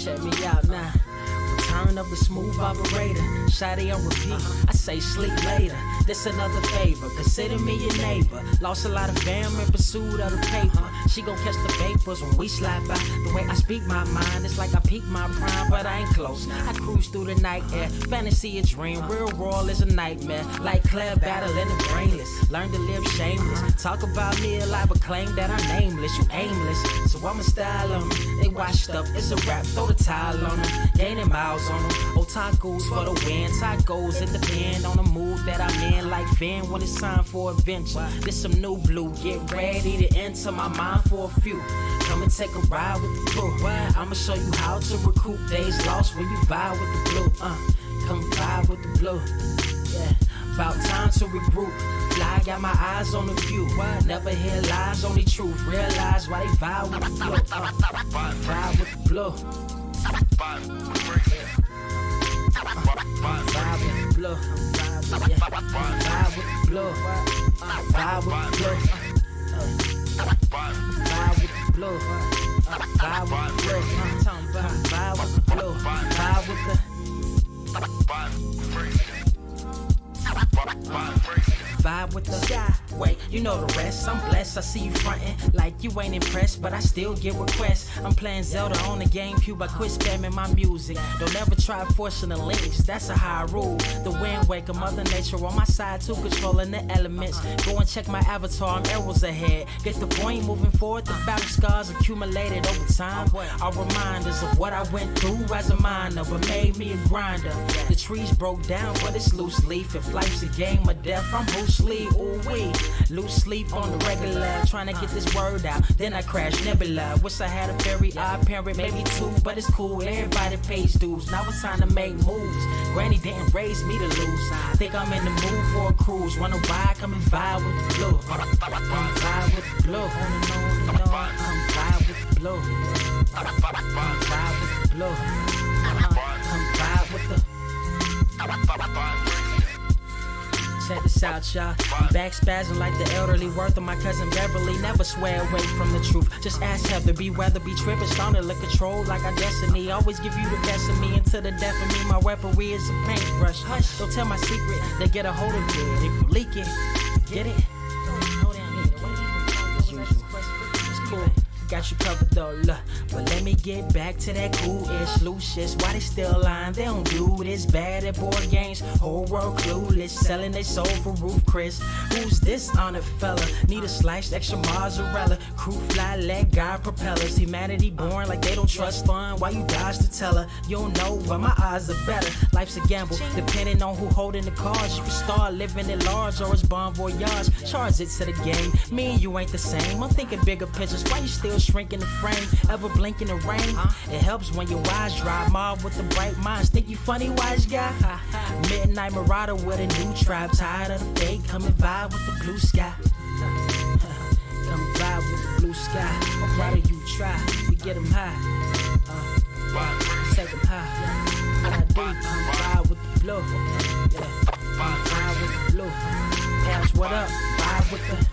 Check me out now. Return of the smooth operator. Shotty on repeat. I say sleep later. This another favor. Consider me your neighbor. Lost a lot of fam in pursuit of the paper. She gon' catch the vapors when we slide by. The way I speak my mind, it's like I peak my prime, but I ain't close. I cruise through the night air. Fantasy a dream. Real world is a nightmare. Like Claire battling the brainless. Learn to live shameless. Talk about me alive, but claim that I'm nameless. You aimless. So I'ma style on them. They washed up. It's a rap. Throw the towel on them. Gaining miles on them. Otakus for the win. Tacos, it depend on the mood that I'm in. Like Finn when it's time for adventure. This some new blue. Get ready to enter my mind for a few. Come and take a ride with the crew. I'ma show you how to recoup days lost when you vibe with the blue. Come vibe with the blue. Yeah, about time to regroup. Fly, got my eyes on the view. Never hear lies, only truth. Realize why they vibe with the blue. Vibe with the blue. Vibe with the blue. Vibe with the blue. Vibe with the blue. Vibe with the blue. Vibe with the blue. Vibe with the blue. Vibe with the vibe with the sky. Wait, you know the rest. I'm blessed. I see you frontin' like you ain't impressed, but I still get requests. I'm playing Zelda on the GameCube. I quit spamming my music. Don't ever try forcing the links. That's a high rule. The wind waker, Mother Nature on my side too, controlling the elements. Go and check my avatar. I'm arrows ahead. Get the point moving forward. The battle scars accumulated over time are reminders of what I went through as a minor, but made me a grinder. The trees broke down for this loose leaf. If life's a game of death, I'm Bruce Lee. Ooh wee, lose sleep on the regular, trying to get this word out. Then I crash nebula. Wish I had a very odd parent, maybe two, but it's cool. Everybody pays dues. Now it's time to make moves. Granny didn't raise me to lose. Think I'm in the mood for a cruise. Wanna ride? Come and vibe with the blue. Come vibe with the blue. Come vibe with the blue. Come vibe with the blue. Come vibe with the. Check this out, y'all. I'm back spazzing like the elderly. Worth of my cousin Beverly. Never swear away from the truth. Just ask Heather. Be weather, be tripping. Starting to control like our destiny. Always give you the best of me until the death of me. My weaponry is a paintbrush. Hush, don't tell my secret. They get a hold of it. If you leak it, get it. It's cool. Got you covered though, look. But let me get back to that cool-ish, loose-ish. Why they still lying? They don't do this bad at board games. Whole world clueless, selling they soul for roof Chris. Who's this honored fella? Need a sliced extra mozzarella. Crew fly, leg guy propellers. Humanity born like they don't trust fun. Why you dodge the teller? You don't know, but my odds are better. Life's a gamble, depending on who holding the cards. You can start living at large or it's bon voyage. Charge it to the game. Me and you ain't the same. I'm thinking bigger pictures. Why you still shrinking the frame, ever blink in the rain? It helps when your eyes dry. Mob with the bright minds. Think you funny, wise guy? Midnight marauder with a new tribe. Tired of the fake. Come and vibe with the blue sky. Come vibe with the blue sky. Why do you try? We get them high. Take them high. What I do? Come vibe with the blue. Yeah. Come vibe with the blue. Pass what up? Vibe with the.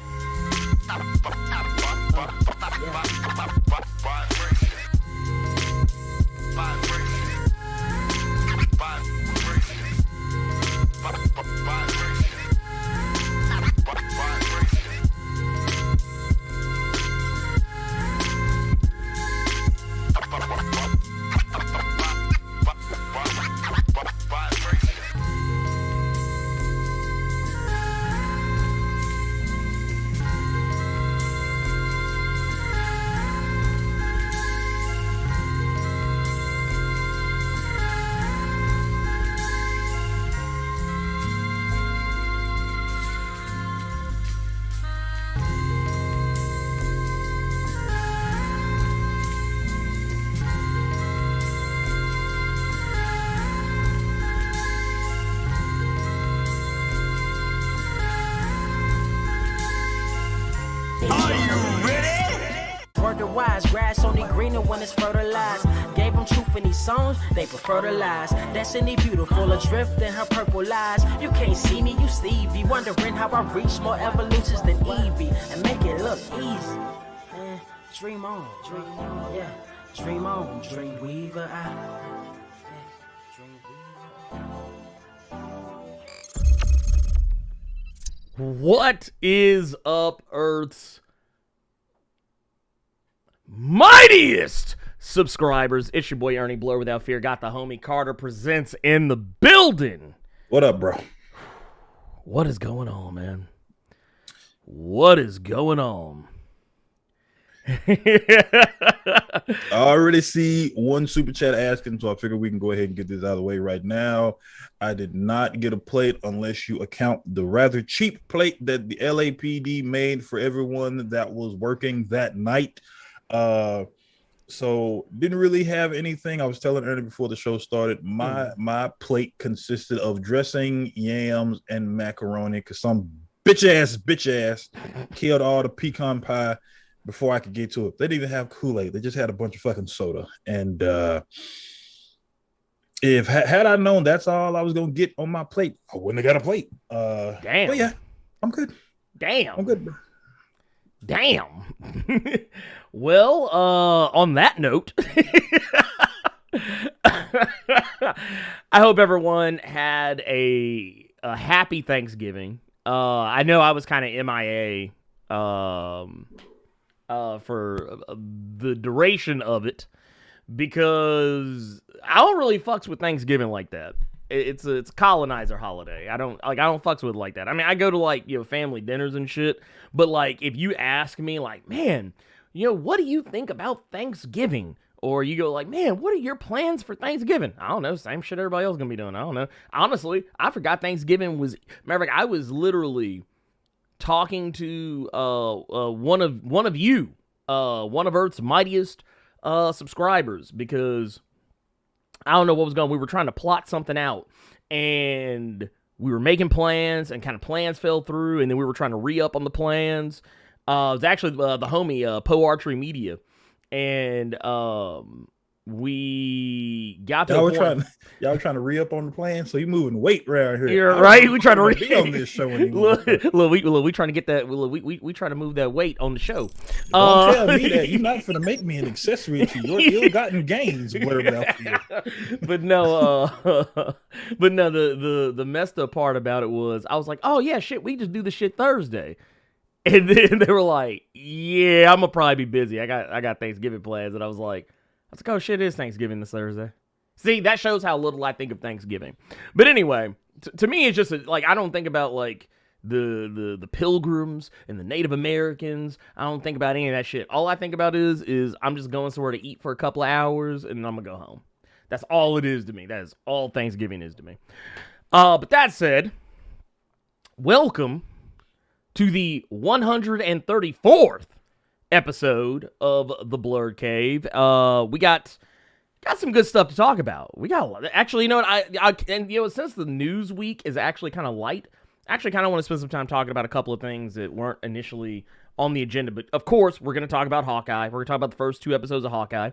Wise grass only greener when it's fertilized. Gave them truth in these songs, they prefer to lies. Destiny beautiful, adrift in her purple eyes. You can't see me, you Stevie. Wondering how I reach more evolutions than Evie and make it look easy. Dream on, yeah. Dream on, dream weaver. What is up, Earth's mightiest subscribers? It's your boy Ernie Blerd Without Fear. Got the homie Carter Presents in the building. What up, bro? What is going on, man? What is going on? I already see one super chat asking, so I figure we can go ahead and get this out of the way right now. I did not get a plate unless you account the rather cheap plate that the LAPD made for everyone that was working that night. So didn't really have anything. I was telling Ernie before the show started, my plate consisted of dressing, yams, and macaroni because some bitch ass killed all the pecan pie before I could get to it. They didn't even have Kool-Aid. They just had a bunch of fucking soda. And if had I known that's all I was gonna get on my plate, I wouldn't have got a plate. Damn. But yeah, I'm good. Damn. I'm good, bro. Damn. Well, on that note, I hope everyone had a happy Thanksgiving. I know I was kind of MIA for the duration of it because I don't really fucks with Thanksgiving like that. It's a colonizer holiday. I don't fucks with it like that. I mean, I go to family dinners and shit, but if you ask me man, what do you think about Thanksgiving? Or you go man, what are your plans for Thanksgiving? I don't know, same shit everybody else is gonna be doing. I don't know. Honestly, I forgot Thanksgiving was. Matter I was literally talking to one of you, one of Earth's mightiest subscribers, because I don't know what was going on. We were trying to plot something out, and we were making plans, and kind of plans fell through, and then we were trying to re-up on the plans. It was actually the homie, Poe Archery Media, and we got to y'all were trying to re-up on the plan, so you moving weight around here. You're right. We trying to be on this show anymore. we trying to get that. We trying to move that weight on the show. Don't tell me that. You're not gonna make me an accessory to your ill-gotten gains. But no, the messed up part about it was I was like, oh yeah, shit, we just do the shit Thursday. And then they were like, yeah, I'm gonna probably be busy. I got Thanksgiving plans, and I was like, oh shit, it is Thanksgiving this Thursday. See, that shows how little I think of Thanksgiving. But anyway, to me, it's just I don't think about the Pilgrims and the Native Americans. I don't think about any of that shit. All I think about is I'm just going somewhere to eat for a couple of hours, and then I'm gonna go home. That's all it is to me. That is all Thanksgiving is to me. But that said, welcome to the 134th episode of the Blerd Cave. We got some good stuff to talk about. We got actually, you know what? Since the news week is actually kind of light, I actually kind of want to spend some time talking about a couple of things that weren't initially on the agenda. But of course, we're going to talk about Hawkeye. We're going to talk about the first 2 episodes of Hawkeye.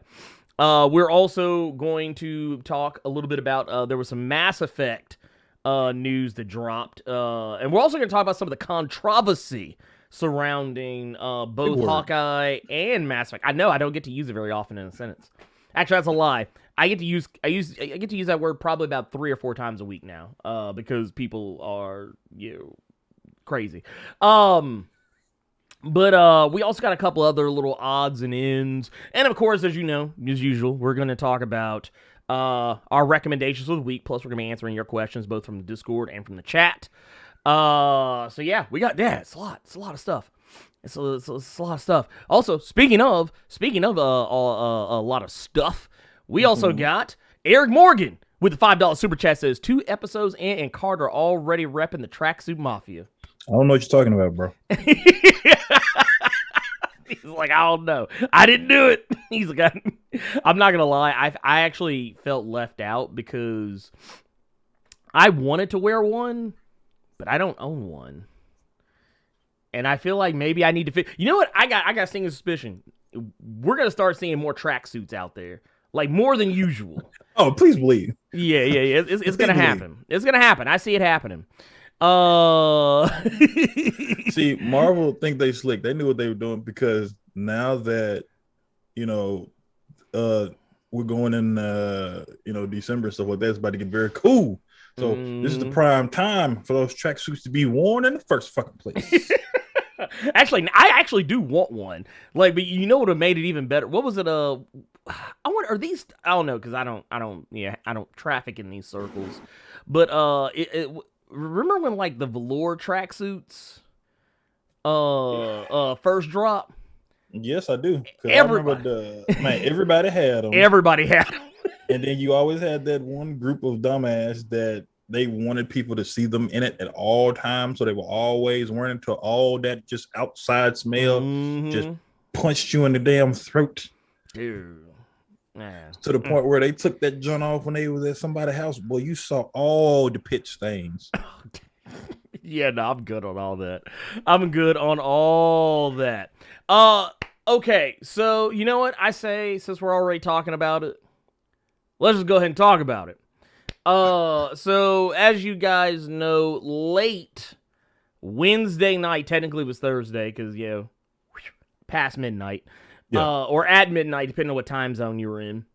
We're also going to talk a little bit about there was some Mass Effect news that dropped, and we're also going to talk about some of the controversy surrounding both Hawkeye and Mass Effect. I know I don't get to use it very often in a sentence. Actually, that's a lie. I get to use that word probably about 3 or 4 times a week now, because people are crazy. But we also got a couple other little odds and ends, and of course, as you know, as usual, we're going to talk about our recommendations of the week. Plus, we're going to be answering your questions both from the Discord and from the chat. So yeah, we got it's a lot of stuff. It's a lot of stuff. Also, speaking of a lot of stuff, we also got Eric Morgan with the $5 super chat. Says 2 episodes in, and Carter already repping the Tracksuit Mafia. I don't know what you're talking about, bro. He's like, I don't know. I didn't do it. He's like, I'm not gonna lie. I actually felt left out because I wanted to wear one, but I don't own one. And I feel like maybe I need to fit. You know what? I got a single suspicion. We're gonna start seeing more tracksuits out there, more than usual. Oh, please believe. Yeah. It's gonna happen. It's gonna happen. I see it happening. See, Marvel think they slick. They knew what they were doing because now that we're going in December, stuff like that. It's about to get very cool. So this is the prime time for those tracksuits to be worn in the first fucking place. Actually, I actually do want one. Like, but you know what would have made it even better? What was it? I wonder, are these? I don't know, because I don't traffic in these circles. But remember when like the velour tracksuits, first drop? Yes, I do. Everybody had them. Everybody had them. And then you always had that one group of dumbass that they wanted people to see them in it at all times, so they were always wearing it to all that just outside smell just punched you in the damn throat. Dude. Man. To the point where they took that joint off when they was at somebody's house. Boy, you saw all the pit stains. Yeah, no, I'm good on all that. I'm good on all that. Okay, so you know what I say, since we're already talking about it, let's just go ahead and talk about it. So as you guys know, late Wednesday night, technically it was Thursday, because, past midnight, or at midnight, depending on what time zone you were in.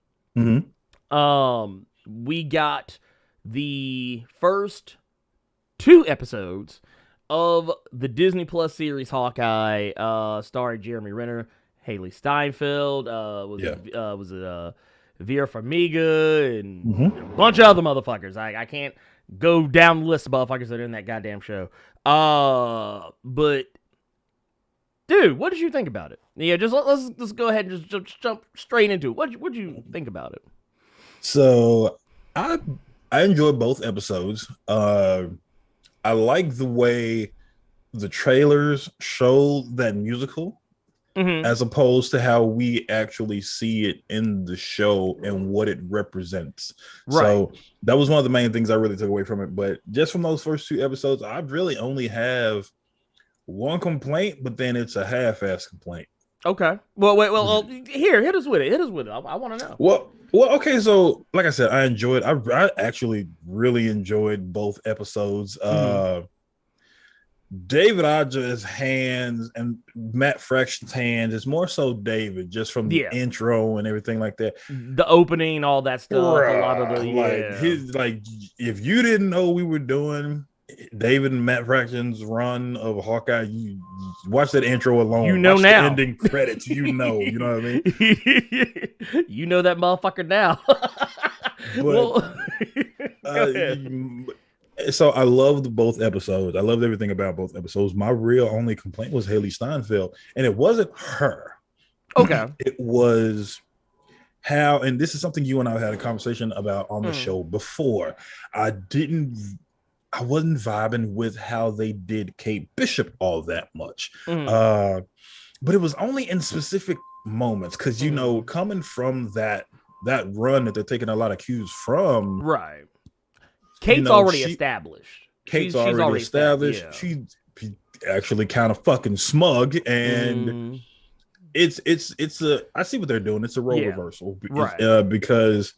We got the first 2 episodes of the Disney Plus series Hawkeye, starring Jeremy Renner, Haley Steinfeld, was it Vera Farmiga, and a bunch of other motherfuckers. I can't go down the list of motherfuckers that are in that goddamn show. But dude, what did you think about it? Yeah, let's go ahead and just jump straight into it. What'd you think about it? So I enjoyed both episodes. I like the way the trailers show that musical, as opposed to how we actually see it in the show and what it represents. Right. So that was one of the main things I really took away from it. But just from those first 2 episodes, I really only have one complaint, but then it's a half-ass complaint. Okay. Well, hit us with it. I want to know. Well, okay. So, like I said, I actually really enjoyed both episodes. David Aja's hands and Matt Fraction's hands is more so David, just from the intro and everything like that. The opening, all that stuff. A lot of if you didn't know we were doing David and Matt Fraction's run of Hawkeye, you watch that intro alone. You know watch now. The ending credits. You know what I mean? You know that motherfucker now. So I loved both episodes. I loved everything about both episodes. My real only complaint was Haley Steinfeld, and it wasn't her. Okay. It was how, and this is something you and I had a conversation about on the show before. I wasn't vibing with how they did Kate Bishop all that much. But it was only in specific moments, because coming from that run that they're taking a lot of cues from. Right. Kate's already established. She's already established. Yeah. She's actually kind of fucking smug, and it's I see what they're doing. It's a role reversal, right? Because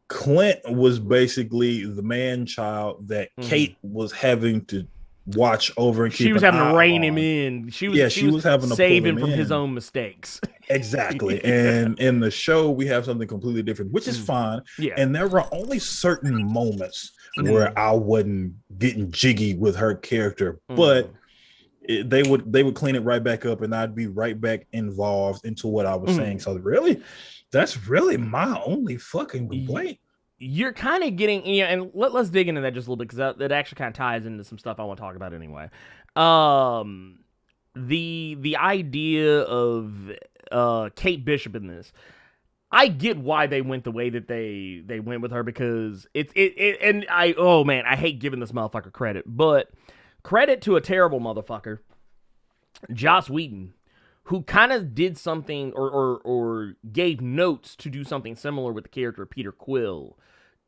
Clint was basically the man child that Kate was having to watch over, and she was having to rein him in. She was having to save him from his own mistakes. Exactly. And in the show, we have something completely different, which is fine. Yeah. And there were only certain moments where I wasn't getting jiggy with her character, but they would clean it right back up, and I'd be right back involved into what I was saying. So really, that's really my only fucking complaint. You're kind of getting, and let's dig into that just a little bit, because that actually kind of ties into some stuff I want to talk about anyway. The idea of Kate Bishop in this, I get why they went the way that they went with her, because I hate giving this motherfucker credit, but credit to a terrible motherfucker, Joss Whedon, who kind of did something or gave notes to do something similar with the character of Peter Quill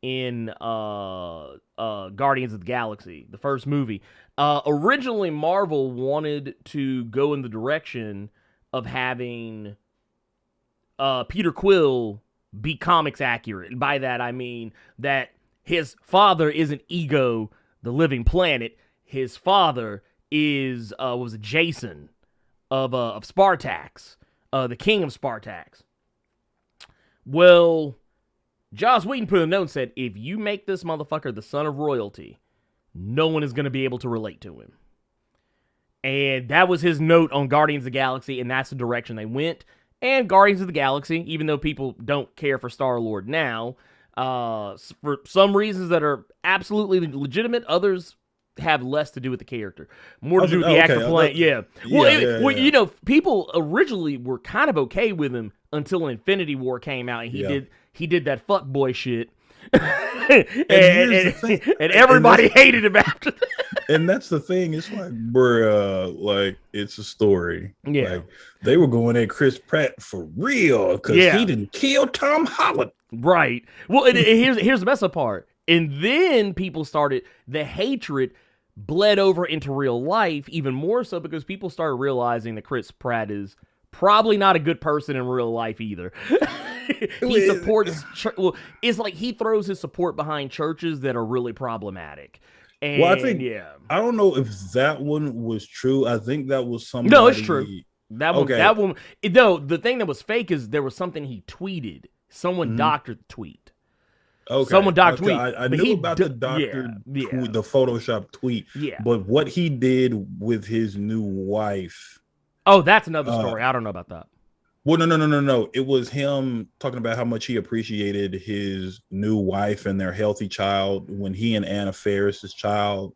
in Guardians of the Galaxy, the first movie. Originally, Marvel wanted to go in the direction of having Peter Quill be comics accurate. And by that, I mean that his father isn't Ego, the living planet. His father is was Jason of Spartax, the king of Spartax. Well, Joss Whedon put a note and said, if you make this motherfucker the son of royalty, no one is going to be able to relate to him. And that was his note on Guardians of the Galaxy, and that's the direction they went. And Guardians of the Galaxy, even though people don't care for Star-Lord now, for some reasons that are absolutely legitimate, others have less to do with the character, more to do with the actor playing. Yeah. Well, you know, people originally were kind of okay with him until Infinity War came out, and he did that fuckboy shit. and everybody hated him after that. And that's the thing. It's like, bruh, like, it's a story. Yeah. Like, they were going at Chris Pratt for real because he didn't kill Tom Holland. Right. Well, and here's the best part. And then people started, the hatred bled over into real life even more so because people started realizing that Chris Pratt is probably not a good person in real life either. He supports, it's like he throws his support behind churches that are really problematic. And, well, I think, I don't know if that one was true. I think that was somebody. No, it's true. That one, no, the thing that was fake is there was something he tweeted. Someone doctored the tweet. Okay. Someone doctored tweet. I knew about the doctored tweet, the Photoshop tweet. Yeah. But what he did with his new wife. Oh, that's another story. I don't know about that. Well, no. It was him talking about how much he appreciated his new wife and their healthy child when he and Anna Faris's child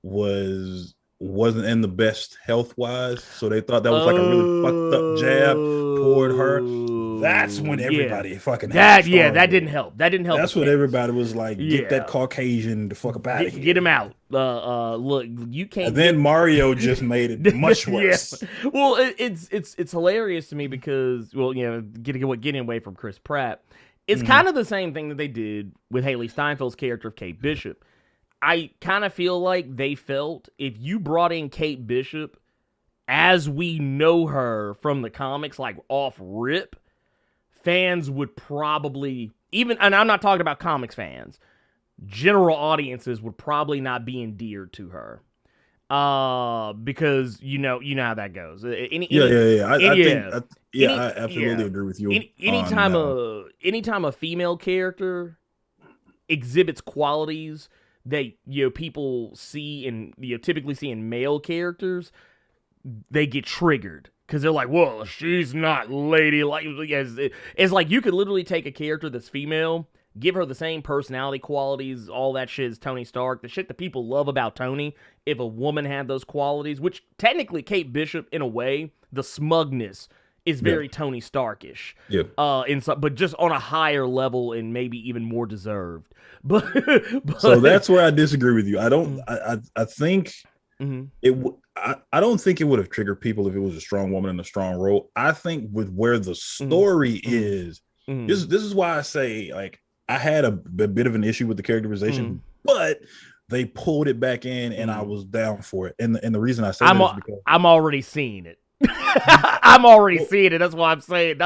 wasn't in the best health wise. So they thought that was like a really fucked up jab toward her. That's when everybody fucking that didn't help. That didn't help. That's what everybody was like, get that Caucasian the fuck up out of here. Get him out. Look, you can't. And then Mario just made it much worse. Well, it's hilarious to me because, well, you know, getting away from Chris Pratt, it's kind of the same thing that they did with Haley Steinfeld's character of Kate Bishop. I kind of feel like they felt if you brought in Kate Bishop as we know her from the comics, like off rip, fans would probably, even, and I'm not talking about comics fans, general audiences would probably not be endeared to her. Because you know how that goes. I absolutely agree with you. Anytime a female character exhibits qualities that, you know, people see and, you know, typically see in male characters, they get triggered because they're like, "Well, she's not ladylike." It's like you could literally take a character that's female, give her the same personality qualities, all that shit as Tony Stark, the shit that people love about Tony. If a woman had those qualities, which technically Kate Bishop, in a way, the smugness is very Tony Starkish. Yeah. But just on a higher level and maybe even more deserved. But so that's where I disagree with you. I don't. I think I don't think it would have triggered people if it was a strong woman in a strong role. I think with where the story is, this is why I say, like, I had a bit of an issue with the characterization, but they pulled it back in, and I was down for it. And the reason I say that is because I'm already seeing it. I'm already seeing it. That's why I'm saying.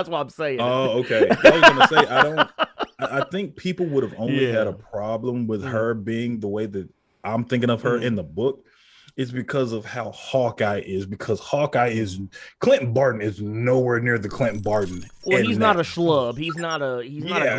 Oh, okay. I was gonna say I think people would have only had a problem with her being the way that I'm thinking of her in the book. Is because of how Hawkeye is. Because Clinton Barton is nowhere near the Clinton Barton. Well, he's not a schlub. He's not a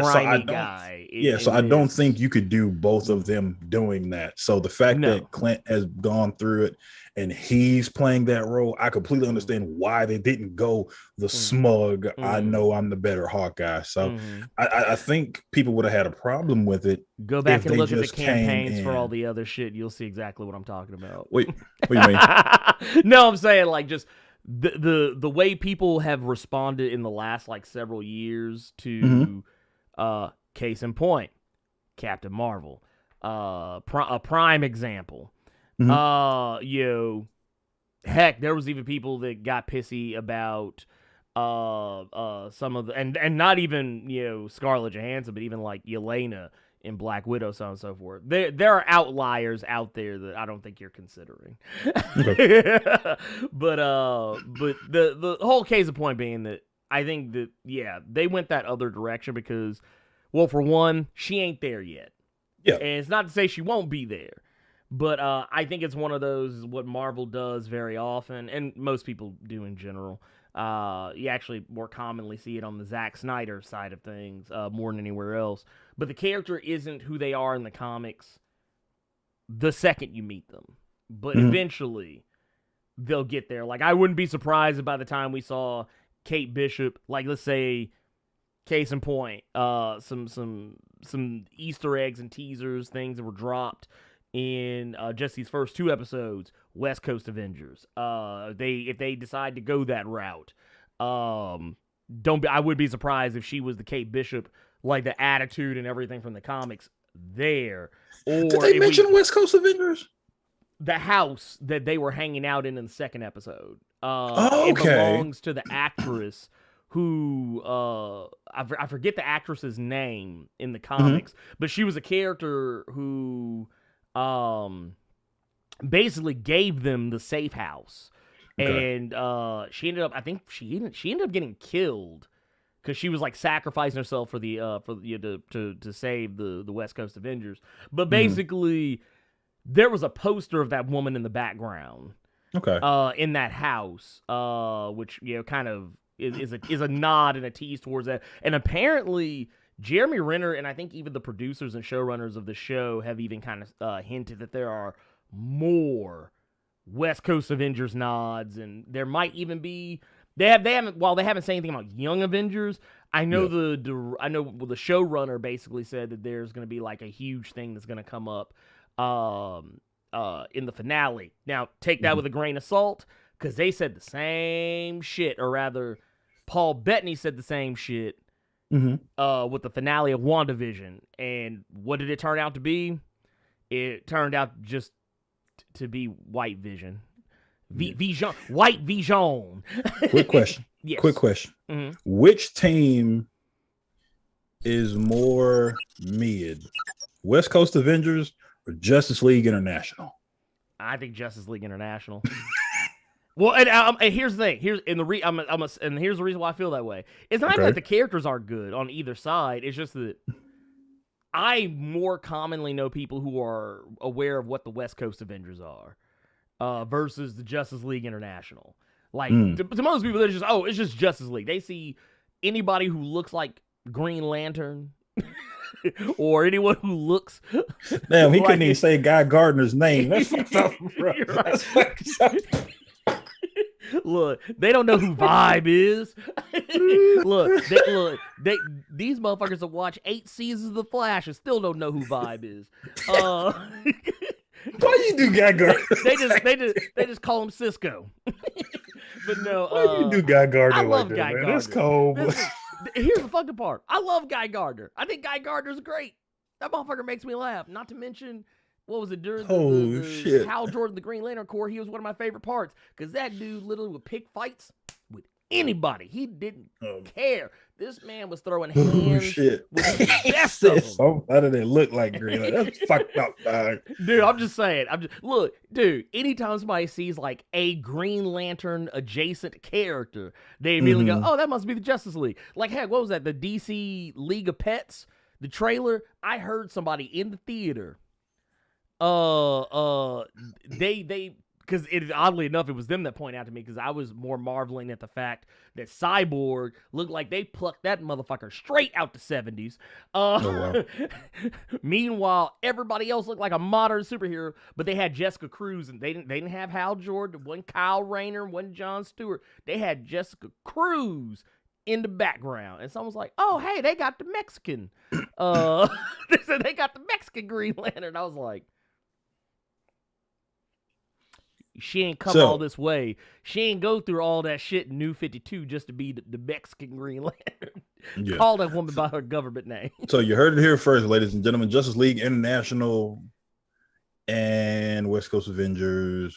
grimy guy. So I don't think you could do both of them doing that. So the fact that Clint has gone through it and he's playing that role, I completely understand why they didn't go the smug, I know I'm the better Hawkeye. So I think people would have had a problem with it. Go back and look at the campaigns for all the other shit. You'll see exactly what I'm talking about. Wait, what do you mean? No, I'm saying, like, just the way people have responded in the last, like, several years to case in point, Captain Marvel, a prime example. Heck, there was even people that got pissy about some of the and not even, you know, Scarlett Johansson, but even like Yelena in Black Widow, so on and so forth. There are outliers out there that I don't think you're considering. But the whole case of point being that I think that they went that other direction because, well, for one, she ain't there yet. Yeah, and it's not to say she won't be there. But I think it's one of those, what Marvel does very often, and most people do in general, You actually more commonly see it on the Zack Snyder side of things more than anywhere else. But the character isn't who they are in the comics the second you meet them. But eventually, they'll get there. Like, I wouldn't be surprised if by the time we saw Kate Bishop, like, let's say, case in point, some Easter eggs and teasers, things that were dropped in just these first 2 episodes, West Coast Avengers. If they decide to go that route, I would be surprised if she was the Kate Bishop, like the attitude and everything from the comics there. Or did they mention West Coast Avengers? The house that they were hanging out in the second episode. Okay. It belongs to the actress who I forget the actress's name in the comics, but she was a character who basically gave them the safe house, and she ended up, I think she ended up getting killed because she was like sacrificing herself for to save the West Coast Avengers. But basically, there was a poster of that woman in the background. Okay. In that house, which kind of is a nod and a tease towards that. And apparently, Jeremy Renner and I think even the producers and showrunners of the show have even kind of hinted that there are more West Coast Avengers nods, and there might even be they haven't said anything about Young Avengers. I know the showrunner basically said that there's going to be like a huge thing that's going to come up in the finale. Now, take that with a grain of salt, because they said the same shit, or rather, Paul Bettany said the same shit with the finale of WandaVision. And what did it turn out to be? It turned out just to be White Vision. Vision. White Vision. Quick question. Yes. Quick question. Which team is more mid? West Coast Avengers or Justice League International? I think Justice League International. Well, and here's the thing. Here's the reason why I feel that way. It's not even that the characters aren't good on either side. It's just that I more commonly know people who are aware of what the West Coast Avengers are versus the Justice League International. Like to most people, they're just it's just Justice League. They see anybody who looks like Green Lantern. Or anyone who looks. Damn, he couldn't even say Guy Gardner's name. That's fucked up, bro. You're right. That's fucked up. Look, they don't know who Vibe is. These motherfuckers have watched 8 seasons of The Flash and still don't know who Vibe is. Why you do Guy Gardner? They just call him Cisco. But no, why you do Guy Gardner? I love like Guy that, Gardner. That's cold. Here's the fucked part. I love Guy Gardner. I think Guy Gardner's great. That motherfucker makes me laugh. Not to mention, what was it during the Hal Jordan, the Green Lantern Corps? He was one of my favorite parts because that dude literally would pick fights with anybody. He didn't care. This man was throwing hands with the best of them. So how do they look like Green Lantern? That's fucked up, dog. Dude, I'm just saying. Look, dude, anytime somebody sees like a Green Lantern adjacent character, they immediately go, oh, that must be the Justice League. Like, heck, what was that? The DC League of Pets? The trailer? I heard somebody in the theater. Because oddly enough, it was them that pointed out to me, because I was more marveling at the fact that Cyborg looked like they plucked that motherfucker straight out the 70s. Wow. Meanwhile, everybody else looked like a modern superhero, but they had Jessica Cruz, and they didn't have Hal Jordan, one Kyle Rayner, one John Stewart. They had Jessica Cruz in the background, and someone's like, "Oh, hey, they got the Mexican." They said they got the Mexican Green Lantern. I was like, she ain't come all this way. She ain't go through all that shit in New 52 just to be the Mexican Green Lantern. Yeah. Call that woman by her government name. So you heard it here first, ladies and gentlemen. Justice League International and West Coast Avengers.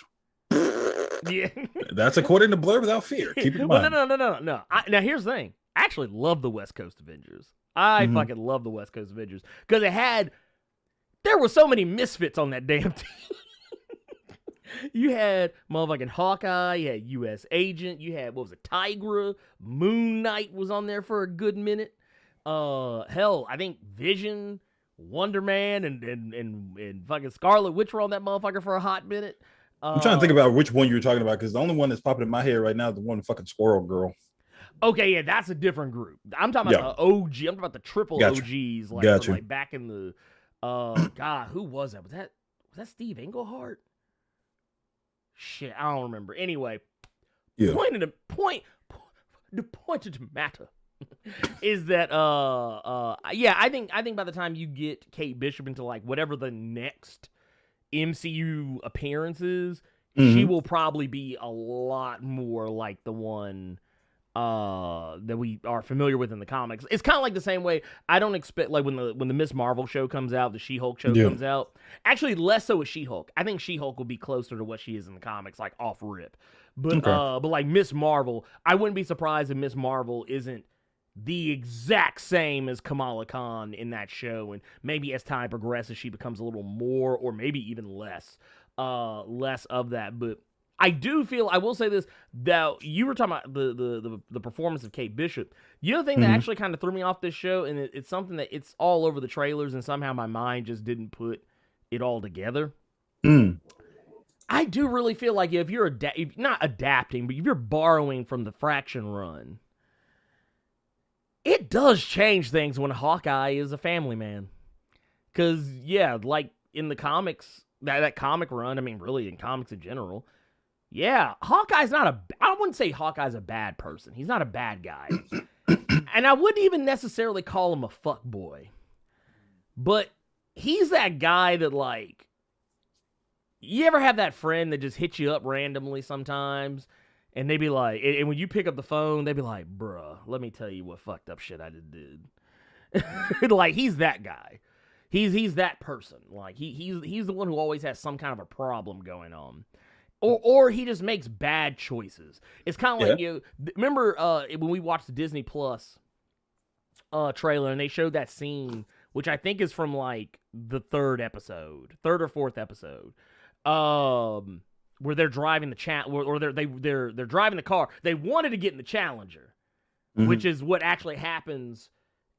Yeah. That's according to Blerd Without Fear. Keep it in mind. No. Now, here's the thing. I actually love the West Coast Avengers. I fucking love the West Coast Avengers. Because there were so many misfits on that damn team. You had motherfucking Hawkeye, you had U.S. Agent, you had, Tigra, Moon Knight was on there for a good minute. Hell, I think Vision, Wonder Man, and fucking Scarlet Witch were on that motherfucker for a hot minute. I'm trying to think about which one you're talking about because the only one that's popping in my head right now is the one fucking Squirrel Girl. Okay, yeah, that's a different group. I'm talking about the OG. I'm talking about the triple OGs, like, from, like back in the. God, who was that? Was that Steve Englehart? Shit, I don't remember. Anyway, the point of the matter is that yeah, I think by the time you get Kate Bishop into like whatever the next MCU appearance is, she will probably be a lot more like the one that we are familiar with in the comics. It's kind of like the same way I don't expect, like when the Miss Marvel show comes out, the She-Hulk show comes out. Actually, less so with She-Hulk. I think She-Hulk will be closer to what she is in the comics, like off rip. But but like Miss Marvel, I wouldn't be surprised if Miss Marvel isn't the exact same as Kamala Khan in that show, and maybe as time progresses, she becomes a little more, or maybe even less of that. But I do feel, I will say this, that you were talking about the performance of Kate Bishop. The other thing that actually kind of threw me off this show, and it's something that it's all over the trailers, and somehow my mind just didn't put it all together. I do really feel like if you're not adapting, but if you're borrowing from the Fraction run, it does change things when Hawkeye is a family man. Because, yeah, like in the comics, that comic run, I mean, really in comics in general, yeah, Hawkeye's not I wouldn't say Hawkeye's a bad person. He's not a bad guy. And I wouldn't even necessarily call him a fuckboy. But he's that guy that, like, you ever have that friend that just hits you up randomly sometimes? And they be like, and when you pick up the phone, they be like, bruh, let me tell you what fucked up shit I just did. Like, he's that guy. He's that person. Like, he's the one who always has some kind of a problem going on. Or he just makes bad choices. It's kind of like, you remember when we watched the Disney Plus trailer and they showed that scene, which I think is from like the third or fourth episode, where they're driving they're driving the car. They wanted to get in the Challenger, which is what actually happens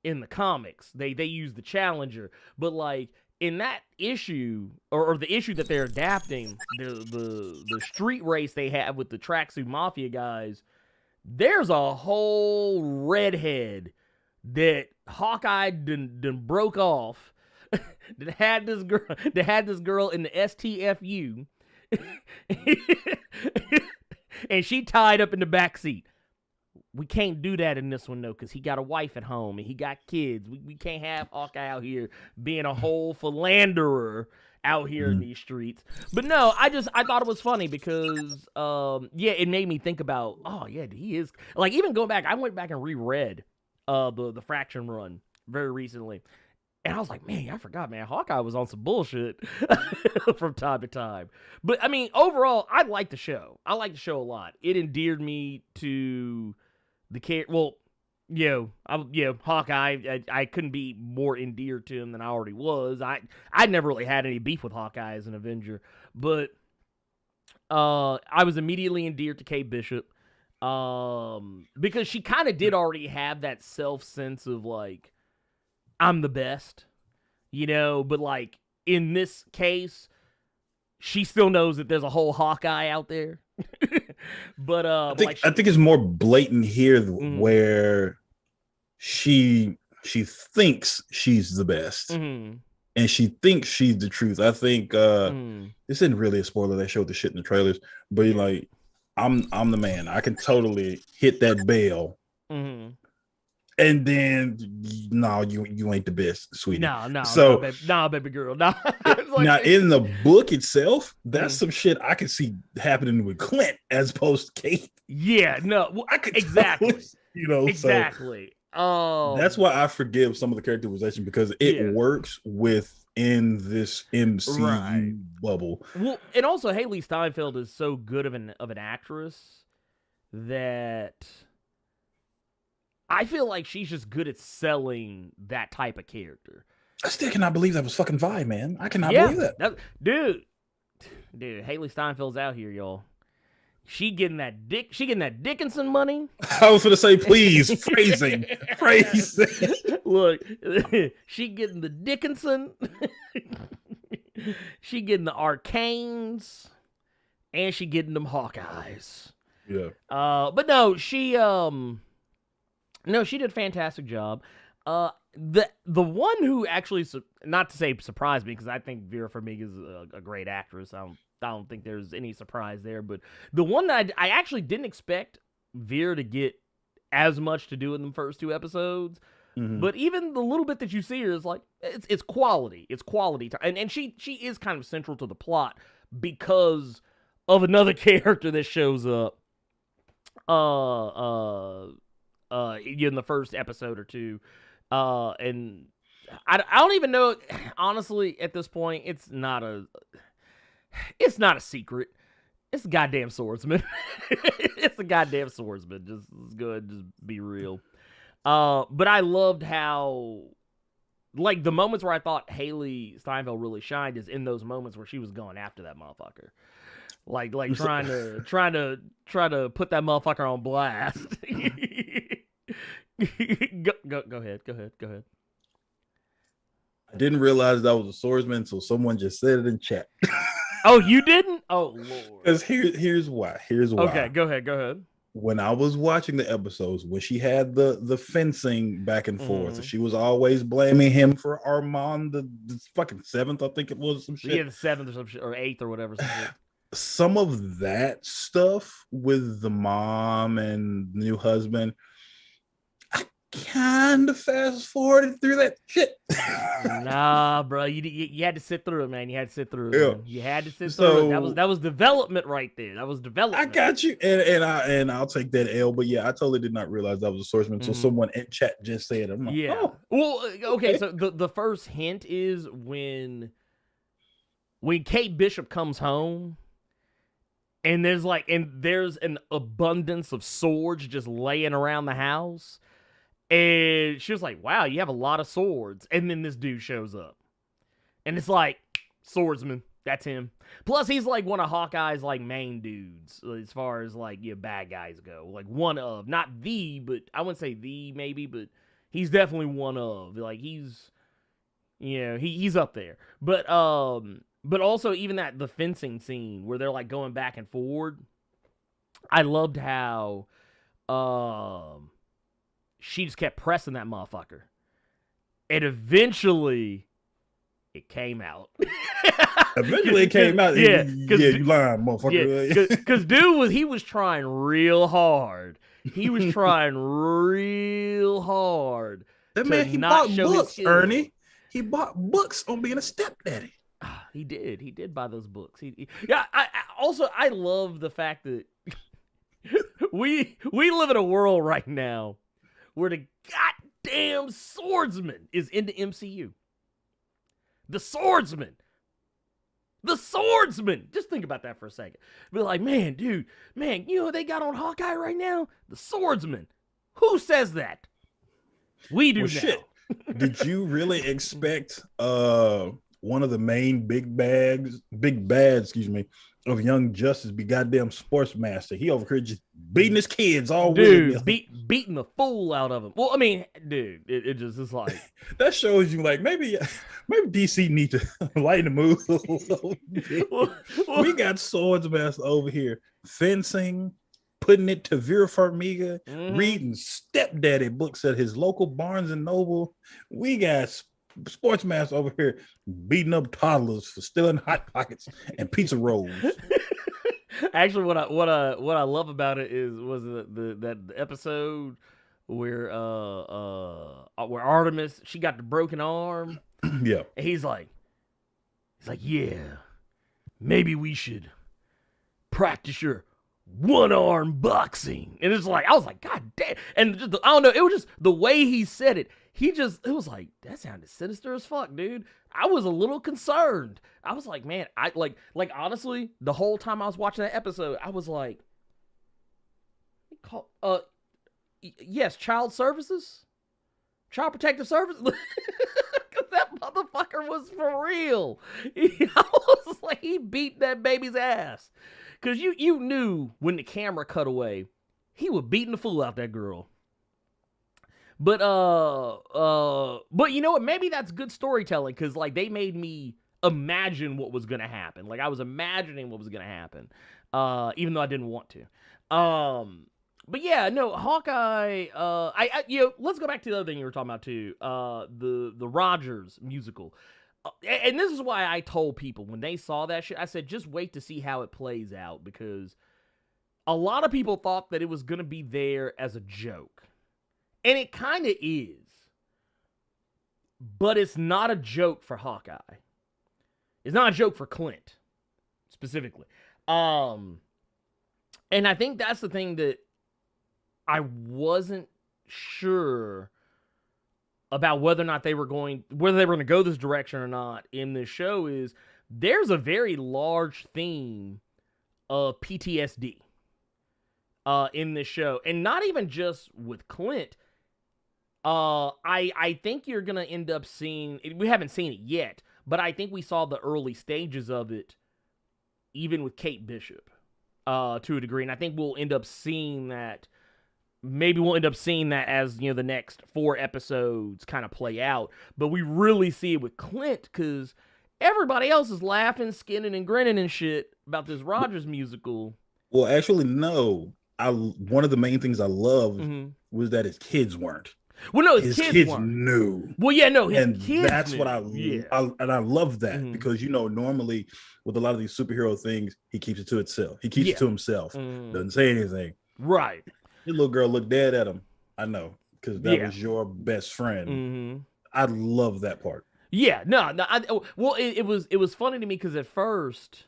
in the comics. They use the Challenger, but like in that issue or the issue that they're adapting, the street race they have with the Tracksuit Mafia guys, there's a whole redhead that Hawkeye done broke off that had this girl in the STFU. And she tied up in the back seat. We can't do that in this one, though, because he got a wife at home and he got kids. We can't have Hawkeye out here being a whole philanderer out here in these streets. But no, I thought it was funny because, it made me think about, he is, like, even going back, I went back and reread the Fraction run very recently. And I was like, man, I forgot, man. Hawkeye was on some bullshit from time to time. But, I mean, overall, I like the show. I like the show a lot. It endeared me to the character. Well, Hawkeye, I couldn't be more endeared to him than I already was. I never really had any beef with Hawkeye as an Avenger. But I was immediately endeared to Kate Bishop because she kind of did already have that self-sense of, like, I'm the best, but like in this case, she still knows that there's a whole Hawkeye out there. But I think it's more blatant here where she thinks she's the best and she thinks she's the truth. I think this isn't really a spoiler. They showed the shit in the trailers, but you're like, I'm the man. I can totally hit that bell. And then, no, you ain't the best, sweetie. No, so, baby girl. No. Like, now, in the book itself, that's some shit I could see happening with Clint as opposed to Kate. Yeah, no, well, I could exactly. Exactly. So, that's why I forgive some of the characterization because it works within this MCU bubble. Well, and also Haley Steinfeld is so good of an actress that I feel like she's just good at selling that type of character. I still cannot believe that was fucking Vi, man. I cannot believe that. Dude, Haley Steinfeld's out here, y'all. She getting that Dickinson money. I was gonna say, please, phrasing. Look, she getting the Dickinson. She getting the Arcanes. and she getting them Hawkeyes. Yeah. But no, she did a fantastic job. The one who actually, not to say surprised me, because I think Vera Farmiga is a great actress. I don't think there's any surprise there. But the one that I actually didn't expect Vera to get as much to do in the first 2 episodes. Mm-hmm. But even the little bit that you see her is like, it's quality. It's quality time. And she is kind of central to the plot because of another character that shows up in the first episode or 2. And I don't even know, honestly, at this point, it's not a secret. It's a goddamn swordsman. It's a goddamn swordsman. Just good, just be real. But I loved how, like, the moments where I thought Haley Steinfeld really shined is in those moments where she was going after that motherfucker. Like trying to put that motherfucker on blast. Go ahead. I didn't realize that was a swordsman until someone just said it in chat. Oh, you didn't? Oh, Lord. Because here's why. Okay, go ahead. When I was watching the episodes, when she had the fencing back and forth, Mhm. she was always blaming him for Armand, the fucking 7th, I think it was, some shit. Yeah, the 7th or some shit, or 8th or whatever. Some shit. Some of that stuff with the mom and new husband, I kind of fast forwarded through that shit. Nah, bro, you had to sit through it, man. You had to sit through it. Yeah. Man. You had to sit through it. That was development right there. That was development. I got you, and I'll take that L. But yeah, I totally did not realize that was a swordsman. So someone in chat just said, "I'm like, yeah." oh, well, okay. So the first hint is when Kate Bishop comes home. And there's an abundance of swords just laying around the house. And she was like, wow, you have a lot of swords. And then this dude shows up. And it's like, swordsman. That's him. Plus, he's like one of Hawkeye's like main dudes as far as like bad guys go. Like one of, not the, but I wouldn't say the maybe, but he's definitely one of. Like he's up there. But also even the fencing scene where they're like going back and forward, I loved how she just kept pressing that motherfucker. And eventually it came out. Eventually it came out. Yeah, you lying, motherfucker. Yeah, because dude was trying real hard. He was trying real hard. That man, he bought books, Ernie. He bought books on being a stepdaddy. He did buy those books. I love the fact that we live in a world right now where the goddamn swordsman is in the MCU. The swordsman. Just think about that for a second. Be like, man, dude, you know what they got on Hawkeye right now? The swordsman. Who says that? We do now. Shit. Did you really expect one of the main big bads, of Young Justice be goddamn Sportsmaster? He over here just beating his kids all dude, beating the fool out of him. Well, I mean, dude, it just is like that shows you like maybe DC need to lighten the mood a little bit. We got Swordsmaster over here fencing, putting it to Vera Farmiga, reading stepdaddy books at his local Barnes and Noble. We got Sportsmaster over here beating up toddlers for stealing Hot Pockets and pizza rolls. Actually, what I love about it was that episode where Artemis, she got the broken arm. Yeah, and he's like, yeah, maybe we should practice your one-arm boxing. And it's like, I was like, God damn. And just, I don't know, it was just the way he said it. It was like, that sounded sinister as fuck, dude. I was a little concerned. I was like, man, I like honestly, the whole time I was watching that episode, I was like, yes, child protective services. Because that motherfucker was for real. I was like, he beat that baby's ass. Because you knew when the camera cut away, he was beating the fool out that girl. But you know what? Maybe that's good storytelling because like they made me imagine what was gonna happen. Like I was imagining what was gonna happen. even though I didn't want to. But yeah, no, Hawkeye. Let's go back to the other thing you were talking about too. The Rogers musical. And this is why I told people when they saw that shit, I said, just wait to see how it plays out, because a lot of people thought that it was going to be there as a joke. And it kind of is. But it's not a joke for Hawkeye. It's not a joke for Clint, specifically. And I think that's the thing that I wasn't sure about whether or not they were going to go this direction or not in this show, is there's a very large theme of PTSD in this show. And not even just with Clint. I think you're going to end up seeing, we haven't seen it yet, but I think we saw the early stages of it even with Kate Bishop to a degree. And I think we'll end up seeing that. Maybe we'll end up seeing that as, the next 4 episodes kind of play out. But we really see it with Clint, because everybody else is laughing, skinning, and grinning and shit about this Rogers musical. Well, actually, no. One of the main things I loved was that his kids weren't. Well, no, his kids knew. Well, yeah, no, his and kids that's knew. what I love that because normally with a lot of these superhero things, he keeps it to itself. He keeps it to himself. Doesn't say anything. Right. Your little girl looked dead at him. I know, because that was your best friend. I love that part. Yeah, no. It was funny to me because at first,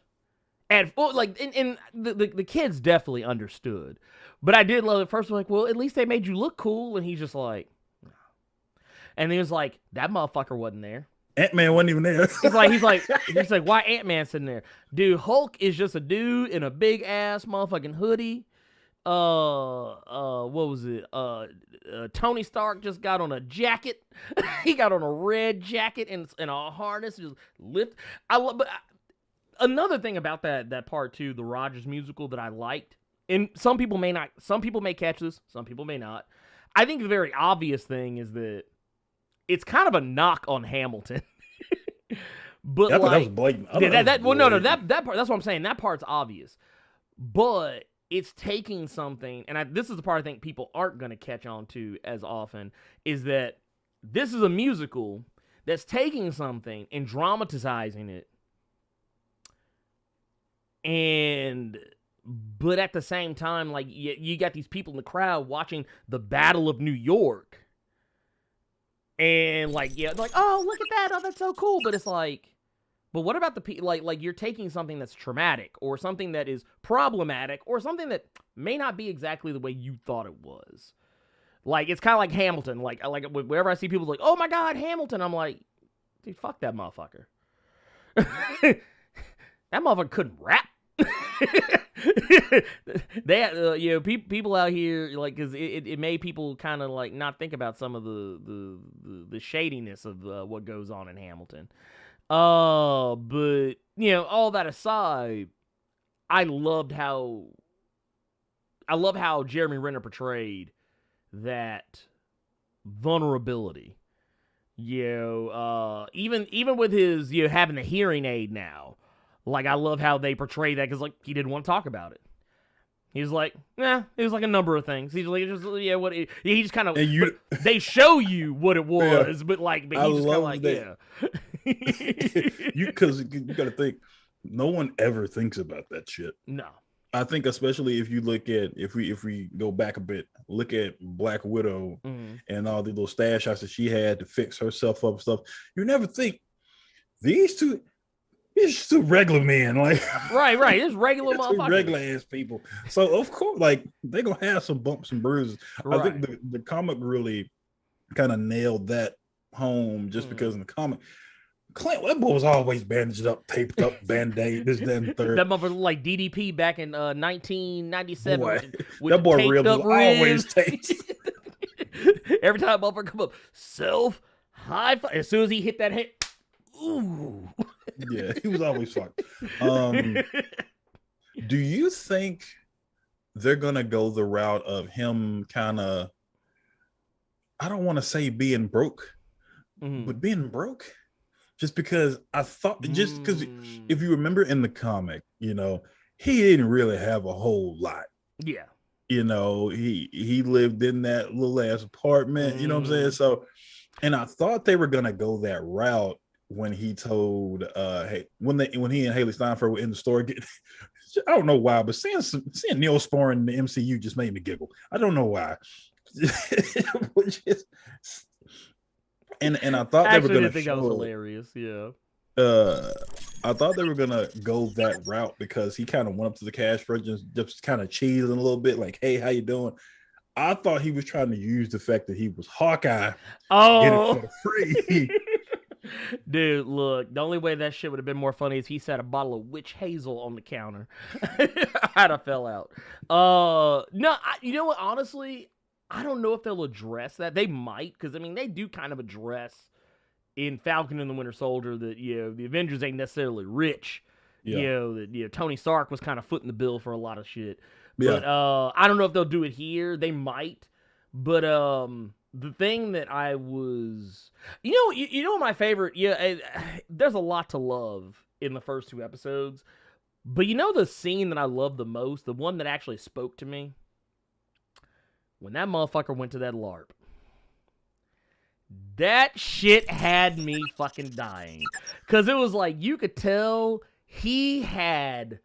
and the kids definitely understood, but I did love it first. Like, well, at least they made you look cool, and he's just like, no. And he was like, that motherfucker wasn't there. Ant-Man wasn't even there. he's like, why Ant-Man sitting there? Dude, Hulk is just a dude in a big ass motherfucking hoodie. What was it? Tony Stark just got on a jacket. He got on a red jacket and a harness, just lift. Another thing about that part too, the Rogers musical that I liked, and some people may catch this, some people may not. I think the very obvious thing is that it's kind of a knock on Hamilton. But that was blatant. That part, that's what I'm saying. That part's obvious. But it's taking something, and this is the part I think people aren't going to catch on to as often, is that this is a musical that's taking something and dramatizing it, but at the same time, like, you got these people in the crowd watching the Battle of New York, and like, oh, look at that, oh, that's so cool, but it's like, but what about the people, like you're taking something that's traumatic or something that is problematic or something that may not be exactly the way you thought it was. Like, it's kind of like Hamilton. Like whenever I see people like, oh my God, Hamilton, I'm like, dude, fuck that motherfucker. That motherfucker couldn't rap. People out here, like, because it made people kind of like not think about some of the shadiness of what goes on in Hamilton. But all that aside, I loved how Jeremy Renner portrayed that vulnerability. Even with his having the hearing aid now, like, I love how they portray that, because like he didn't want to talk about it. He was like, it was like a number of things. He's like, he just kind of, they show you what it was, but he just kind of like, that. Because you got to think, no one ever thinks about that shit. No. I think especially if you look at, if we go back a bit, look at Black Widow and all the little stash shots that she had to fix herself up and stuff. You never think these two regular men, like right, just regular motherfuckers, regular ass people. So of course, like, they're gonna have some bumps and bruises. Right. I think the comic really kind of nailed that home, just because in the comic, Clint, that boy was always bandaged up, taped up, band-aid, this, that, and third. That motherfucker like DDP back in 1997. Boy, with that boy ribs was always taped. Every time motherfucker come up, self high five. As soon as he hit that head, ooh. Yeah, he was always fucked. Do you think they're gonna go the route of him kind of, I don't want to say being broke, but being broke? Just because I thought, just because if you remember in the comic, he didn't really have a whole lot. Yeah. You know, he lived in that little ass apartment. You know what I'm saying? So, and I thought they were gonna go that route when he told hey, when he and Haley Steinfeld were in the store getting. I don't know why, but seeing Neosporin in the MCU just made me giggle. I don't know why. and I thought I they were gonna think that was hilarious. Yeah. I thought they were gonna go that route because he kind of went up to the cash register, just kind of cheesing a little bit, like, "Hey, how you doing?" I thought he was trying to use the fact that he was Hawkeye, get it for free. Dude, look, the only way that shit would have been more funny is he set a bottle of witch hazel on the counter. I'd have fell out. No, you know what? Honestly, I don't know if they'll address that. They might, because I mean, they do kind of address in Falcon and the Winter Soldier that, you know, the Avengers ain't necessarily rich. Yeah. You know, that, you know, Tony Stark was kind of footing the bill for a lot of shit. Yeah. But I don't know if they'll do it here. They might. But the thing that I was, you know my favorite, there's a lot to love in the first 2 episodes. But you know the scene that I love the most, the one that actually spoke to me? When that motherfucker went to that LARP. That shit had me fucking dying. Because it was like, you could tell he had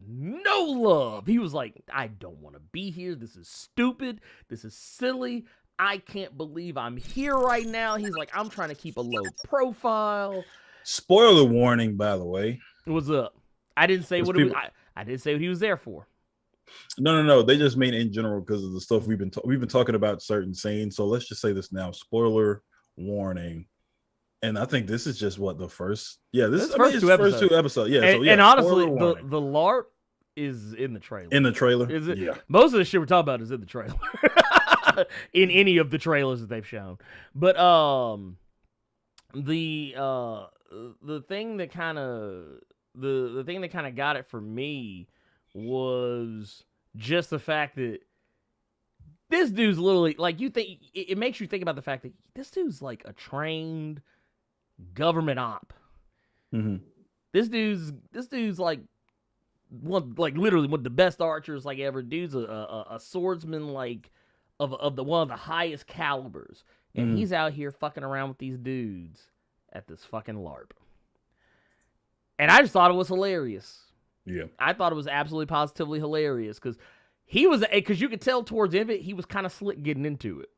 no love. He was like, I don't want to be here. This is stupid. This is silly. I can't believe I'm here right now. He's like, I'm trying to keep a low profile. Spoiler warning, by the way. What's up? I didn't say what people... I didn't say what he was there for. No. They just mean in general because of the stuff we've been talking about certain scenes. So let's just say this now. Spoiler warning. And I think this is just what the first. Yeah, this first 2 episodes. Yeah, and honestly, the LARP is in the trailer. In the trailer, is it? Yeah. Most of the shit we're talking about is in the trailer. In any of the trailers that they've shown, but the thing that kind of got it for me was just the fact that this dude's literally like, you think it makes you think about the fact that this dude's like a trained government op. Mm-hmm. This dude's like literally one of the best archers like ever. Dude's a swordsman like of the one of the highest calibers, and he's out here fucking around with these dudes at this fucking LARP. And I just thought it was hilarious. Yeah, I thought it was absolutely positively hilarious because you could tell towards the end of it he was kind of slick getting into it.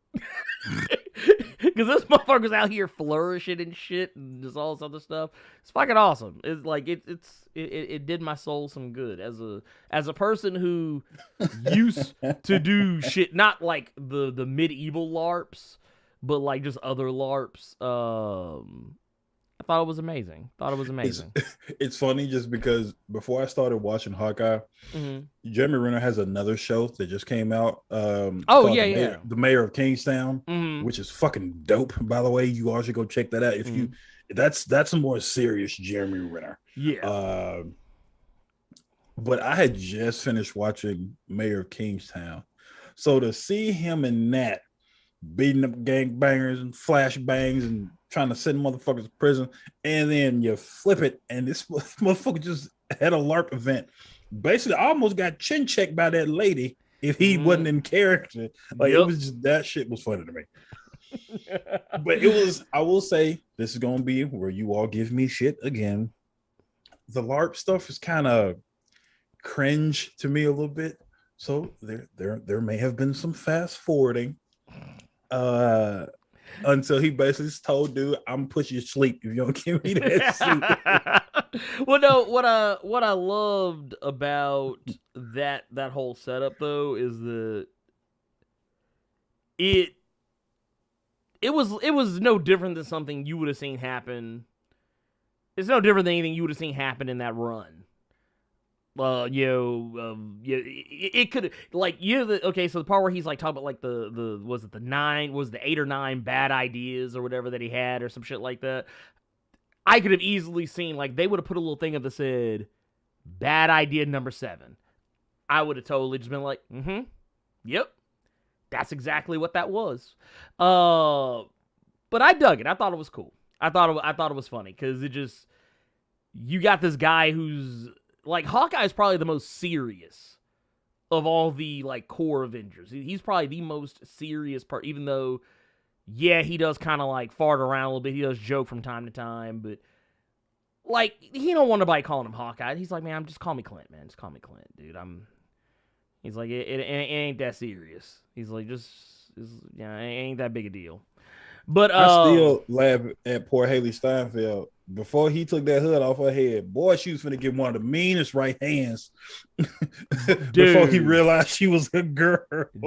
Because this motherfucker's out here flourishing and shit and just all this other stuff. It's fucking awesome. It's like it did my soul some good as a person who used to do shit not like the medieval LARPs, but like just other LARPs. I thought it was amazing. It's funny just because before I started watching Hawkeye, Jeremy Renner has another show that just came out. The Mayor of Kingstown, which is fucking dope. By the way, you all should go check that out. If you, that's a more serious Jeremy Renner. Yeah. But I had just finished watching Mayor of Kingstown, so to see him in that beating up gangbangers and flashbangs and trying to send motherfuckers to prison, and then you flip it, and this motherfucker just had a LARP event. Basically, I almost got chin checked by that lady if he wasn't in character. Like, it was just, that shit was funny to me. But it was, I will say, this is going to be where you all give me shit again. The LARP stuff is kind of cringe to me a little bit. So there may have been some fast forwarding. Until he basically told dude, I'm gonna put you to sleep if you don't give me that suit. Well, no, what I loved about that whole setup though is that it was no different than something you would have seen happen. It's no different than anything you would have seen happen in that run. It could like okay. So the part where he's like talking about like the 8 or 9 bad ideas or whatever that he had or some shit like that. I could have easily seen like they would have put a little thing up that said bad idea number 7. I would have totally just been like, yep, that's exactly what that was. But I dug it. I thought it was cool. I thought it was funny because it just, you got this guy who's like Hawkeye is probably the most serious of all the like core Avengers. He's probably the most serious part, even though, yeah, he does kind of like fart around a little bit. He does joke from time to time, but like he don't want nobody calling him Hawkeye. He's like, man, just call me Clint, man. Just call me Clint, dude. He's like, it ain't that serious. He's like, it ain't that big a deal. But I still laugh at poor Haley Steinfeld. Before he took that hood off her head, boy, she was finna get one of the meanest right hands. Before he realized she was a girl.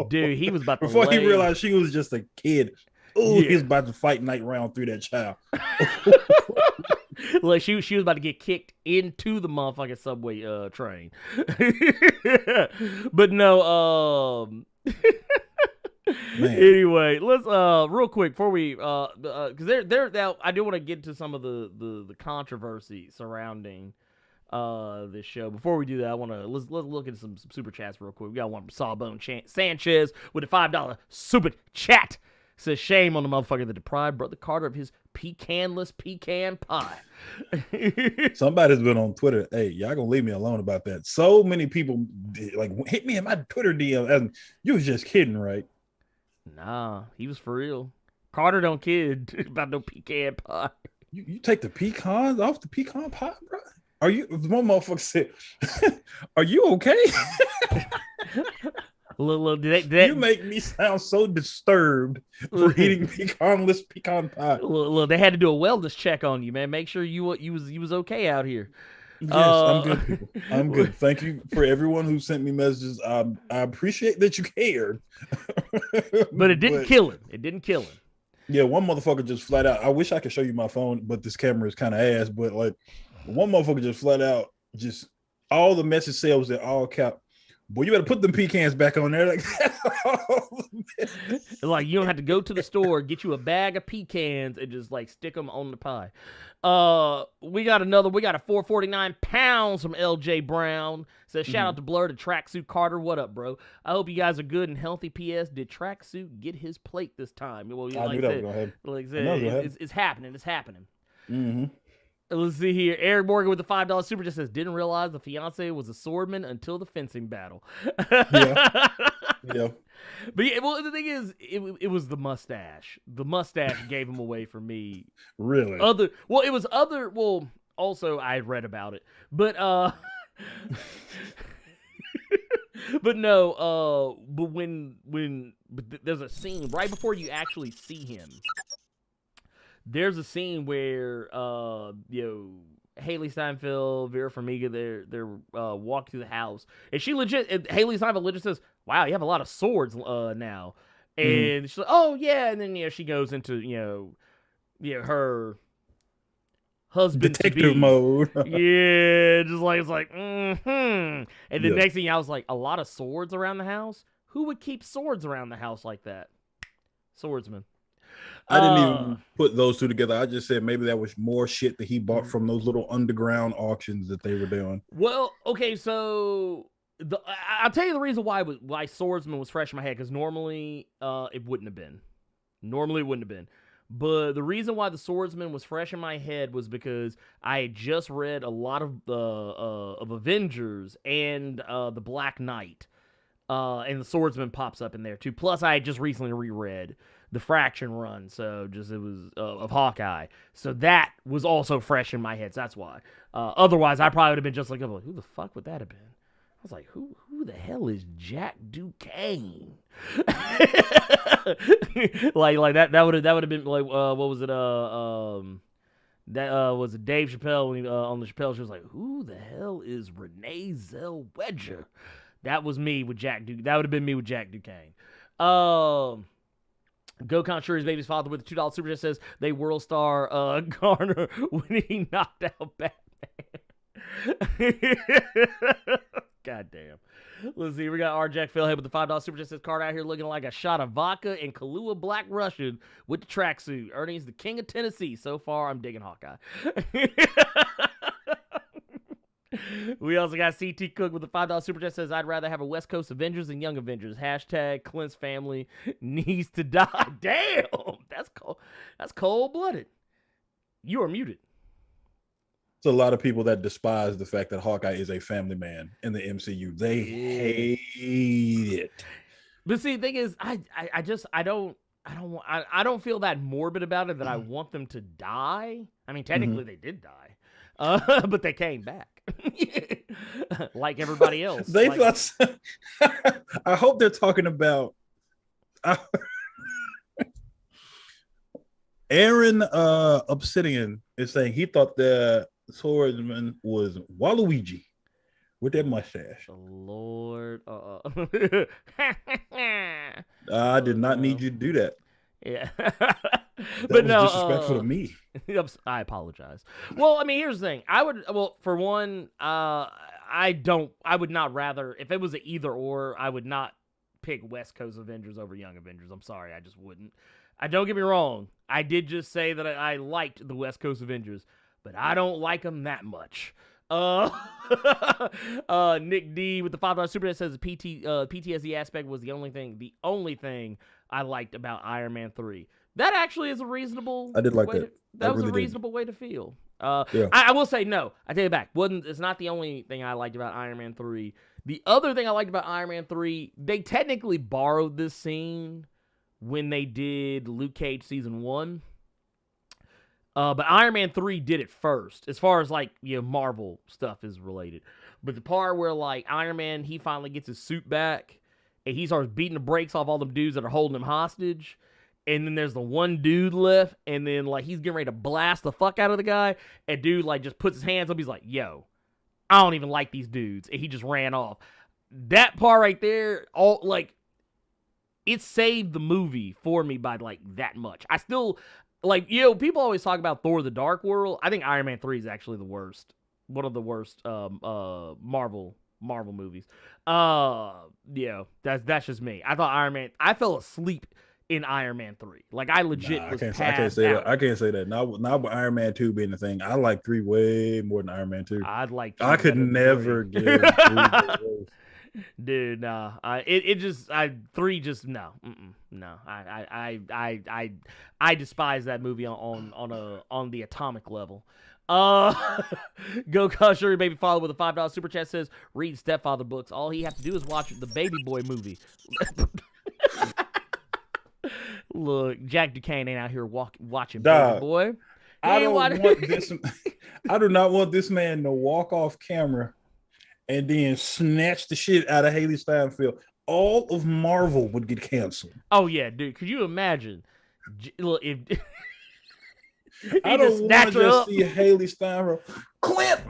Dude, he was about to Before he realized she was just a kid. Oh, he was about to fight night round through that child. Like she was about to get kicked into the motherfucking subway train. But no, anyway, let's real quick before we because there I do want to get to some of the controversy surrounding this show. Before we do that, let's look at some super chats real quick. We got one from Sawbone Sanchez with a $5 super chat. Says, shame on the motherfucker that deprived Brother Carter of his pecanless pecan pie. Somebody's been on Twitter. Hey, y'all gonna leave me alone about that. So many people like hit me in my Twitter DM. And you was just kidding, right? Nah, he was for real. Carter don't kid about no pecan pie. You take the pecans off the pecan pie, bro? Are you? One motherfucker said, "Are you okay?" You make me sound so disturbed for eating pecanless pecan pie. They had to do a wellness check on you, man. Make sure you was okay out here. Yes, I'm good, people. I'm good. Thank you for everyone who sent me messages. I appreciate that you cared. But it didn't kill him. It didn't kill him. Yeah, one motherfucker just flat out. I wish I could show you my phone, but this camera is kind of ass. But like, one motherfucker just flat out, just all the message sales in all cap. Boy, you better put them pecans back on there. Like you don't have to go to the store, get you a bag of pecans, and just like stick them on the pie. We got a 449 pounds from LJ Brown. Says, shout out to Blerd and Tracksuit Carter. What up, bro? I hope you guys are good and healthy. PS, did Tracksuit get his plate this time? Well, I knew that was going to happen. It's happening. It's happening. Mm-hmm. Let's see here. Eric Morgan with the $5 super just says, didn't realize the fiance was a swordman until the fencing battle. Yeah. But yeah, well, the thing is, it was the mustache. The mustache gave him away for me. Really? Also I read about it. But but no, but there's a scene right before you actually see him. There's a scene where Haley Steinfeld, Vera Farmiga, they're walking through the house, and Haley Steinfeld legit says, "Wow, you have a lot of swords now," and she's like, "Oh yeah," and then she goes into her husband detective mode. Yeah, just like it's like and the next thing I was like, a lot of swords around the house. Who would keep swords around the house like that? Swordsman. I didn't even put those two together. I just said maybe that was more shit that he bought from those little underground auctions that they were doing. Well, okay, so I'll tell you the reason why Swordsman was fresh in my head, because normally it wouldn't have been. But the reason why the Swordsman was fresh in my head was because I had just read a lot of Avengers and the Black Knight, and the Swordsman pops up in there too. Plus, I had just recently reread the Fraction run, so it was of Hawkeye, so that was also fresh in my head. So that's why. Otherwise, I probably would have been just like, who the fuck would that have been? I was like, who the hell is Jack Duquesne? like that would have been like what was it? That was it Dave Chappelle when he, on the Chappelle show was like, who the hell is Renee Zellweger? That was me with Jack Duquesne. That would have been me with Jack Duquesne. Gokon Sure His Baby's Father with a $2 super chat says they world star Garner when he knocked out Batman. God damn. Let's see. We got R. Jack Philhead with the $5 super chat says Carter out here looking like a shot of vodka and Kahlua Black Russian with the tracksuit. Ernie's the king of Tennessee. So far, I'm digging Hawkeye. We also got CT Cook with the $5 super chat says I'd rather have a West Coast Avengers than Young Avengers. Hashtag Clint's family needs to die. Damn, that's cold. That's cold blooded. You are muted. a lot of people that despise the fact that Hawkeye is a family man in the MCU. They hate it. But see, the thing is, I don't feel that morbid about it that I want them to die. I mean, technically they did die, but they came back like everybody else. They thought. I hope they're talking about. Aaron Obsidian is saying he thought the swordsman was Waluigi with that mustache. Lord, I did not need you to do that. Yeah, That but was no, disrespectful to me. I apologize. Well, I mean, here's the thing. For one, I would not rather, if it was an either or, I would not pick West Coast Avengers over Young Avengers. I'm sorry, I just wouldn't. Don't get me wrong. I did just say that I liked the West Coast Avengers, but I don't like them that much. Nick D with the $5 super chat says the PTSD aspect was the only thing I liked about Iron Man 3. That actually is a reasonable. I did like that. That was really a did. reasonable way to feel. Yeah. I will say no. I take it back. It's not the only thing I liked about Iron Man 3. The other thing I liked about Iron Man 3, they technically borrowed this scene when they did Luke Cage season 1. But Iron Man 3 did it first, as far as Marvel stuff is related. But the part where Iron Man, he finally gets his suit back, and he starts beating the brakes off all them dudes that are holding him hostage. And then there's the one dude left, and then he's getting ready to blast the fuck out of the guy, and dude just puts his hands up. He's like, "Yo, I don't even like these dudes," and he just ran off. That part right there, it saved the movie for me by that much. I still people always talk about Thor: The Dark World. I think Iron Man 3 is actually the worst, one of the worst Marvel movies. Yeah, that's just me. I fell asleep in Iron Man 3. I legit was passed out. I can't say that. I can't say that. Not with Iron Man 2 being the thing. I like 3 way more than Iron Man 2. I could never give 3. Dude, nah. 3 just no. No. I despise that movie on the atomic level. Go Cusher, baby father with a $5 super chat says, read Stepfather books. All he has to do is watch the Baby Boy movie. Look, Jack Duquesne ain't out here watching Baby Boy. I do not want this man to walk off camera and then snatch the shit out of Haley Steinfeld. All of Marvel would get canceled. Oh yeah, dude. Could you imagine? Look, if I don't want to just see Haley Steinfeld Clint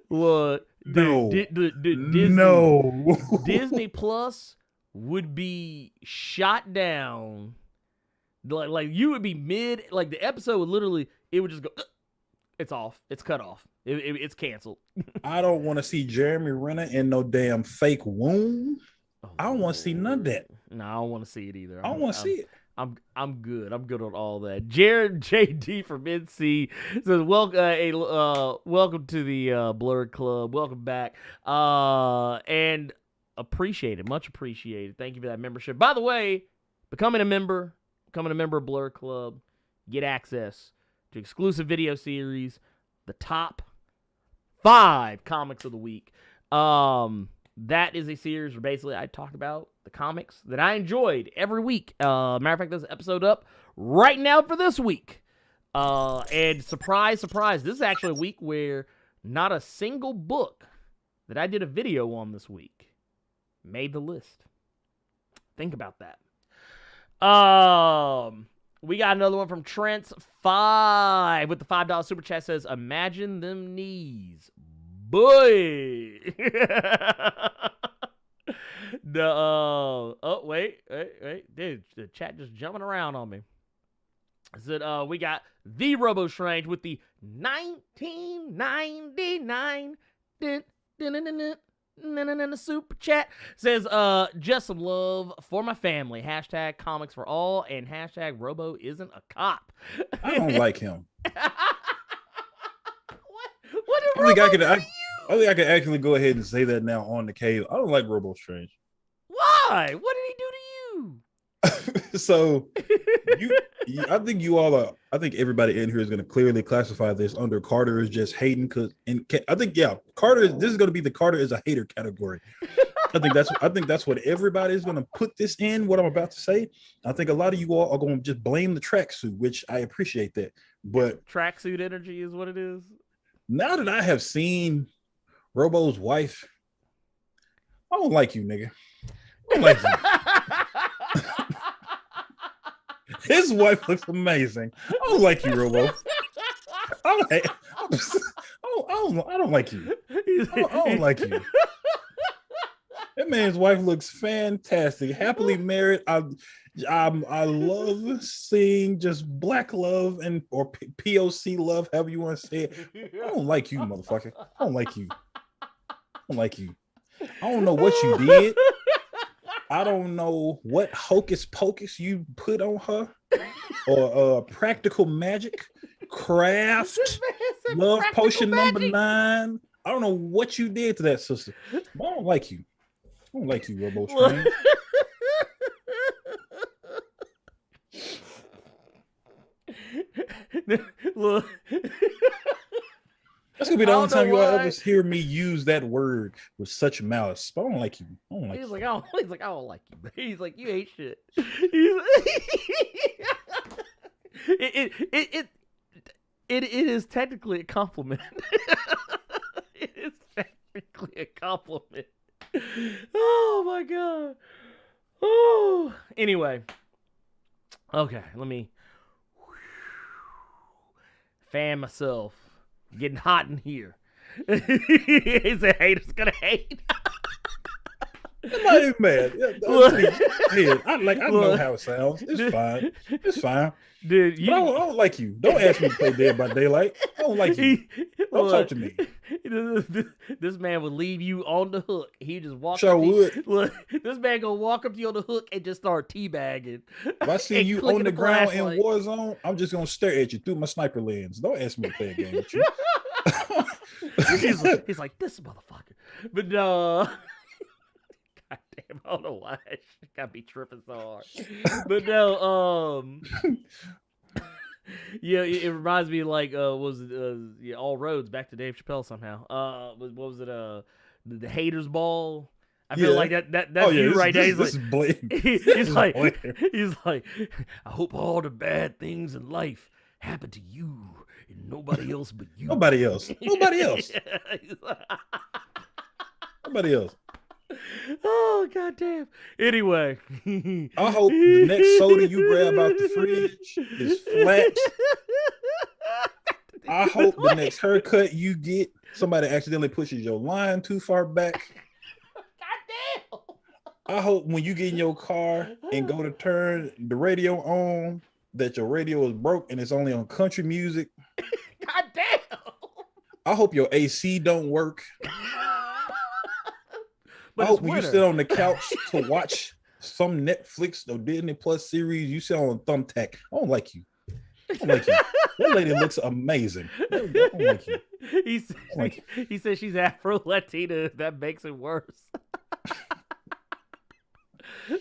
Look, no, Disney Plus would be shot down. You would be mid. The episode would literally, it would just go. It's off. It's cut off. It's canceled. I don't want to see Jeremy Renner in no damn fake wound. I don't want to see none of that. No, I don't want to see it either. I don't want to see it. I'm good. I'm good on all that. Jared JD from NC says, welcome to the Blerd Club. Welcome back. And appreciate it. Much appreciated. Thank you for that membership. By the way, becoming a member of Blerd Club, get access to exclusive video series, the top 5 comics of the week. That is a series where basically I talk about the comics that I enjoyed every week. Matter of fact, there's an episode up right now for this week. And surprise, surprise, this is actually a week where not a single book that I did a video on this week made the list. Think about that. We got another one from Trent's 5 with the $5 super chat says, imagine them knees. Boy. Wait. Dude, the chat just jumping around on me. I said, we got the Robo Strange with the 1999 super chat. Says, just some love for my family. Hashtag comics for all and hashtag Robo isn't a cop. I don't like him. What did Robo do to you? I think I can actually go ahead and say that now on the cave. I don't like Robo Strange. Why? What did he do to you? So I think you all are. I think everybody in here is going to clearly classify this under Carter is just hating I think Carter. This is going to be the Carter is a hater category. I think that's what everybody is going to put this in. What I'm about to say. I think a lot of you all are going to just blame the tracksuit, which I appreciate that. But tracksuit energy is what it is. Now that I have seen Robo's wife, I don't like you, nigga. I don't like you. His wife looks amazing. I don't like you, Robo. I don't like you. I don't like you. That man's wife looks fantastic. Happily married. I love seeing just black love or POC love, however you want to say it. I don't like you, motherfucker. I don't like you. I don't like you. I don't know what you did. I don't know what hocus pocus you put on her, or practical magic, craft, love potion number 9. I don't know what you did to that sister. But I don't like you. I don't like you, Robo Train. Look. That's gonna be the only time you'll ever hear me use that word with such malice. But I don't like you. I don't like he's you. Like, I don't like you. He's like, you hate shit. It is technically a compliment. It is technically a compliment. Oh my god. Oh. Anyway. Okay, let me fan myself. Getting hot in here. He said haters gonna hate. I'm not even mad. I know how it sounds. It's fine. It's fine. Dude, I don't like you. Don't ask me to play Dead by Daylight. I don't like you. Don't talk to me. This man would leave you on the hook. He just walk sure up to would. You. Look, this man gonna walk up to you on the hook and just start teabbagging. If I see you on the ground in Warzone, I'm just gonna stare at you through my sniper lens. Don't ask me to play a game with you. he's like, this motherfucker. But no. God damn, I don't know why I gotta be tripping so hard. But no, yeah, it reminds me like All Roads back to Dave Chappelle somehow. What was it? The Haters Ball. I feel like that's you right there. He's like, he's like, I hope all the bad things in life happen to you and nobody else but you. Nobody else. Nobody else. Nobody else. Oh goddamn! Anyway, I hope the next soda you grab out the fridge is flat. I hope the next haircut you get, somebody accidentally pushes your line too far back. Goddamn! I hope when you get in your car and go to turn the radio on, that your radio is broke and it's only on country music. Goddamn! I hope your AC don't work. But I hope when you sit on the couch to watch some Netflix or Disney Plus series, you sit on Thumbtack. I don't like you. I don't like you. That lady looks amazing. I don't like you. He says she's Afro-Latina. That makes it worse.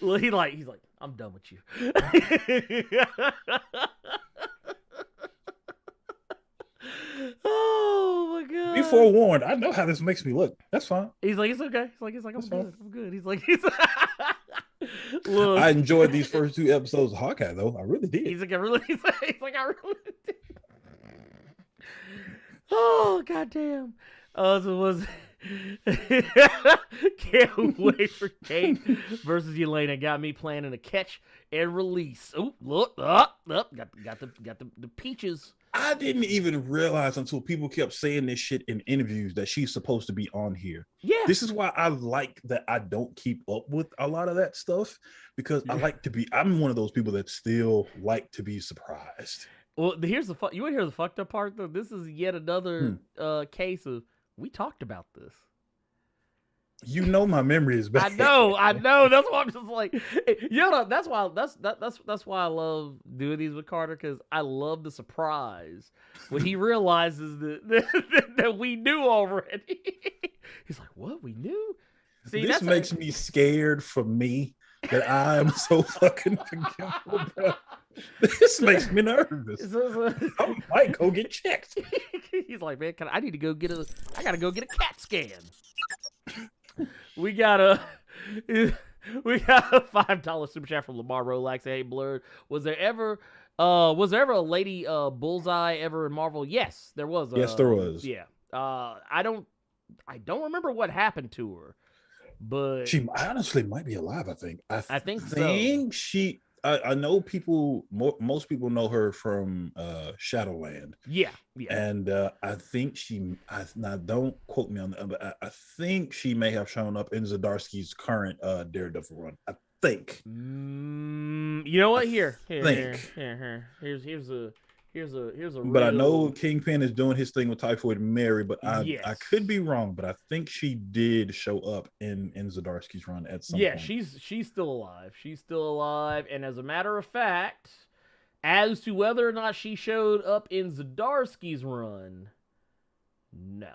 Well, he's like, I'm done with you. Oh my god! Be forewarned. I know how this makes me look. That's fine. He's like, it's okay. He's like, I'm good. He's like, look. I enjoyed these first 2 episodes of Hawkeye, though. I really did. He's like, I really did. Oh goddamn! So it was. Can't wait for Kate versus Yelena. Got me planning a catch and release. Oh, look up. Got the peaches. I didn't even realize until people kept saying this shit in interviews that she's supposed to be on here. Yeah. This is why I like that I don't keep up with a lot of that stuff, because I like to be, I'm one of those people that still like to be surprised. Well, here's the you want to hear the fucked up part though? This is yet another case of we talked about this. You know my memory is bad. I know. That's why I'm just like, that's why I love doing these with Carter, because I love the surprise when he realizes that we knew already. He's like, "What? We knew?" See, this makes me scared for me that I am so fucking forgetful, bro. This makes me nervous. I might go get checked. He's like, man, I need to go get I gotta go get a CAT scan. We got a $5 super chat from Lamar Rolex. Hey, Blerd, was there ever a lady Bullseye ever in Marvel? Yes, there was. Yes, there was. Yeah. I don't remember what happened to her, but She honestly might be alive. I think so. she. I know people. Most people know her from Shadowland. Yeah. And I think now don't quote me on that, but I think she may have shown up in Zdarsky's current Daredevil run. I think. You know what? Here. Here's a real... But I know Kingpin is doing his thing with Typhoid Mary, but I could be wrong, but I think she did show up in Zdarsky's run at some point. Yeah, she's still alive. She's still alive, and as a matter of fact, as to whether or not she showed up in Zdarsky's run, no.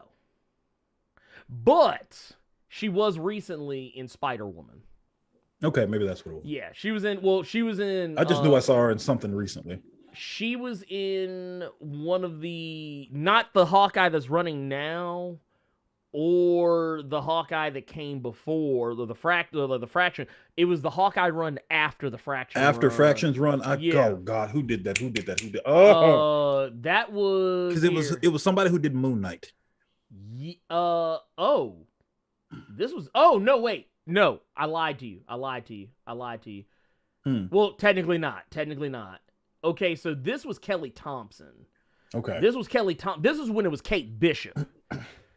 But she was recently in Spider-Woman. Okay, maybe that's what it was. Yeah, she was in. I just knew I saw her in something recently. She was in one of not the Hawkeye that's running now, or the Hawkeye that came before, the Fraction. It was the Hawkeye run after the Fraction. After run. Fraction's run, Oh God, who did that? Oh, that was because it was somebody who did Moon Knight. This was. Oh no, wait, no, I lied to you. Well, technically not. Okay, so this was Kelly Thompson. Okay. This was Kelly Thompson. This is when it was Kate Bishop.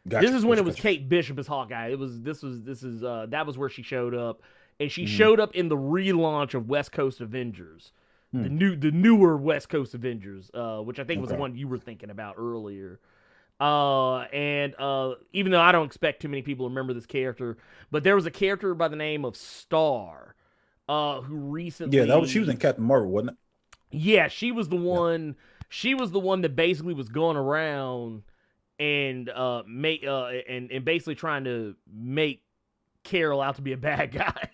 Gotcha, this is when it was Kate Bishop as Hawkeye. That was where she showed up. And she showed up in the relaunch of West Coast Avengers. The newer West Coast Avengers, which I think was the one you were thinking about earlier. And even though I don't expect too many people to remember this character, but there was a character by the name of Star, who recently... Yeah, she was in Captain Marvel, wasn't it? Yeah, she was the one. Yeah. She was the one that basically was going around and basically trying to make Carol out to be a bad guy,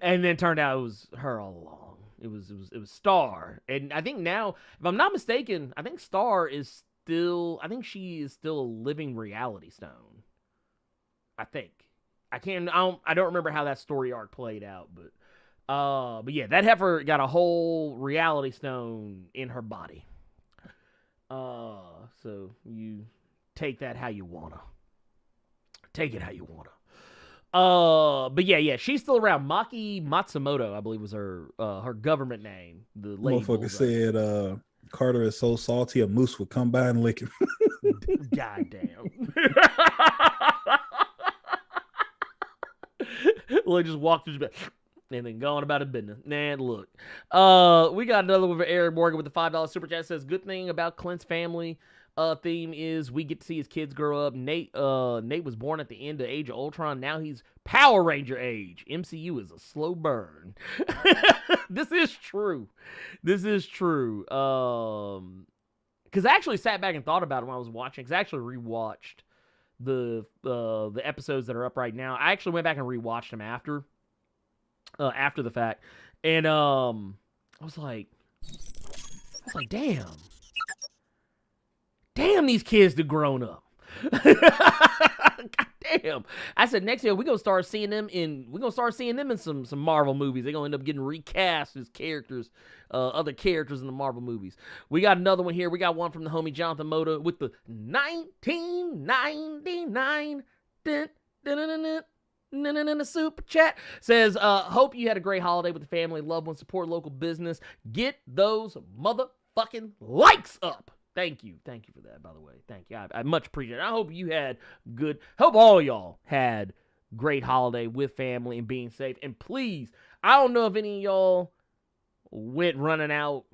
and then turned out it was her all along. It was Star, and I think now, if I'm not mistaken, I think Star is still. I think she is still a living Reality Stone. I think. I don't remember how that story arc played out, but yeah, that heifer got a whole Reality Stone in her body. So you take that how you wanna. Take it how you wanna. But yeah, she's still around. Maki Matsumoto, I believe, was her government name. The lady motherfucker said, Carter is so salty a moose would come by and lick him. Goddamn. Well, he just walked through the and then going about his business. And look, we got another one for Eric Morgan with the $5 super chat. Says, good thing about Clint's family theme is we get to see his kids grow up. Nate was born at the end of Age of Ultron. Now he's Power Ranger age. MCU is a slow burn. This is true. Because I actually sat back and thought about it when I was watching. Because I actually rewatched the episodes that are up right now. I actually went back and rewatched them after the fact, and I was like, damn, these kids have grown up. God damn. I said next year we're gonna start seeing them in some Marvel movies. They're gonna end up getting recast as characters, other characters in the Marvel movies. We got another one here. We got one from the homie Jonathan Moda with the 1999 super chat. Says, hope you had a great holiday with the family, loved ones, support local business, get those motherfucking likes up. Thank you for that, by the way. Thank you. I much appreciate it. I hope you had hope all y'all had great holiday with family and being safe. And please, I don't know if any of y'all went running out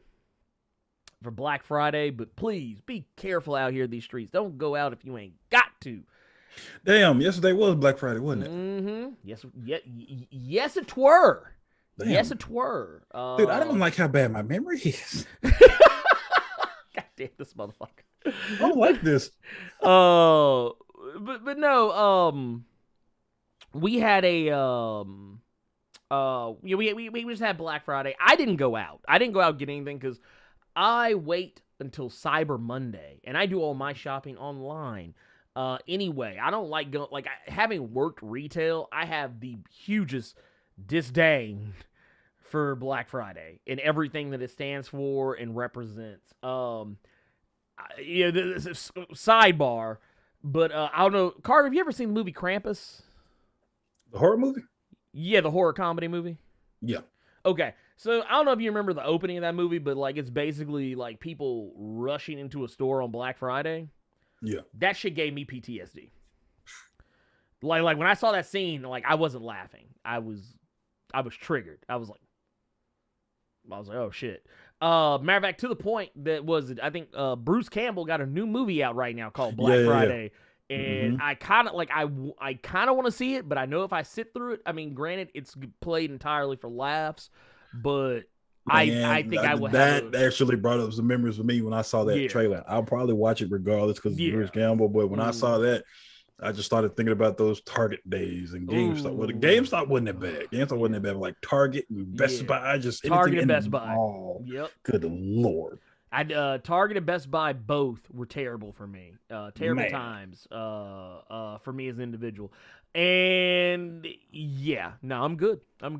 for Black Friday, but please be careful out here in these streets. Don't go out if you ain't got to. Damn, yesterday was Black Friday, wasn't it? Mm-hmm. Yes, it were. Damn. Yes, it were. Dude, I don't like how bad my memory is. God damn, this motherfucker. I don't like this. But no, we had a We just had Black Friday. I didn't go out. I didn't go out and get anything because I wait until Cyber Monday, and I do all my shopping online. Anyway, I don't like going, like, having worked retail, I have the hugest disdain for Black Friday and everything that it stands for and represents. This is sidebar, but I don't know, Carter, have you ever seen the movie Krampus? The horror movie? Yeah, the horror comedy movie. Yeah. Okay, so I don't know if you remember the opening of that movie, but like it's basically like people rushing into a store on Black Friday. Yeah. That shit gave me PTSD. Like when I saw that scene, like I wasn't laughing. I was triggered. I was like, oh shit. Matter of fact, to the point that was, I think Bruce Campbell got a new movie out right now called Black Friday. And I kind of I kind of want to see it, but I know if I sit through it, I mean, granted, it's played entirely for laughs, but I think I would. That actually brought up some memories for me when I saw that trailer. I'll probably watch it regardless because it's Bruce Campbell. But when I saw that, I just started thinking about those Target days and GameStop. Well, the GameStop wasn't that bad. GameStop wasn't that bad. But like Target and Best Buy, just Target and Best Buy. Yep. Good Lord. Target and Best Buy both were terrible for me. Terrible times for me as an individual. And yeah, no, I'm good. I'm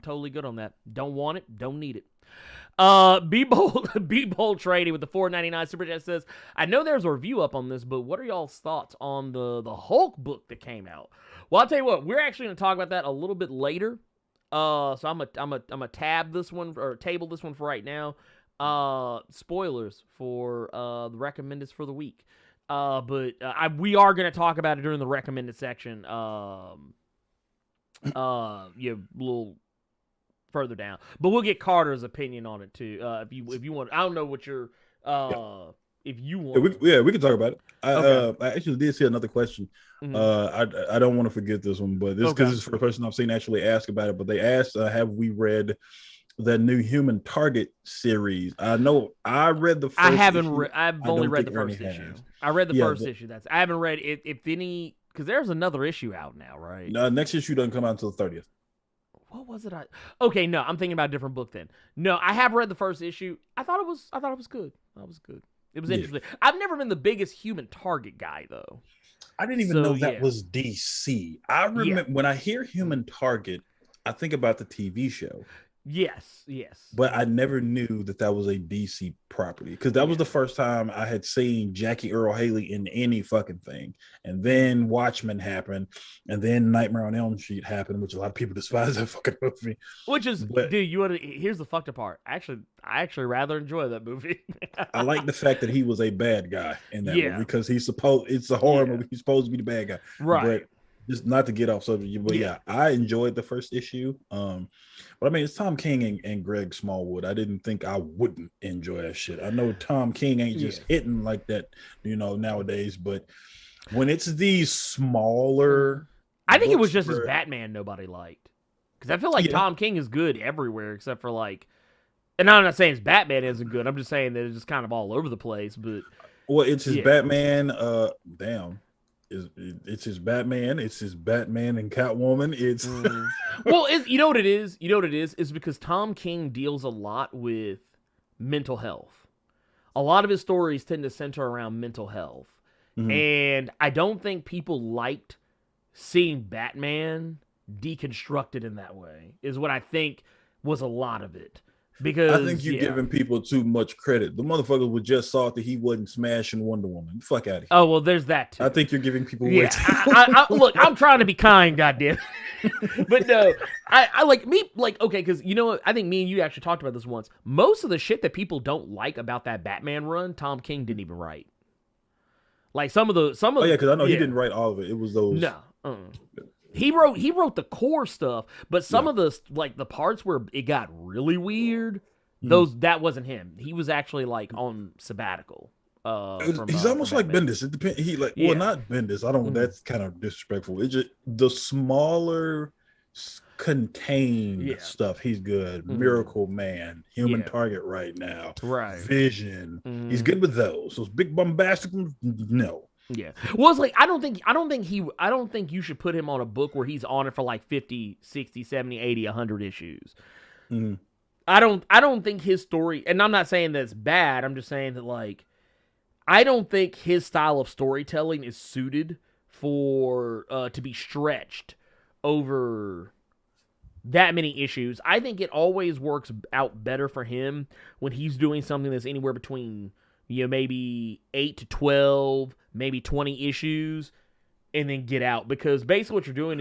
totally good on that. Don't want it, don't need it. Be bold trading with the $4.99 super chat says, I know there's a review up on this, but what are y'all's thoughts on the Hulk book that came out? Well, I'll tell you what, we're actually going to talk about that a little bit later. So I'm a tab this one or table this one for right now. Spoilers for the recommended for the week. But we are going to talk about it during the recommended section. Little further down, but we'll get Carter's opinion on it too. If you want, I don't know what your if you want. We can talk about it. Okay. I actually did see another question. I don't want to forget this one, but this because it's for the person I've seen actually ask about it. But they asked, have we read the new Human Target series? I know I read the first I haven't issue. I've only read the first issue. I read the first issue. I haven't read it, if any, because there's another issue out now, right? No, next issue doesn't come out until the 30th. What was it? Okay, no, I'm thinking about a different book then. No, I have read the first issue. I thought it was good. That was good. It was interesting. I've never been the biggest Human Target guy though. I didn't even know that was DC. I remember when I hear Human Target, I think about the TV show. Yes. But I never knew that was a DC property because that was the first time I had seen Jackie Earle Haley in any fucking thing. And then Watchmen happened, and then Nightmare on Elm Street happened, which a lot of people despise that fucking movie. Which is, dude, here's the fucked up part. I actually rather enjoy that movie. I like the fact that he was a bad guy in that movie because it's a horror movie. He's supposed to be the bad guy. Right. But just not to get off subject, but I enjoyed the first issue. But I mean, it's Tom King and Greg Smallwood. I didn't think I wouldn't enjoy that shit. I know Tom King ain't just hitting like that, nowadays. But when it's these smaller, I think it was just his Batman nobody liked, because I feel like Tom King is good everywhere except for like, and I'm not saying his Batman isn't good. I'm just saying that it's just kind of all over the place. But it's his Batman. It's his Batman. It's his Batman and Catwoman. It's well, you know what it is. Is because Tom King deals a lot with mental health. A lot of his stories tend to center around mental health, and I don't think people liked seeing Batman deconstructed in that way. Is what I think was a lot of it. Because I think you're giving people too much credit. The motherfucker was just saw that he wasn't smashing Wonder Woman. Fuck out of here. Oh, well, there's that too. I think you're giving people way too look, I'm trying to be kind, goddamn. But no, I like me, like, okay, because you know what? I think me and you actually talked about this once. Most of the shit that people don't like about that Batman run, Tom King didn't even write. Like some of because I know he didn't write all of it. It was those. No. He wrote the core stuff, but some of the like the parts where it got really weird, that wasn't him. He was actually like on sabbatical. He's almost like Bendis. It depends. Well, not Bendis. I don't. That's kind of disrespectful. It's just the smaller, contained stuff. He's good. Miracle Man, Human Target right now. Right. Vision. He's good with those. Those big bombastic ones. No. Yeah. Well, it's like I don't think you should put him on a book where he's on it for like 50, 60, 70, 80, 100 issues. Mm-hmm. I don't think his story, and I'm not saying that it's bad. I'm just saying that like I don't think his style of storytelling is suited for to be stretched over that many issues. I think it always works out better for him when he's doing something that's anywhere between, you know, maybe 8 to 12, maybe 20 issues, and then get out. Because basically what you're doing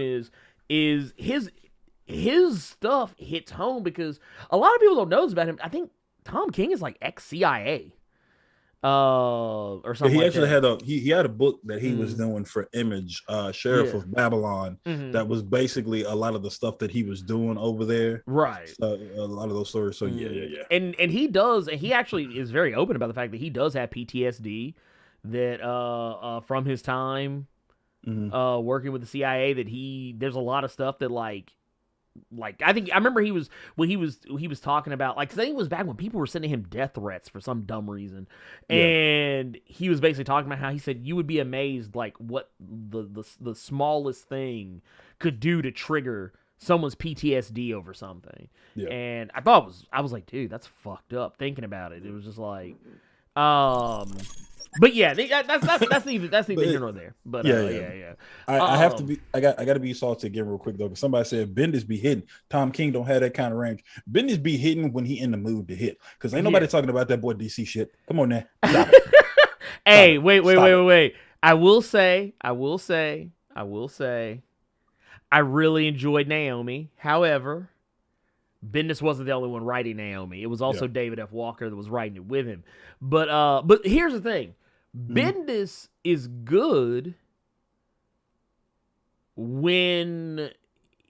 is his stuff hits home because a lot of people don't know about him. I think Tom King is like ex-CIA. Or something. He actually had a book that he was doing for Image, Sheriff of Babylon. That was basically a lot of the stuff that he was doing over there. Right. So, a lot of those stories. So yeah. And he actually is very open about the fact that he does have PTSD that from his time working with the CIA, that there's a lot of stuff that like I remember he was talking about, like, 'cause I think it was back when people were sending him death threats for some dumb reason, and he was basically talking about how he said you would be amazed like what the smallest thing could do to trigger someone's PTSD over something. And I was like, dude, that's fucked up thinking about it. It was just like, but yeah, that's neither here nor there. But yeah. I have to be. I got to be salty again real quick though, because somebody said Bendis be hitting. Tom King don't have that kind of range. Bendis be hitting when he in the mood to hit. Because ain't nobody talking about that boy DC shit. Come on now. Stop it. Hey, wait. I will say. I really enjoyed Naomi. However, Bendis wasn't the only one writing Naomi. It was also David F. Walker that was writing it with him. But here's the thing. Bendis is good when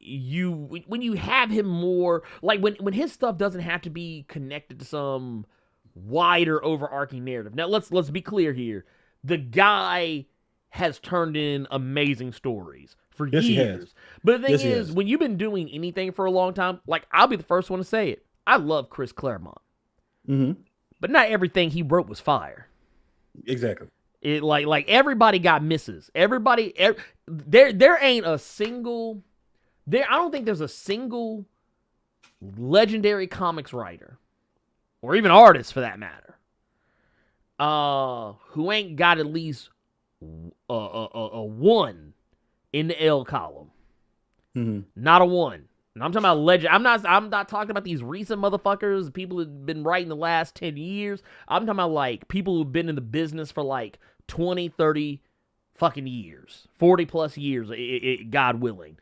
you have him more, like when his stuff doesn't have to be connected to some wider overarching narrative. Now let's be clear here. The guy has turned in amazing stories for years. He has. But the thing is, when you've been doing anything for a long time, like, I'll be the first one to say it. I love Chris Claremont. But not everything he wrote was fire. Exactly. It like everybody got misses. There ain't a single I don't think there's a single legendary comics writer, or even artist for that matter, who ain't got at least a 1 in the L column. Not a 1. And I'm talking about legend. I'm not talking about these recent motherfuckers, people who've been writing the last 10 years. I'm talking about like people who've been in the business for like 20, 30 fucking years, 40 plus years, God willing.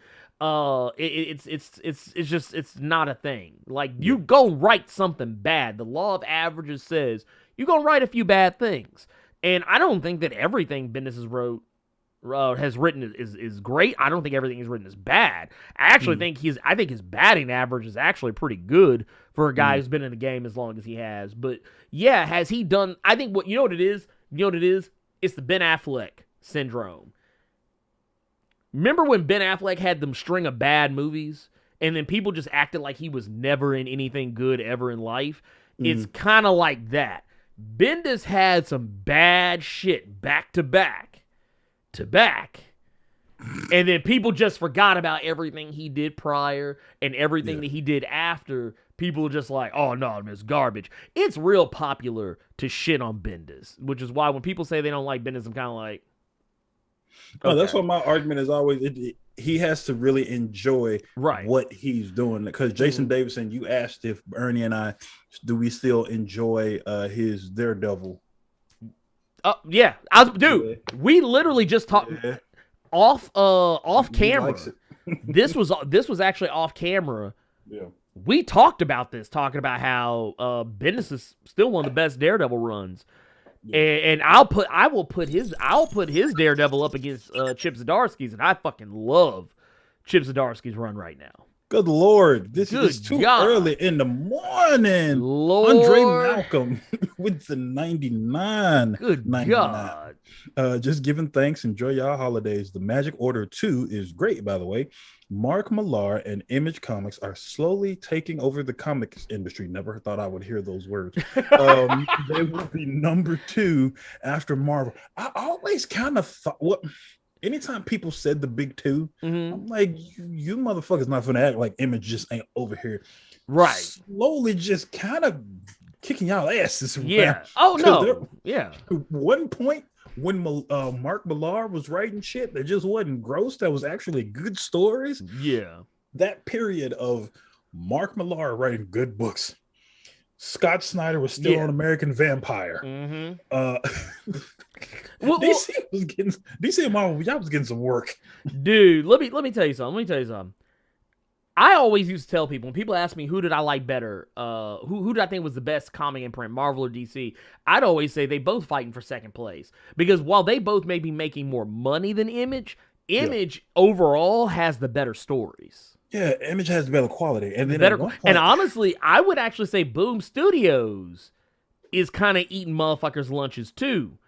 It's not a thing. Like, you go write something bad. The law of averages says you're gonna write a few bad things. And I don't think that everything Bendis has written is great. I don't think everything he's written is bad. I actually think his batting average is actually pretty good for a guy who's been in the game as long as he has. But yeah, has he done? I think you know what it is. It's the Ben Affleck syndrome. Remember when Ben Affleck had them string of bad movies, and then people just acted like he was never in anything good ever in life? It's kind of like that. Bendis had some bad shit back to back. And then people just forgot about everything he did prior and everything that he did after. People are just like, oh no, it's garbage. It's real popular to shit on Bendis, which is why when people say they don't like Bendis, I'm kind of like, okay. No, that's what my argument is always. He has to really enjoy what he's doing. Because Jason Davidson, you asked if Ernie and I, do we still enjoy his Daredevil? Yeah, we literally just talked off camera. this was actually off camera. Yeah, we talked about this, talking about how Bendis is still one of the best Daredevil runs, and I'll put his Daredevil up against Chip Zdarsky's, and I fucking love Chip Zdarsky's run right now. Good Lord, this Good is too God. early in the morning. Lord. Andre Malcolm with the 99. Good 99. God. Just giving thanks. Enjoy y'all holidays. The Magic Order 2 is great, by the way. Mark Millar and Image Comics are slowly taking over the comics industry. Never thought I would hear those words. They will be number 2 after Marvel. I always kind of thought, anytime people said the big 2, I'm like, you motherfuckers not gonna act like Image just ain't over here. Right. Slowly just kind of kicking y'all asses. Yeah. Oh, no. Yeah. At one point, when Mark Millar was writing shit that just wasn't gross, that was actually good stories. Yeah. That period of Mark Millar writing good books. Scott Snyder was still on American Vampire. DC and Marvel, y'all was getting some work. Dude, let me tell you something. I always used to tell people, when people ask me who did I like better, who did I think was the best comic imprint, Marvel or DC, I'd always say they both fighting for second place. Because while they both may be making more money than Image overall has the better stories. Yeah, Image has the better quality. And then better, and honestly, I would actually say Boom Studios is kind of eating motherfuckers' lunches too.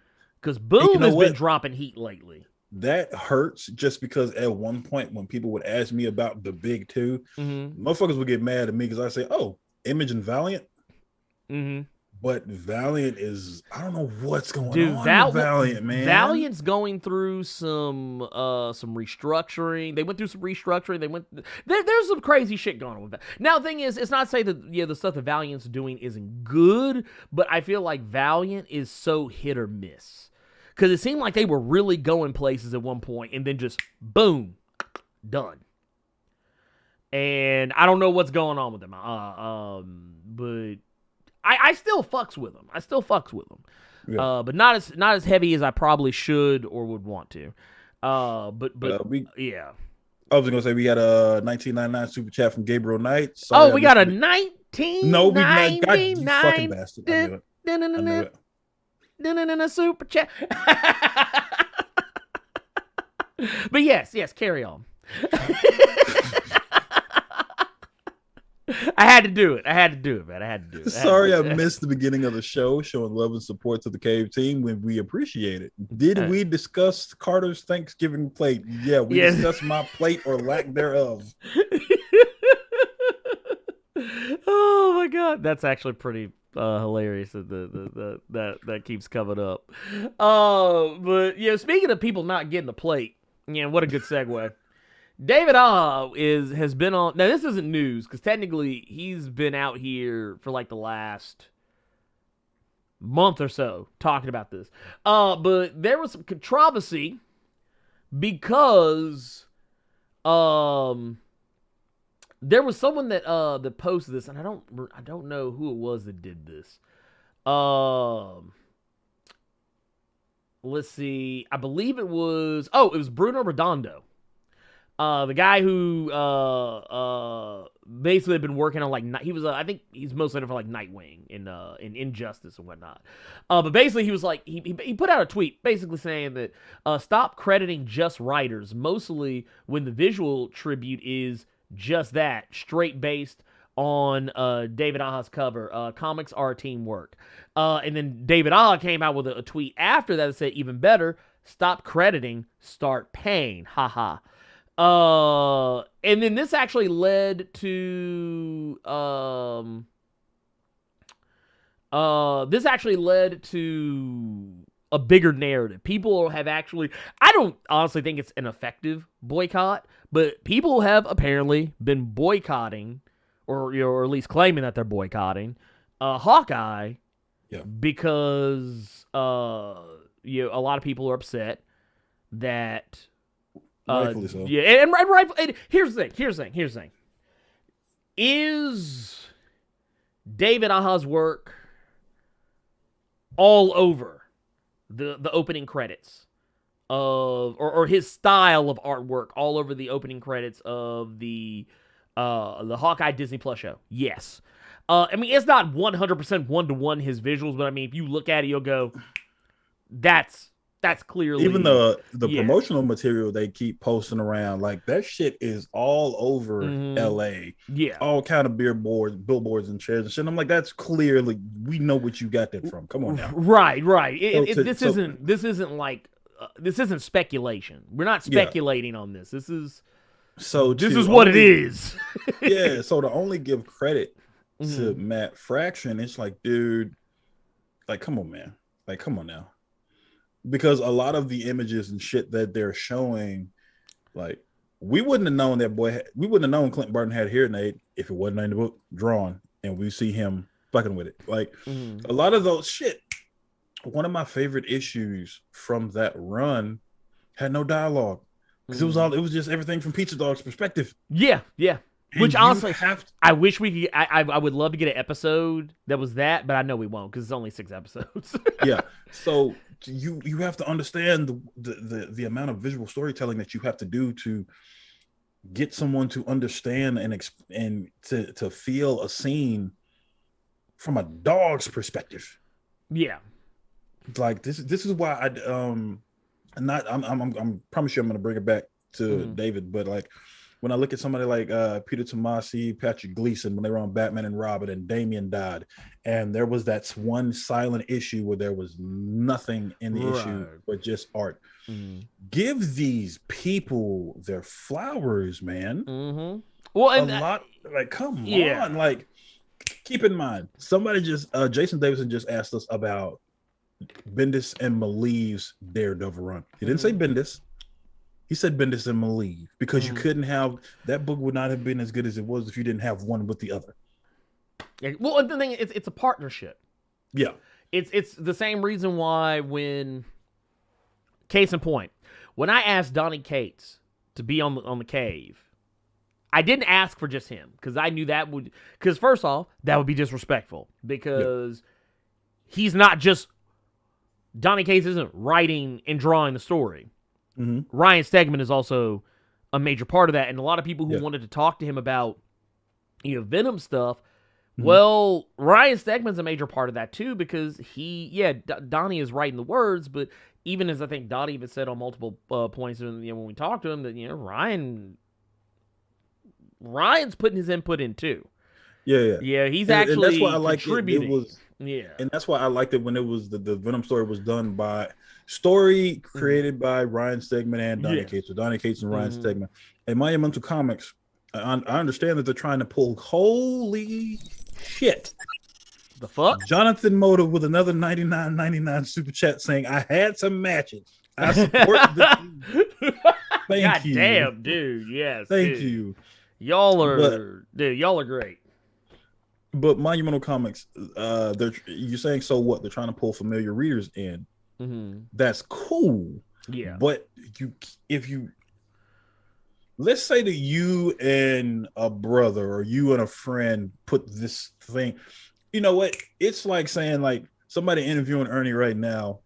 Because Boom has been dropping heat lately. That hurts just because at one point when people would ask me about the big 2, motherfuckers would get mad at me because I say, oh, Image and Valiant. But Valiant is, I don't know what's going on with Valiant, man. Valiant's going through some restructuring. They went through some restructuring. There's some crazy shit going on with that. Now, the thing is, it's not to say that the stuff that Valiant's doing isn't good, but I feel like Valiant is so hit or miss. Because it seemed like they were really going places at one point, and then just, boom, done. And I don't know what's going on with them. But I still fucks with them. Yeah. But not as heavy as I probably should or would want to. Yeah. I was going to say we got a 1999 super chat from Gabriel Knight. Sorry, we got a 1999. No, we not. God, you fucking bastard. I knew it. Super chat. But yes, carry on. I had to do it, man. Sorry, I missed the beginning of the show, showing love and support to the Cave team when we appreciate it. Did we discuss Carter's Thanksgiving plate? Yeah, we discussed my plate or lack thereof. Oh my God, that's actually pretty hilarious that keeps coming up. But speaking of people not getting the plate, what a good segue. David has been on. Now this isn't news because technically he's been out here for like the last month or so talking about this. But there was some controversy because there was someone that posted this, and I don't know who it was that did this. Let's see. I believe it was Bruno Redondo. The guy who basically had been working on he was I think he's mostly for like Nightwing in Injustice and whatnot. But basically he was like he put out a tweet basically saying that stop crediting just writers, mostly when the visual tribute is just that, straight based on David Aja's cover. Comics are teamwork. And then David Aja came out with a tweet after that said, even better, stop crediting, start paying. Haha. And then this actually led to a bigger narrative. People have actually, I don't honestly think it's an effective boycott, but people have apparently been boycotting, or at least claiming that they're boycotting Hawkeye, because a lot of people are upset that rightfully so. And here's the thing. Is David Aja's work all over the opening credits of, or his style of artwork all over the opening credits of the Hawkeye Disney Plus show? Yes. I mean, it's not 100% one-to-one his visuals, but I mean, if you look at it, you'll go, that's that's clearly even the yeah. promotional material they keep posting around, like that shit is all over LA. Yeah. All kind of billboards and chairs and shit. I'm like, that's clearly, we know what you got that from. Come on now. Right. This isn't speculation. We're not speculating on this. This is what it is. Yeah. So to only give credit to Matt Fraction, it's like, dude, like, come on, man. Like, come on now. Because a lot of the images and shit that they're showing, like, we wouldn't have known we wouldn't have known Clint Barton had hearing aid if it wasn't in the book drawn, and we see him fucking with it. Like, a lot of those shit. One of my favorite issues from that run had no dialogue because it was just everything from Pizza Dog's perspective. Yeah. And Which honestly, have to, I wish we could. I would love to get an episode that was that, but I know we won't because it's only 6 episodes. yeah. So you have to understand the amount of visual storytelling that you have to do to get someone to understand and to feel a scene from a dog's perspective. Yeah. Like this is why I promise you I'm gonna bring it back to David, but like when I look at somebody like Peter Tomasi, Patrick Gleason, when they were on Batman and Robin and Damian died, and there was that one silent issue where there was nothing in the issue but just art. Give these people their flowers, man. Well, and come on, like keep in mind, somebody Jason Davidson just asked us about Bendis and Maleev's Daredevil run. He didn't say Bendis. He said Bendis and Maleev because you couldn't have that book would not have been as good as it was if you didn't have one with the other. Yeah, well, the thing is, it's a partnership. Yeah, it's the same reason why when case in point, when I asked Donnie Cates to be on the Cave, I didn't ask for just him because I knew that would first off that would be disrespectful because he's not just Donnie Cates isn't writing and drawing the story. Ryan Stegman is also a major part of that, and a lot of people who wanted to talk to him about Venom stuff. Well, Ryan Stegman's a major part of that too because Donnie is writing the words, but even as I think Donnie even said on multiple points when we talked to him that Ryan's putting his input in too. Yeah. He's actually that's why I like contributing. It was, and that's why I liked it when it was the Venom story was done by created by Ryan Stegman and Donny Cates, or Donny Cates and Ryan Stegman. And Monumental Comics, I understand that they're trying to pull holy shit. The fuck? Jonathan Motor with another $99.99 super chat saying, I had some matches. I support the team. Thank you. Damn, dude. Yes. Thank you. Y'all are great. But Monumental Comics, you're saying so what? They're trying to pull familiar readers in. That's cool. Yeah. But if you let's say that you and a brother or you and a friend put this thing, you know what? It's like saying like somebody interviewing Ernie right now.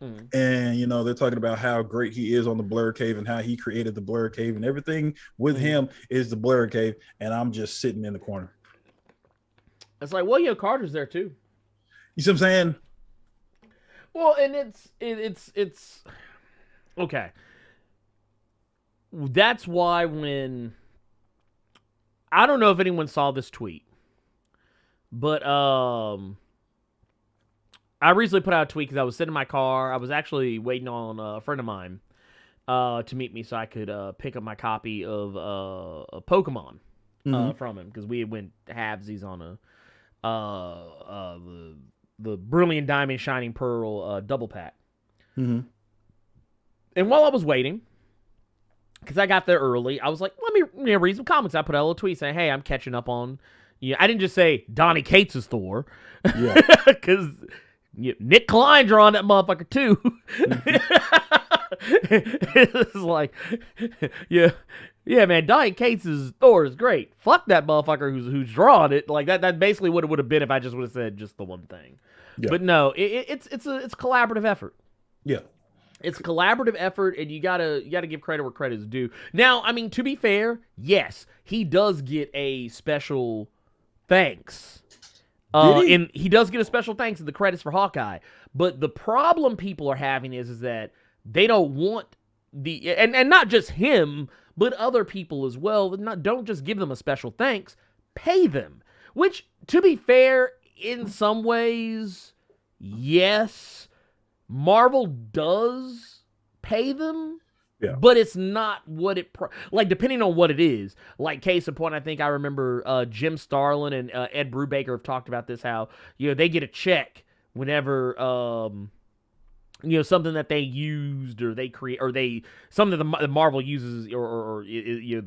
And they're talking about how great he is on the Blerd Cave and how he created the Blerd Cave and everything with him is the Blerd Cave, and I'm just sitting in the corner. It's like, well, Carter's there too. You see what I'm saying? Well, and it's okay. That's why when I don't know if anyone saw this tweet, but I recently put out a tweet because I was sitting in my car. I was actually waiting on a friend of mine to meet me so I could pick up my copy of a Pokemon from him because we went halvesies on the Brilliant Diamond Shining Pearl double pack. And while I was waiting, because I got there early, I was like, let me read some comments. I put out a little tweet saying, hey, I'm catching up on... I didn't just say Donny Cates is Thor. Yeah. Because... Nick Klein drawing that motherfucker too. It's like, yeah, man. Donny Cates' Thor is great. Fuck that motherfucker who's drawing it. Like that basically what it would have been if I just would have said just the one thing. Yeah. But no, it's a collaborative effort. Yeah, it's a collaborative effort, and you gotta give credit where credit is due. Now, I mean, to be fair, yes, he does get a special thanks. Did he? And he does get a special thanks in the credits for Hawkeye. But the problem people are having is that they don't want and not just him, but other people as well. Don't just give them a special thanks, pay them. Which, to be fair, in some ways, yes, Marvel does pay them. Yeah. But it's not what it like, depending on what it is. Like, case in point, I think I remember Jim Starlin and Ed Brubaker have talked about this, how, they get a check whenever something that they used or they create, or something that Marvel uses, or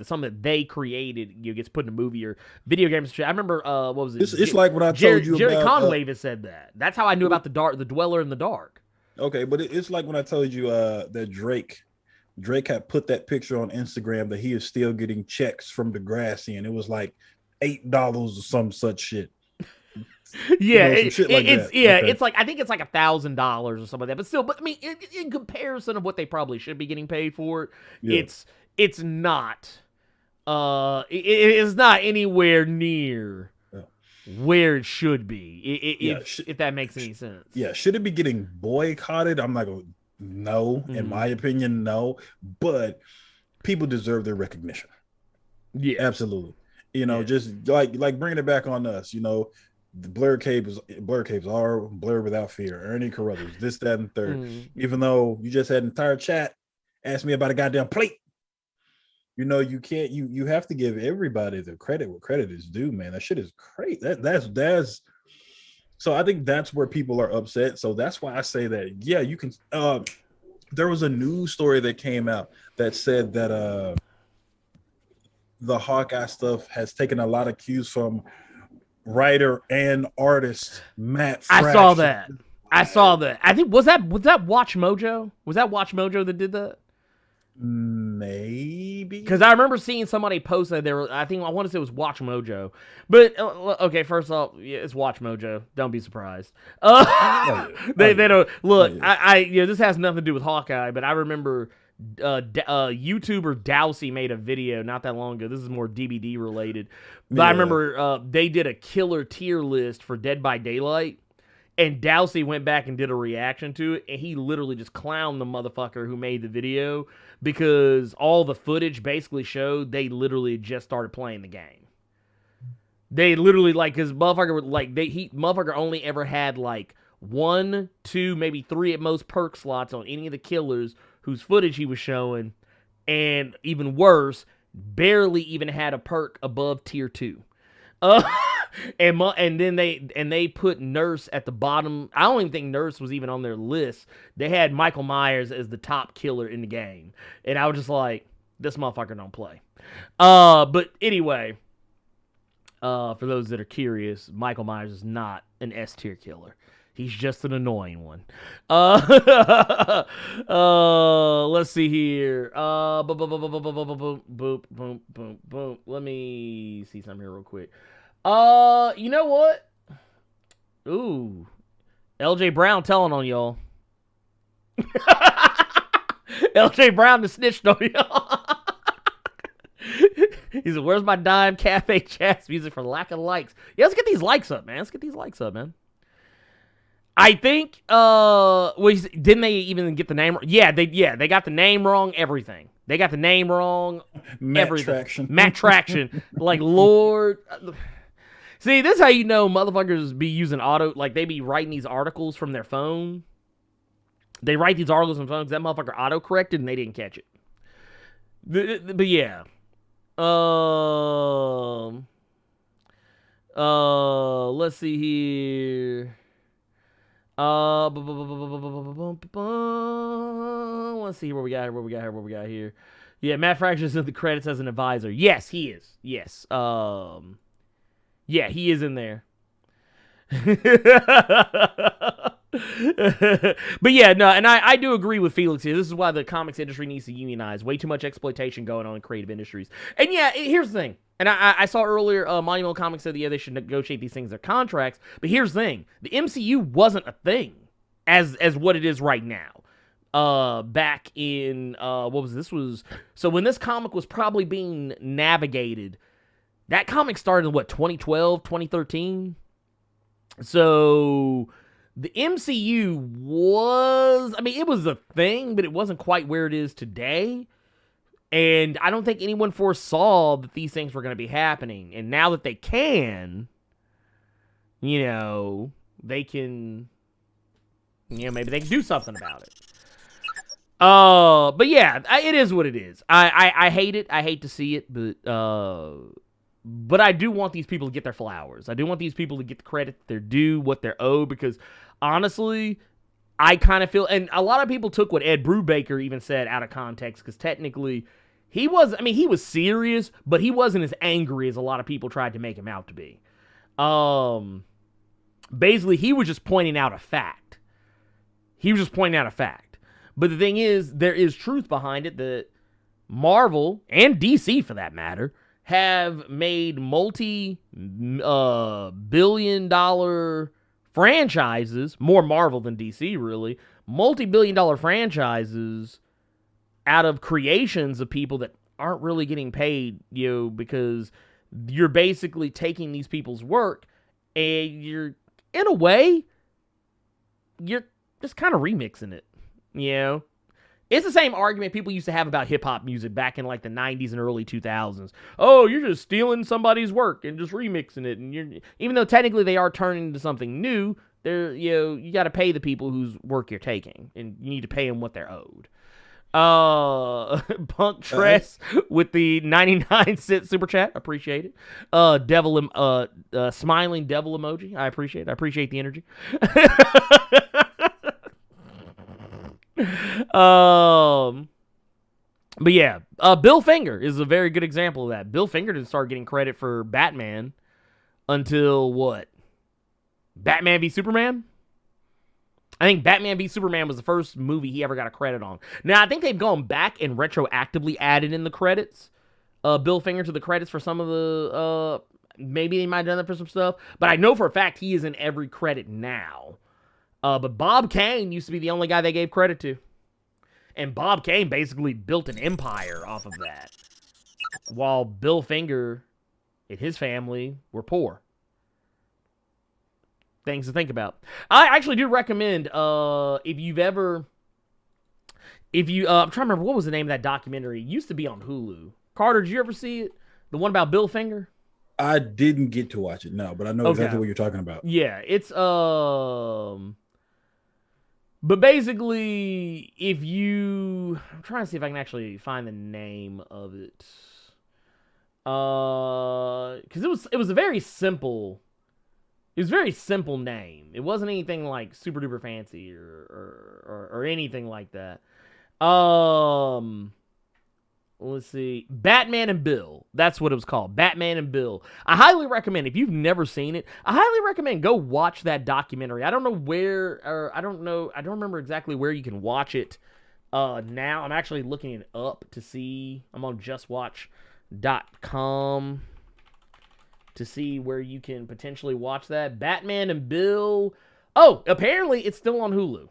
something that they created, gets put in a movie or video games. I remember what was it? It's like what I told you Jerry about. Conway has said that. That's how I knew about the Dweller in the Dark. Okay, but it's like when I told you that Drake had put that picture on Instagram that he is still getting checks from Degrassi, and it was like $8 or some such shit. Yeah, Okay. it's like, I think it's like $1,000 or something like that. But still, I mean, in comparison of what they probably should be getting paid for, it's not. It is not anywhere near where it should be. If that makes any sense. Yeah, should it be getting boycotted? I'm not going. No, in my opinion, no. But people deserve their recognition. Yeah, absolutely. Just like bringing it back on us. The Blerd Caves are Blerd Without Fear, Ernie Carruthers, this, that, and third. Even though you just had an entire chat ask me about a goddamn plate. You can't. You have to give everybody the credit where credit is due, man. That shit is great. That's. So I think that's where people are upset. So that's why I say that, yeah, you can. There was a news story that came out that said that the Hawkeye stuff has taken a lot of cues from writer and artist Matt Fraction. I saw that. I think was that Watch Mojo? Was that Watch Mojo that did that? Maybe, because I remember seeing somebody post that I want to say it was Watch Mojo, but okay. First off, yeah, it's Watch Mojo. Don't be surprised. They don't look. This has nothing to do with Hawkeye, but I remember YouTuber Dowsey made a video not that long ago. This is more DBD related, but I remember they did a killer tier list for Dead by Daylight. And Dowsey went back and did a reaction to it, and he literally just clowned the motherfucker who made the video because all the footage basically showed they literally just started playing the game. They literally, because motherfucker only ever had 1, 2, maybe 3 at most perk slots on any of the killers whose footage he was showing, and even worse, barely even had a perk above tier 2. And then they put Nurse at the bottom. I don't even think Nurse was even on their list. They had Michael Myers as the top killer in the game, and I was just like, this motherfucker don't play. But anyway, for those that are curious, Michael Myers is not an S tier killer. He's just an annoying one. Let's see here. Boom. Let me see something here real quick. You know what? Ooh. LJ Brown telling on y'all. LJ Brown just snitched on y'all. He said, where's my dime cafe jazz music for lack of likes? Yeah, let's get these likes up, man. I think, didn't they even get the name wrong? Yeah, they got the name wrong, everything. They got the name wrong, everything. Matt Traction. Lord. See, this is how you know motherfuckers be using they be writing these articles from their phone. They write these articles from phones, that motherfucker auto-corrected, and they didn't catch it. But yeah. Let's see here. Let's see where we got here. Yeah, Matt Fraction is in the credits as an advisor. Yes, he is. Yes. Yeah, he is in there. But yeah, no, and I do agree with Felix here. This is why the comics industry needs to unionize. Way too much exploitation going on in creative industries. And yeah, here's the thing. And I saw earlier, Monumental Comics said, yeah, they should negotiate these things, their contracts. But here's the thing. The MCU wasn't a thing as what it is right now. Back in, so when this comic was probably being navigated, that comic started in, 2012, 2013? So the MCU was, I mean, it was a thing, but it wasn't quite where it is today. And I don't think anyone foresaw that these things were going to be happening. And now that they can, they can, maybe they can do something about it. But yeah, it is what it is. I hate it. I hate to see it, but I do want these people to get their flowers. I do want these people to get the credit they're due, what they're owed, because honestly, I kind of feel, and a lot of people took what Ed Brubaker even said out of context, because technically, he was serious, but he wasn't as angry as a lot of people tried to make him out to be. Basically, he was just pointing out a fact. But the thing is, there is truth behind it that Marvel, and DC for that matter, have made multi-billion-dollar franchises, more Marvel than DC really, multi-billion-dollar franchises out of creations of people that aren't really getting paid, because you're basically taking these people's work and you're, in a way, you're just kind of remixing it, It's the same argument people used to have about hip-hop music back in like the 90s and early 2000s. Oh, you're just stealing somebody's work and just remixing it. And even though technically they are turning into something new, you got to pay the people whose work you're taking, and you need to pay them what they're owed. Punk Tress with the 99-cent super chat. Appreciate it. Smiling devil emoji. I appreciate it. I appreciate the energy. But yeah, Bill Finger is a very good example of that. Bill Finger didn't start getting credit for Batman until what? Batman v Superman? I think Batman v Superman was the first movie he ever got a credit on. Now, I think they've gone back and retroactively added in the credits, Bill Finger to the credits for some of the, maybe they might have done that for some stuff, but I know for a fact he is in every credit now. But Bob Kane used to be the only guy they gave credit to. And Bob Kane basically built an empire off of that, while Bill Finger and his family were poor. Things to think about. I actually do recommend, if you, I'm trying to remember, what was the name of that documentary? It used to be on Hulu. Carter, did you ever see it? The one about Bill Finger? I didn't get to watch it, no, but I know exactly what you're talking about. Yeah, it's, but basically, I'm trying to see if I can actually find the name of it. Because it was a very simple name. It wasn't anything like super duper fancy or anything like that. Let's see. Batman and Bill. That's what it was called. Batman and Bill. I highly recommend, if you've never seen it, I highly recommend go watch that documentary. I don't know where, or I don't remember exactly where you can watch it now. I'm actually looking it up to see. I'm on justwatch.com to see where you can potentially watch that. Batman and Bill. Oh, apparently it's still on Hulu.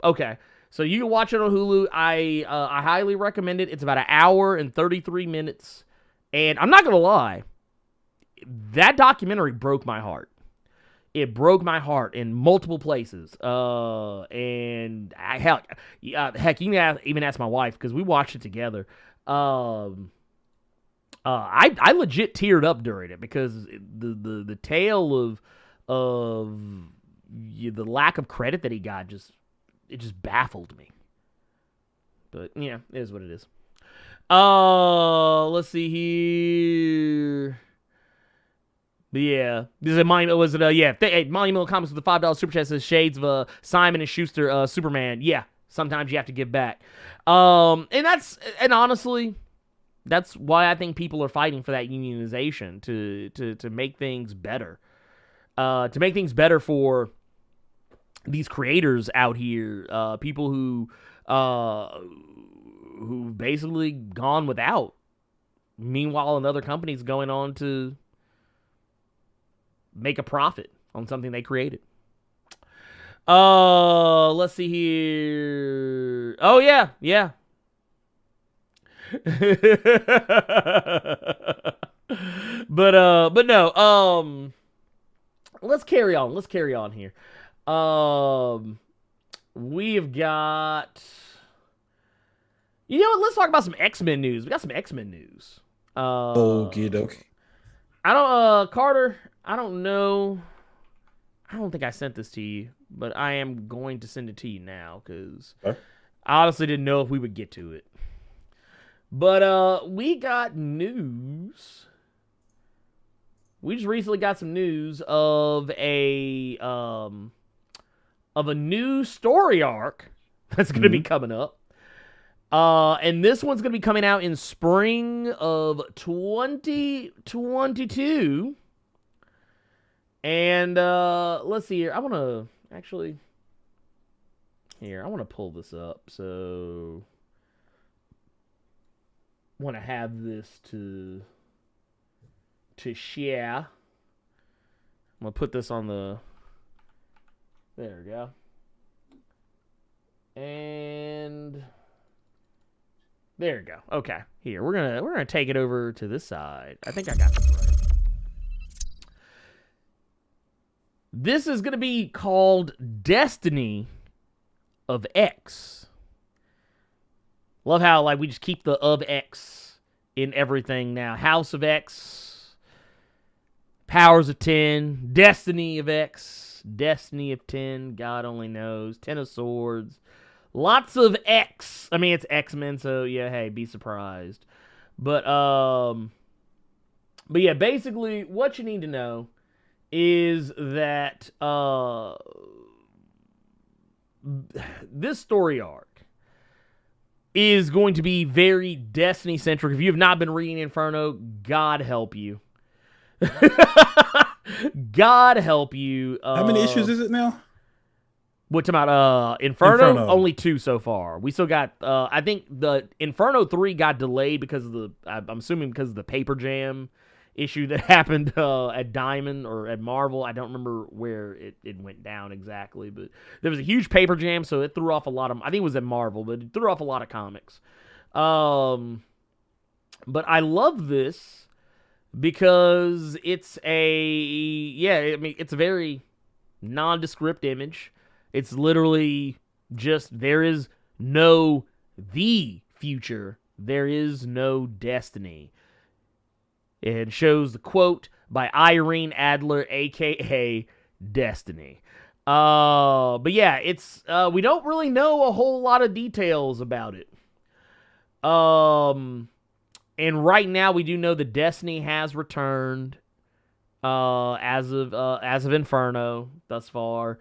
Okay. So you can watch it on Hulu. I highly recommend it. It's about an hour and 33 minutes. And I'm not going to lie, that documentary broke my heart. It broke my heart in multiple places. And heck, you can even ask my wife, because we watched it together. I legit teared up during it, because the tale of the lack of credit that he got just baffled me. But yeah, it is what it is. Let's see here. But yeah, this is a Monument. Was it Monumental Comics with the $5 super chat says shades of Simon and Schuster Superman. Yeah, sometimes you have to give back. And honestly, that's why I think people are fighting for that unionization to make things better. To make things better for these creators out here, people who've basically gone without. Meanwhile, another company's going on to make a profit on something they created. Let's see here. Oh yeah. but no. let's carry on. Let's carry on here. We've got. You know what? Let's talk about some X-Men news. We got some X-Men news. Okie dokie. Carter, I don't know. I don't think I sent this to you, but I am going to send it to you now because I honestly didn't know if we would get to it. But we got news. We just recently got some news of a new story arc that's going to be coming up. And this one's going to be coming out in spring of 2022. And let's see here. I want to actually I want to pull this up. So I want to have this to share. I'm going to put this on the there we go. And there we go. Okay. Here, we're gonna take it over to this side. I think I got this right. This is gonna be called Destiny of X. Love how like we just keep the of X in everything now. House of X, Powers of 10, Destiny of X, Destiny of 10, God only knows, 10 of Swords. Lots of X. I mean, it's X-Men, so yeah, hey, be surprised. But yeah, basically, what you need to know is that this story arc is going to be very Destiny-centric. If you have not been reading Inferno, God help you. God help you. How many issues is it now? What's about Inferno? Only 2 so far. We still got I think the Inferno 3 got delayed because of I'm assuming because of the Paper Jam issue that happened at Diamond or at Marvel. I don't remember where it went down exactly, but there was a huge Paper Jam, so it threw off a lot of, I think it was at Marvel, but it threw off a lot of comics. But I love this because it's it's a very nondescript image. It's literally just, there is no the future. There is no destiny. It shows the quote by Irene Adler, a.k.a. Destiny. But yeah, it's we don't really know a whole lot of details about it. And right now we do know that Destiny has returned as of Inferno thus far.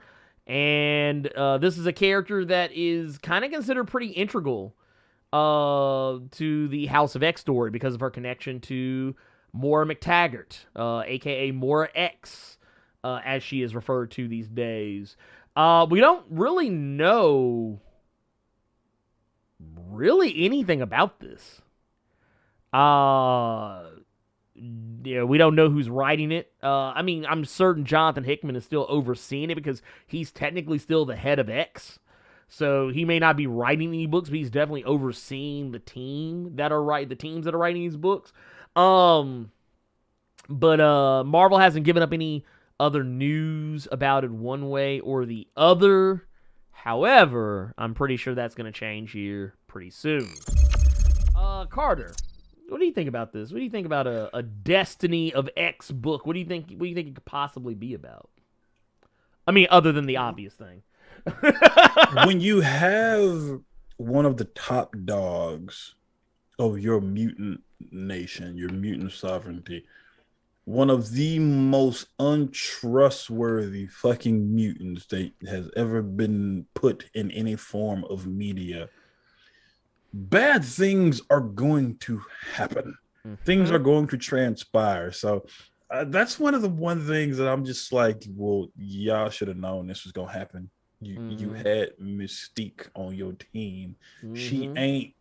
And this is a character that is kind of considered pretty integral to the House of X story because of her connection to Moira McTaggart, a.k.a. Moira X, as she is referred to these days. We don't really know anything about this. We don't know who's writing it. I mean, I'm certain Jonathan Hickman is still overseeing it because he's technically still the head of X. So he may not be writing any books, but he's definitely overseeing the teams that are writing these books. But Marvel hasn't given up any other news about it one way or the other. However, I'm pretty sure that's going to change here pretty soon. Carter, what do you think about this? What do you think about a Destiny of X book? What do you think it could possibly be about? I mean, other than the obvious thing. When you have one of the top dogs of your mutant nation, your mutant sovereignty, one of the most untrustworthy fucking mutants that has ever been put in any form of media, bad things are going to happen. Things are going to transpire. So that's one of the things that I'm just like, well, y'all should have known this was gonna happen. You had Mystique on your team. She ain't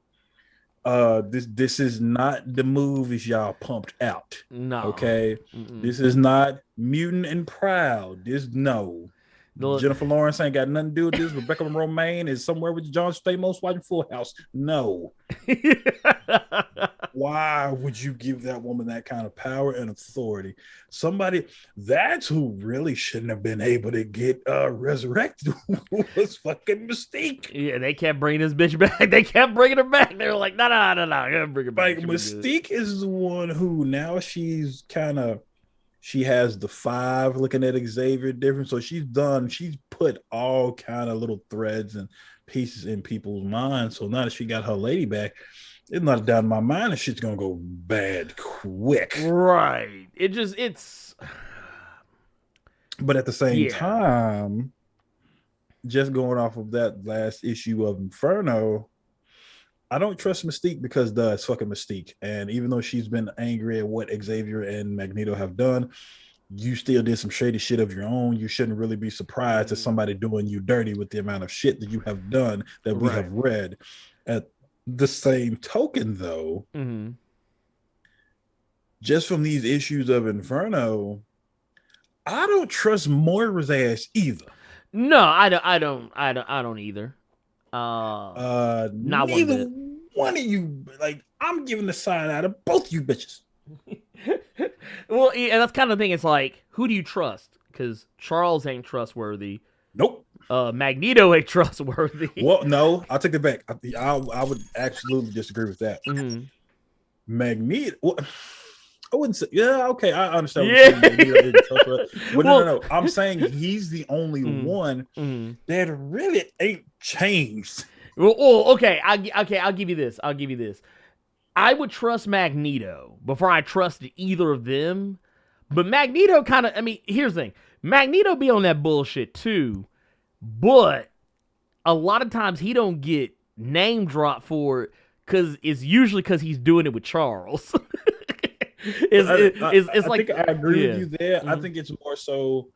this is not the movies y'all pumped out. No. Okay. This is not Mutant and Proud. Jennifer Lawrence ain't got nothing to do with this. Rebecca Romaine is somewhere with John Stamos watching Full House. No. Why would you give that woman that kind of power and authority? Somebody that's who really shouldn't have been able to get resurrected was fucking Mystique. Yeah, they kept bringing this bitch back. They kept bringing her back. They were like, no, gotta bring her back. Like Mystique is the one who now she has the 5 looking at Xavier different. So she's put all kind of little threads and pieces in people's minds. So now that she got her lady back, it's not a doubt in my mind that shit's gonna go bad quick. Right. It's But at the same time, just going off of that last issue of Inferno, I don't trust Mystique because it's fucking Mystique. And even though she's been angry at what Xavier and Magneto have done, you still did some shady shit of your own. You shouldn't really be surprised at somebody doing you dirty with the amount of shit that you have done that we have read. At the same token, though, just from these issues of Inferno, I don't trust Moira's ass either. No, I don't either. Not neither one of you. Like, I'm giving the side out of both you bitches. Well, and that's kind of the thing. It's like, who do you trust? Because Charles ain't trustworthy. Nope. Magneto ain't trustworthy. Well, no, I'll take it back. I would absolutely disagree with that. Magneto. Well, I wouldn't say. Yeah, okay, I understand. What no. I'm saying he's the only one that really ain't changed. Well, okay, I'll give you this. I would trust Magneto before I trusted either of them. But Magneto kind of, here's the thing. Magneto be on that bullshit too, but a lot of times he don't get name dropped for it because it's usually because he's doing it with Charles. It's I think I agree with you there. I think it's more so.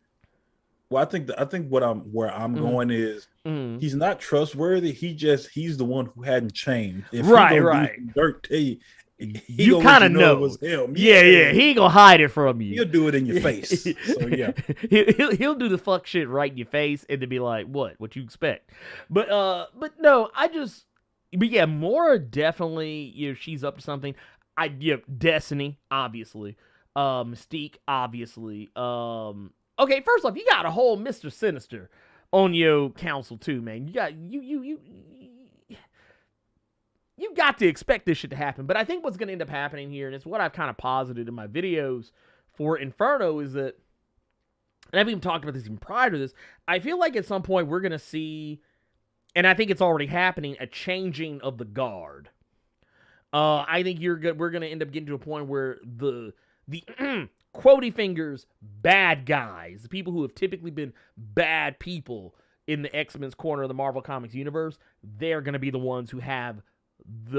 Well, I think where I'm going is he's not trustworthy. He's the one who hadn't changed. If right. Dirt to you, you kind of know it was him. Yeah. He ain't gonna hide it from you. He'll do it in your face. So yeah, he'll do the fuck shit right in your face and then be like, "What you expect?" But no, but yeah, Moira definitely. She's up to something. Destiny, obviously. Mystique, obviously. Okay, first off, you got a whole Mr. Sinister on your council too, man. You got you got to expect this shit to happen. But I think what's going to end up happening here, and it's what I've kind of posited in my videos for Inferno, is that, and I've even talked about this even prior to this, I feel like at some point we're going to see, and I think it's already happening, a changing of the guard. I think we're going to end up getting to a point where the quotey fingers bad guys, the people who have typically been bad people in the X-Men's corner of the Marvel Comics universe, they're going to be the ones who have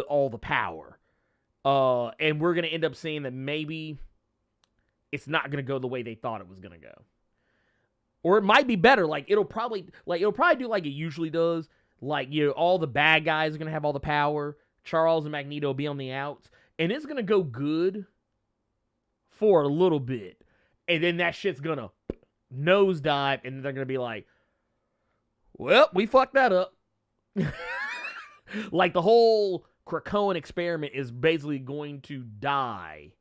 all the power. And we're going to end up seeing that maybe it's not going to go the way they thought it was going to go. Or it might be better. Like it'll probably do like it usually does. Like, all the bad guys are going to have all the power. Charles and Magneto will be on the outs. And it's going to go good for a little bit. And then that shit's going to nosedive. And they're going to be like, well, we fucked that up. Like the whole Krakoan experiment is basically going to die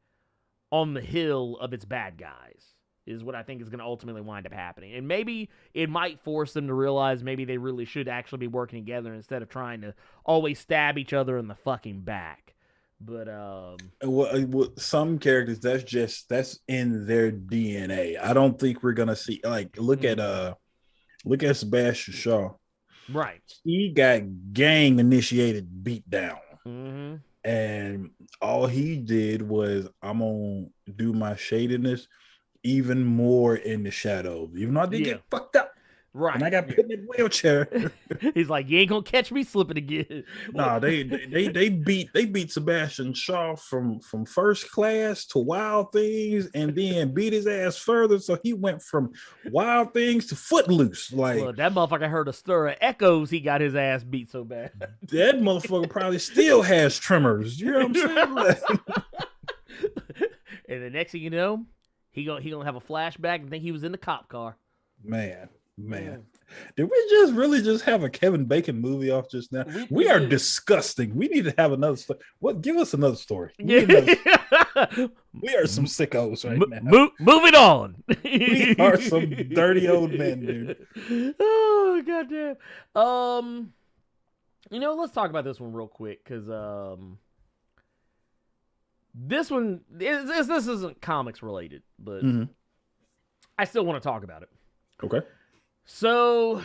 on the hill of its bad guys, is what I think is going to ultimately wind up happening. And maybe it might force them to realize maybe they really should actually be working together instead of trying to always stab each other in the fucking back. But well, some characters, that's in their DNA. I don't think we're gonna see, like, look at Sebastian Shaw. Right. He got gang initiated beat down. Mm-hmm. And all he did was, I'm gonna do my shadiness even more in the shadows. Even though I did get fucked up. Right. And I got put in that wheelchair. He's like, you ain't gonna catch me slipping again. Nah, they beat Sebastian Shaw from First Class to Wild Things, and then beat his ass further. So he went from Wild Things to Footloose. Like, look, that motherfucker heard a stir of echoes. He got his ass beat so bad. That motherfucker probably still has tremors. You know what I'm saying? And the next thing you know, he gonna have a flashback and think he was in the cop car. Man. Did we just have a Kevin Bacon movie off just now? We are disgusting. We need to have another story. What? Give us another story. We are some sickos right now. Moving on. We are some dirty old men, dude. Oh goddamn. Let's talk about this one real quick because this one this isn't comics related, but I still want to talk about it. Okay. So,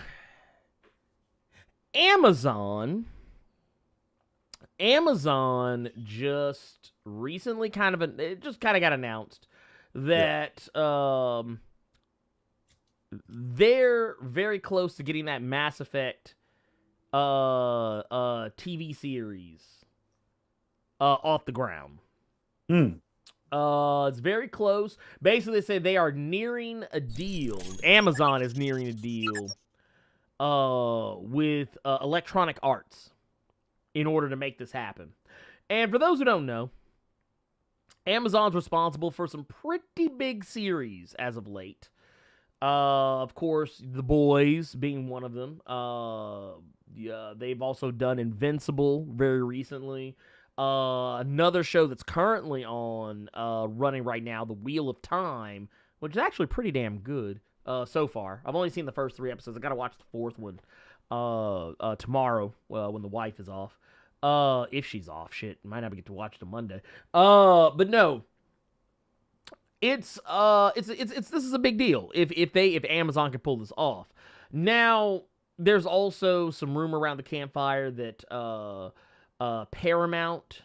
Amazon just recently it just kind of got announced that they're very close to getting that Mass Effect TV series off the ground. It's very close. Basically, they say they are nearing a deal. Amazon is nearing a deal with Electronic Arts in order to make this happen. And for those who don't know, Amazon's responsible for some pretty big series as of late. Of course, The Boys being one of them. They've also done Invincible very recently. Another show that's currently on running right now, The Wheel of Time, which is actually pretty damn good so far. I've only seen the first 3 episodes. I got to watch the 4th one tomorrow when the wife is off. If she's off, shit, might not get to watch it on Monday. But no, this is a big deal if Amazon can pull this off. Now, there's also some rumor around the campfire that Paramount,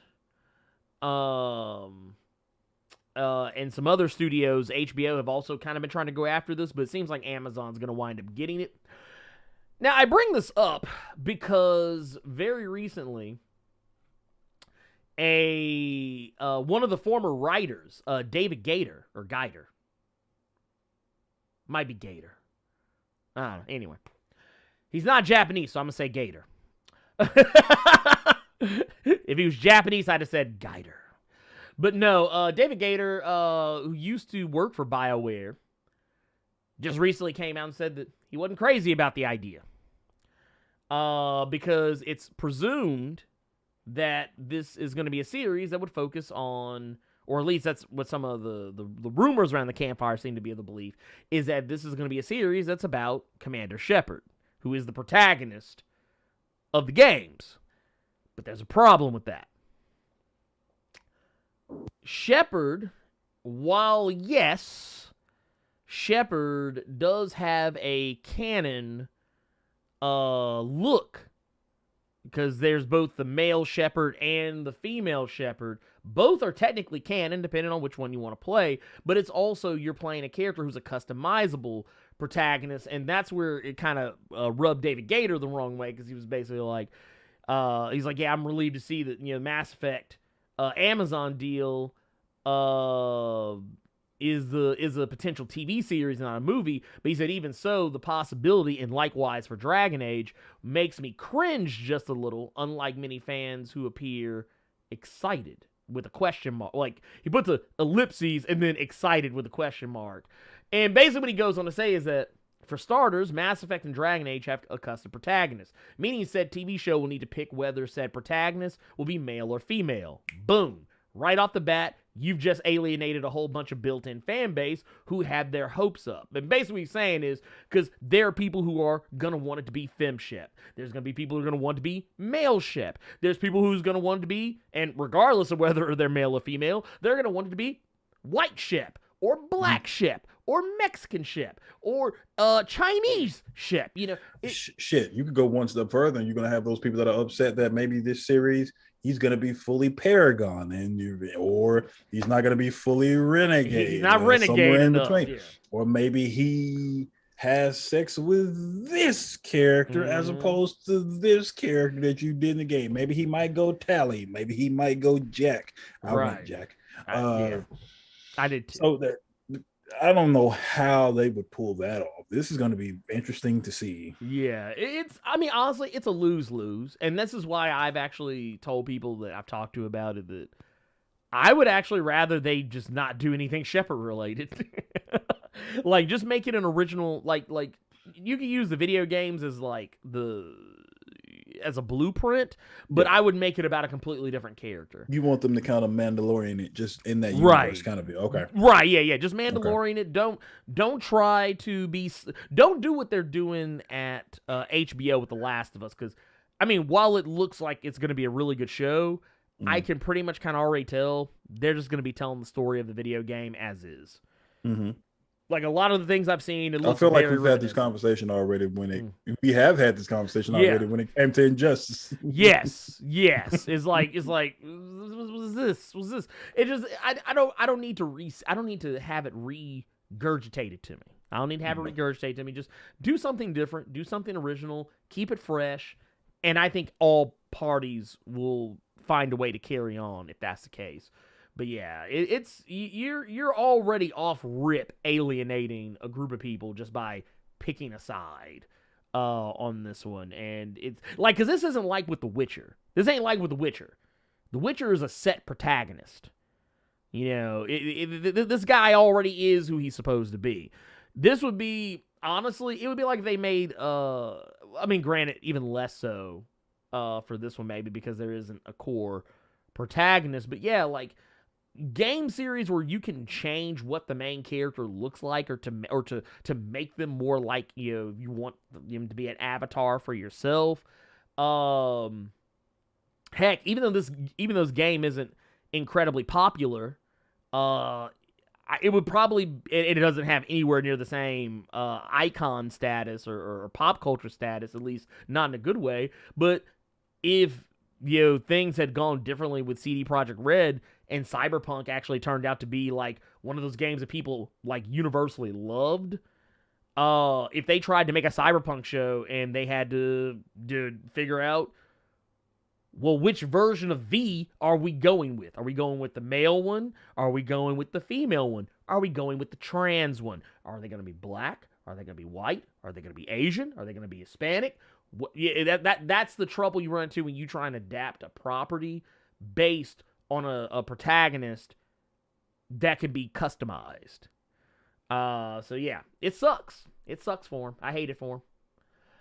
and some other studios, HBO, have also kind of been trying to go after this, but it seems like Amazon's going to wind up getting it. Now, I bring this up because very recently, one of the former writers, David Gator, or Geider, might be Gator. I don't know. Anyway, he's not Japanese, so I'm going to say Gator. If he was Japanese, I'd have said Geider. But no, David Gator, who used to work for BioWare, just recently came out and said that he wasn't crazy about the idea. Because it's presumed that this is going to be a series that would focus on, or at least that's what some of the rumors around the campfire seem to be of the belief, is that this is going to be a series that's about Commander Shepard, who is the protagonist of the games. But there's a problem with that. Shepard, while yes, Shepard does have a canon look, because there's both the male Shepard and the female Shepard. Both are technically canon, depending on which one you want to play, but it's also you're playing a character who's a customizable protagonist, and that's where it kind of rubbed David Gator the wrong way, because he was basically like, he's like, yeah, I'm relieved to see that, Mass Effect Amazon deal is a potential TV series, not a movie. But he said, even so, the possibility, and likewise for Dragon Age, makes me cringe just a little, unlike many fans who appear excited with a question mark. Like, he puts a ellipses and then excited with a question mark. And basically what he goes on to say is that, for starters, Mass Effect and Dragon Age have a custom protagonist, meaning said TV show will need to pick whether said protagonist will be male or female. Boom. Right off the bat, you've just alienated a whole bunch of built-in fan base who had their hopes up. And basically what he's saying is, because there are people who are going to want it to be femship. There's going to be people who are going to want it to be male-ship. There's people who's going to want it to be, and regardless of whether they're male or female, they're going to want it to be white ship, or black ship, or Mexican ship, or Chinese ship. Shit, you could go one step further, and you're going to have those people that are upset that maybe this series, he's going to be fully Paragon, or he's not going to be fully Renegade. He's not Renegade somewhere in enough, between. yeah. Or maybe he has sex with this character as opposed to this character that you did in the game. Maybe he might go Tally. Maybe he might go Jack. I went Jack. I did too. So that I don't know how they would pull that off. This is going to be interesting to see. Yeah, honestly, it's a lose-lose. And this is why I've actually told people that I've talked to about it that I would actually rather they just not do anything Shepard related. Like, just make it an original, like you can use the video games as like as a blueprint, but I would make it about a completely different character. You want them to kind of Mandalorian it just in that universe, Right. kind of. Okay. Right, yeah. Just Mandalorian it. Don't try to be. Don't do what they're doing at HBO with The Last of Us, because I mean, while it looks like it's going to be a really good show, I can pretty much kind of already tell they're just going to be telling the story of the video game as is. Mm-hmm. Like a lot of the things I've seen, it looks I feel like very we've had this conversation already we have had this conversation already when it came to Injustice. Yes. It's like was this? It just I don't need to have it regurgitated to me. I don't need to have it regurgitated to me. Just do something different, do something original, keep it fresh, and I think all parties will find a way to carry on if that's the case. But yeah, you're already off rip alienating a group of people just by picking a side on this one. And it's like, because this isn't like with The Witcher. This ain't like with The Witcher. The Witcher is a set protagonist. You know, this guy already is who he's supposed to be. This would be, honestly, it would be like they made, I mean, granted, even less so for this one maybe because there isn't a core protagonist. But yeah, like, game series where you can change what the main character looks like or to make them more like you want them to be an avatar for yourself. Heck, even though this game isn't incredibly popular, it would probably it doesn't have anywhere near the same icon status or pop culture status, at least not in a good way. But if things had gone differently with CD Projekt Red and Cyberpunk actually turned out to be like one of those games that people like universally loved, if they tried to make a Cyberpunk show and they had to figure out, well, which version of V are we going with? Are we going with the male one? Are we going with the female one? Are we going with the trans one? Are they going to be black? Are they going to be white? Are they going to be Asian? Are they going to be Hispanic? That's the trouble you run into when you try and adapt a property based on a protagonist that can be customized. So yeah, it sucks. It sucks for him. I hate it for him.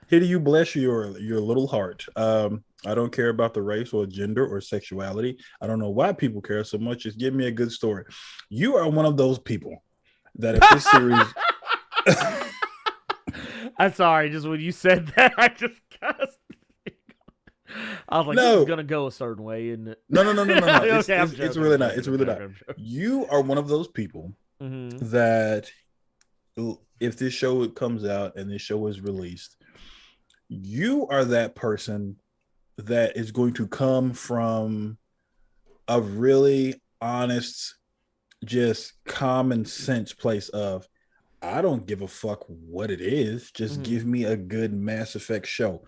Hitty, you bless your little heart. I don't care about the race or gender or sexuality. I don't know why people care so much. Just give me a good story. You are one of those people that if this series I'm sorry, just when you said that, I was like, no. this is gonna go a certain way, isn't it? No. Okay, It's really not. It's really not. You are one of those people that if this show comes out and this show is released, you are that person that is going to come from a really honest, just common sense place of, I don't give a fuck what it is. Just give me a good Mass Effect show.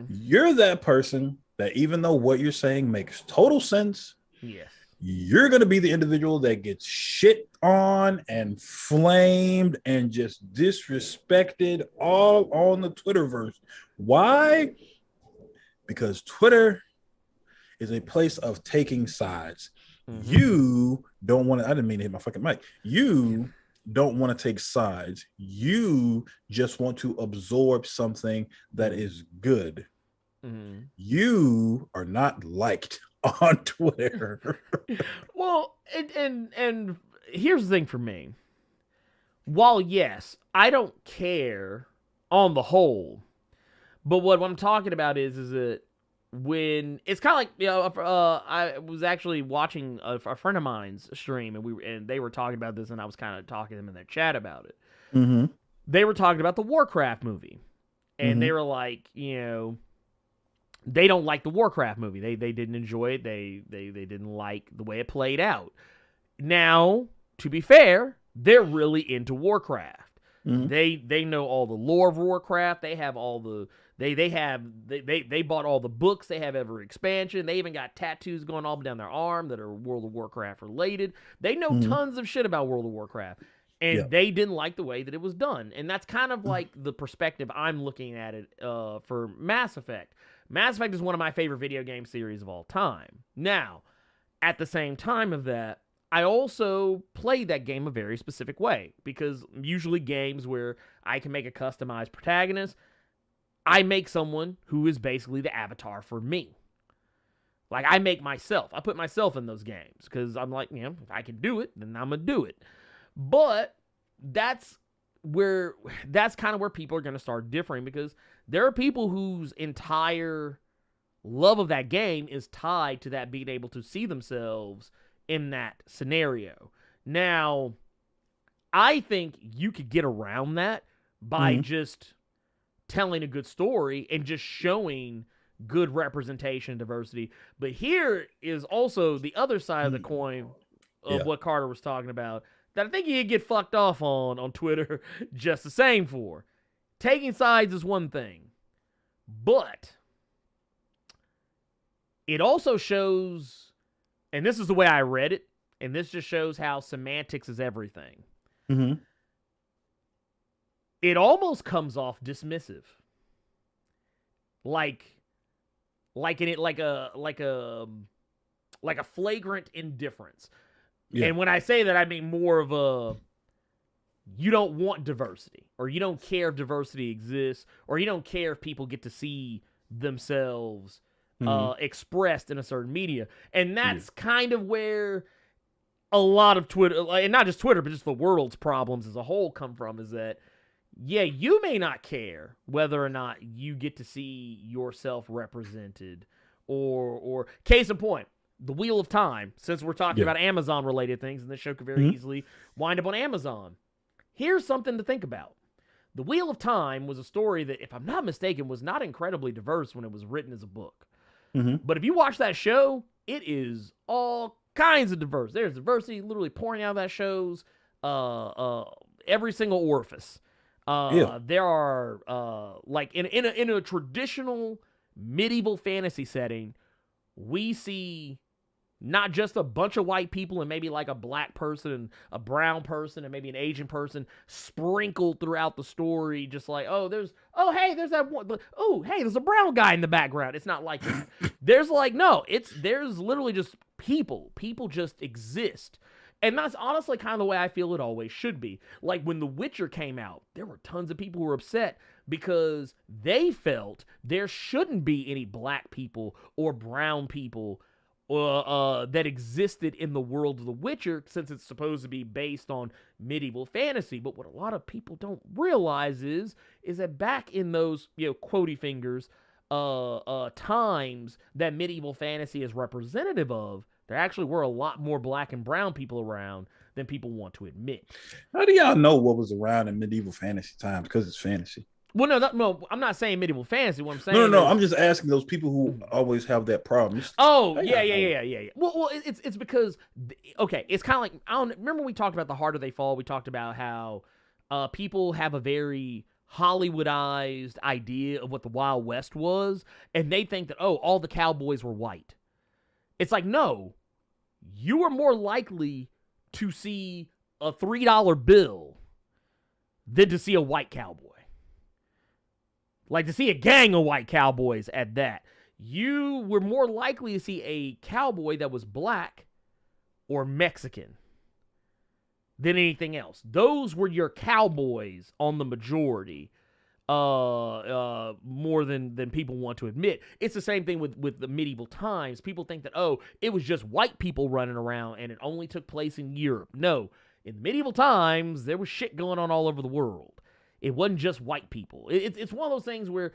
You're that person that even though what you're saying makes total sense, yes, you're going to be the individual that gets shit on and flamed and just disrespected all on the Twitterverse. Why? Because Twitter is a place of taking sides. You don't want to, I didn't mean to hit my fucking mic. You don't want to take sides. You just want to absorb something that is good. You are not liked on Twitter. Well, and here's the thing for me. While yes, I don't care on the whole, but what I'm talking about is that when it's kind of like, I was actually watching a friend of mine's stream and they were talking about this, and I was kind of talking to them in their chat about it. They were talking about the Warcraft movie, and they were like, they don't like the Warcraft movie. They didn't enjoy it. They didn't like the way it played out. Now, to be fair, they're really into Warcraft. They know all the lore of Warcraft. They have all the they bought all the books. They have every expansion. They even got tattoos going all down their arm that are World of Warcraft related. They know tons of shit about World of Warcraft. And they didn't like the way that it was done. And that's kind of like the perspective I'm looking at it for Mass Effect. Mass Effect is one of my favorite video game series of all time. Now, at the same time of that, I also play that game a very specific way, because usually games where I can make a customized protagonist, I make someone who is basically the avatar for me. Like, I make myself. I put myself in those games because I'm like, if I can do it, then I'm going to do it. But that's kind of where people are going to start differing, because there are people whose entire love of that game is tied to that being able to see themselves in that scenario. Now, I think you could get around that by just telling a good story and just showing good representation and diversity. But here is also the other side of the coin of what Carter was talking about, that I think he'd get fucked off on Twitter just the same for. Taking sides is one thing, but it also shows, and this is the way I read it, and this just shows how semantics is everything. Mm-hmm. It almost comes off dismissive. Like a flagrant indifference. Yeah. And when I say that, I mean more of a, you don't want diversity, or you don't care if diversity exists, or you don't care if people get to see themselves expressed in a certain media. And that's kind of where a lot of Twitter, and not just Twitter, but just the world's problems as a whole come from, is that, you may not care whether or not you get to see yourself represented, or case in point, the Wheel of Time, since we're talking about Amazon-related things, and this show could very easily wind up on Amazon. Here's something to think about. The Wheel of Time was a story that, if I'm not mistaken, was not incredibly diverse when it was written as a book. But if you watch that show, it is all kinds of diverse. There's diversity literally pouring out of that show's every single orifice. There are like in a traditional medieval fantasy setting, we see not just a bunch of white people and maybe like a black person and a brown person and maybe an Asian person sprinkled throughout the story, just like, there's that one, there's a brown guy in the background. It's not like that. There's there's literally just people just exist. And that's honestly kind of the way I feel it always should be. Like when The Witcher came out, there were tons of people who were upset because they felt there shouldn't be any black people or brown people that existed in the world of The Witcher, since it's supposed to be based on medieval fantasy. But what a lot of people don't realize is that back in those, quotey fingers, times that medieval fantasy is representative of, there actually were a lot more black and brown people around than people want to admit. How do y'all know what was around in medieval fantasy times? Because it's fantasy. Well, no, I'm not saying medieval fantasy. What I'm saying, no, I'm just asking those people who always have that problem. Yeah. Well, it's because, it's kind of like, I don't remember, we talked about The Harder They Fall. We talked about how people have a very Hollywoodized idea of what the Wild West was, and they think that all the cowboys were white. It's like, no, you are more likely to see a $3 bill than to see a white cowboy. Like, to see a gang of white cowboys at that. You were more likely to see a cowboy that was black or Mexican than anything else. Those were your cowboys on the majority, more than people want to admit. It's the same thing with the medieval times. People think that, it was just white people running around and it only took place in Europe. No, in the medieval times, there was shit going on all over the world. It wasn't just white people. It's one of those things where,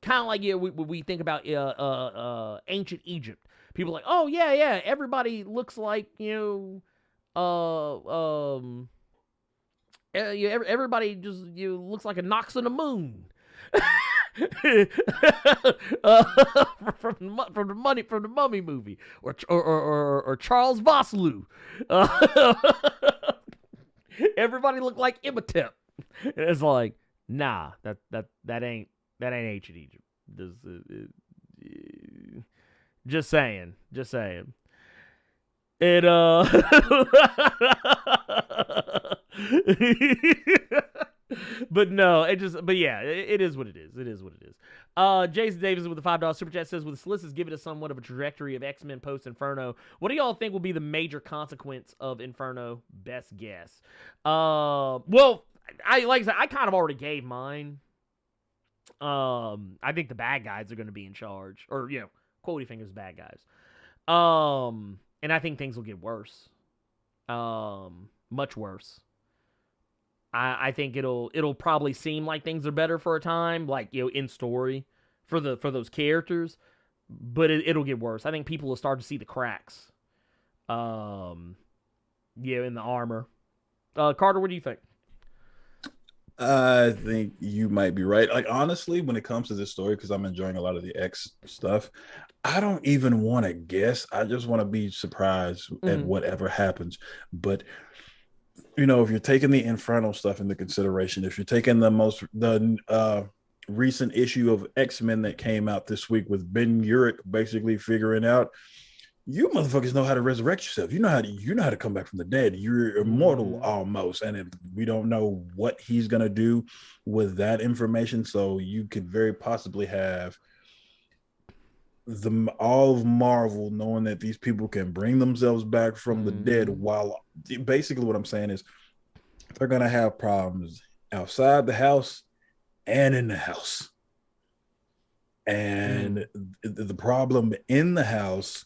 kind of like, we think about ancient Egypt. People are like, everybody looks like, everybody just looks like a Nox on the moon. from the Mummy movie, or Charles Vosloo. Everybody looked like Imhotep. It's like, nah, that ain't ancient Egypt. Just saying. It But no, but yeah, it is what it is. It is what it is. Jason Davis with the $5 super chat says, with Solicitous giving us somewhat of a trajectory of X-Men post Inferno, what do y'all think will be the major consequence of Inferno? Best guess. Well, like I said, I kind of already gave mine. I think the bad guys are going to be in charge, or Quotey Fingers bad guys. And I think things will get worse. Much worse. I think it'll probably seem like things are better for a time, like in story for those characters, but it'll get worse. I think people will start to see the cracks. In the armor. Carter, what do you think? I think you might be right. Like, honestly, when it comes to this story, because I'm enjoying a lot of the X stuff, I don't even want to guess. I just want to be surprised at whatever happens. But if you're taking the Inferno stuff into consideration, if you're taking the recent issue of X-Men that came out this week with Ben Urich basically figuring out, you motherfuckers know how to resurrect yourself. You know how to come back from the dead. You're immortal almost. And we don't know what he's going to do with that information. So you could very possibly have all of Marvel knowing that these people can bring themselves back from the dead, while basically what I'm saying is they're going to have problems outside the house and in the house. And the problem in the house,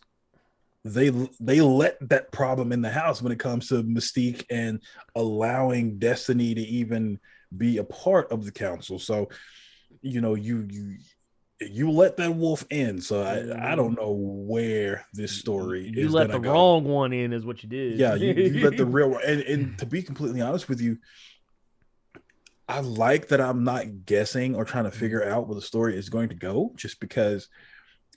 they let that problem in the house when it comes to Mystique and allowing Destiny to even be a part of the council. So, you let that wolf in. So I don't know where this story is. You let the wrong one in is what you did. Yeah, you let the real one. And to be completely honest with you, I like that I'm not guessing or trying to figure out where the story is going to go, just because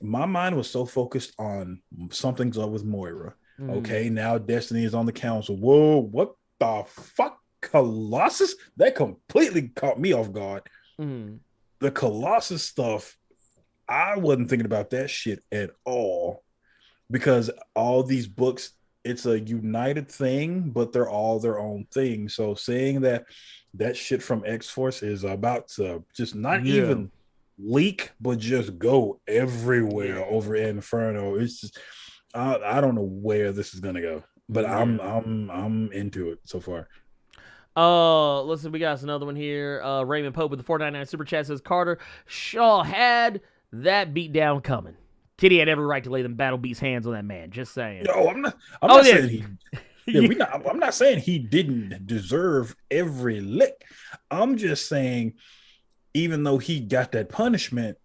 my mind was so focused on something's up with Moira. Okay, now Destiny is on the council. Whoa, what the fuck? Colossus? That completely caught me off guard. The Colossus stuff, I wasn't thinking about that shit at all, because all these books, it's a united thing, but they're all their own thing. So saying that shit from X-Force is about to just not even leak, but just go everywhere over Inferno. It's just, I don't know where this is gonna go, but I'm into it so far. Listen, we got another one here. Raymond Pope with the $4.99 super chat says, Carter, Shaw had that beat down coming. Kitty had every right to lay them battle beast hands on that man. Just saying. No, I'm not saying he. I'm not saying he didn't deserve every lick. I'm just saying, even though he got that punishment,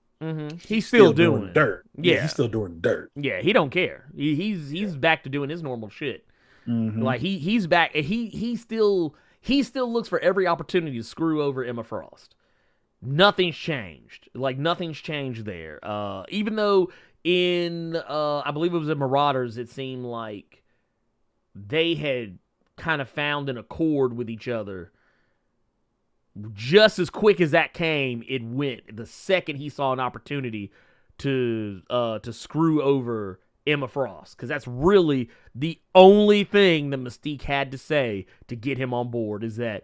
he's still doing dirt. Yeah, he's still doing dirt. Yeah, he don't care. He's back to doing his normal shit. Like he's back. He still looks for every opportunity to screw over Emma Frost. Nothing's changed. Like, nothing's changed there. Even though in I believe it was in Marauders, it seemed like they had kind of found an accord with each other. Just as quick as that came, it went. The second he saw an opportunity to screw over Emma Frost, because that's really the only thing that Mystique had to say to get him on board, is that.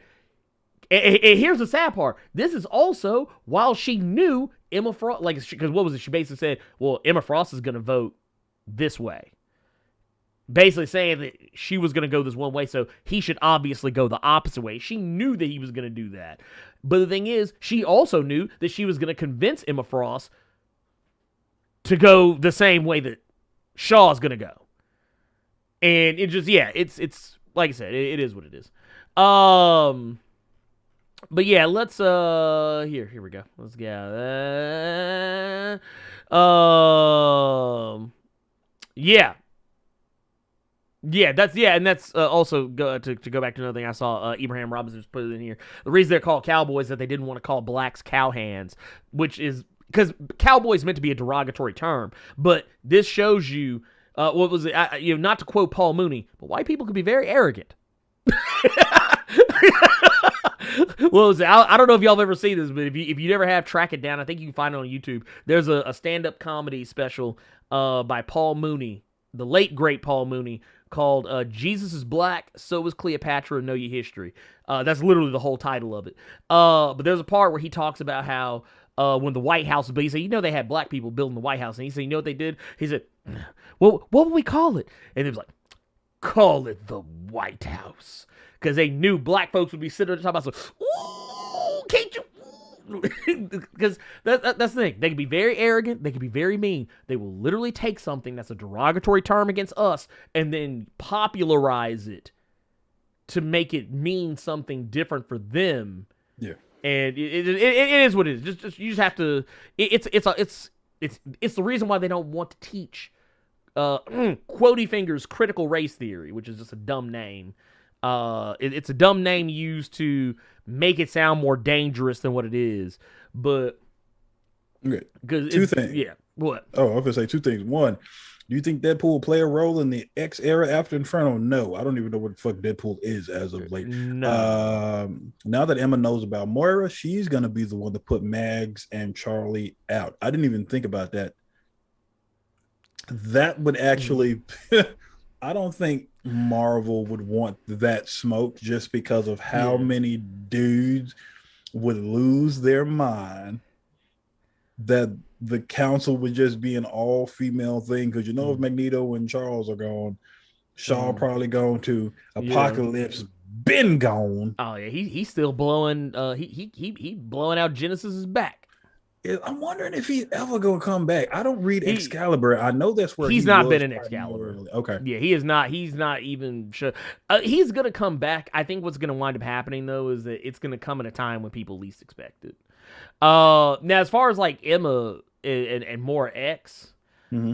And here's the sad part. This is also while she knew Emma Frost, like, because what was it? She basically said, well, Emma Frost is going to vote this way. Basically saying that she was going to go this one way, so he should obviously go the opposite way. She knew that he was going to do that. But the thing is, she also knew that she was going to convince Emma Frost to go the same way that Shaw's going to go. And it just, it's like I said, it is what it is. But yeah, let's here we go. Let's get and that's also to go back to another thing I saw. Ibrahim Robinson just put it in here. The reason they're called cowboys is that they didn't want to call blacks cowhands, which is because cowboy is meant to be a derogatory term. But this shows you what was it? Not to quote Paul Mooney, but white people can be very arrogant. Well, I don't know if y'all have ever seen this, but if you never have, track it down. I think you can find it on YouTube. There's a stand-up comedy special by Paul Mooney, the late great Paul Mooney, called Jesus is Black, So is Cleopatra, Know Your History. That's literally the whole title of it. But there's a part where he talks about how when the White House was built, he said, they had black people building the White House. And he said, you know what they did? He said, well, what would we call it? And it was like, call it the White House. Because they knew black folks would be sitting at the top of the house, ooh, can't you? Because that's the thing. They can be very arrogant. They can be very mean. They will literally take something that's a derogatory term against us and then popularize it to make it mean something different for them. Yeah, and it is what it is. Just you just have to. It's the reason why they don't want to teach Quotey Finger's critical race theory, which is just a dumb name. It's a dumb name used to make it sound more dangerous than what it is. But two things. Yeah. What? Oh, I was gonna say two things. One, do you think Deadpool will play a role in the X era after Inferno? No, I don't even know what the fuck Deadpool is as of late. No. Now that Emma knows about Moira, she's gonna be the one to put Mags and Charlie out. I didn't even think about that. That would actually. I don't think Marvel would want that smoke just because of how many dudes would lose their mind that the council would just be an all-female thing. Because if Magneto and Charles are gone, Shaw probably gone too. Apocalypse been gone. Oh yeah, he's still blowing. He blowing out Genesis's back. I'm wondering if he's ever gonna come back. I don't read Excalibur. I know that's where he's not been in Excalibur. Okay. Yeah, he is not. He's not even sure. He's gonna come back. I think what's gonna wind up happening though is that it's gonna come at a time when people least expect it. Now, as far as like Emma and more X, I've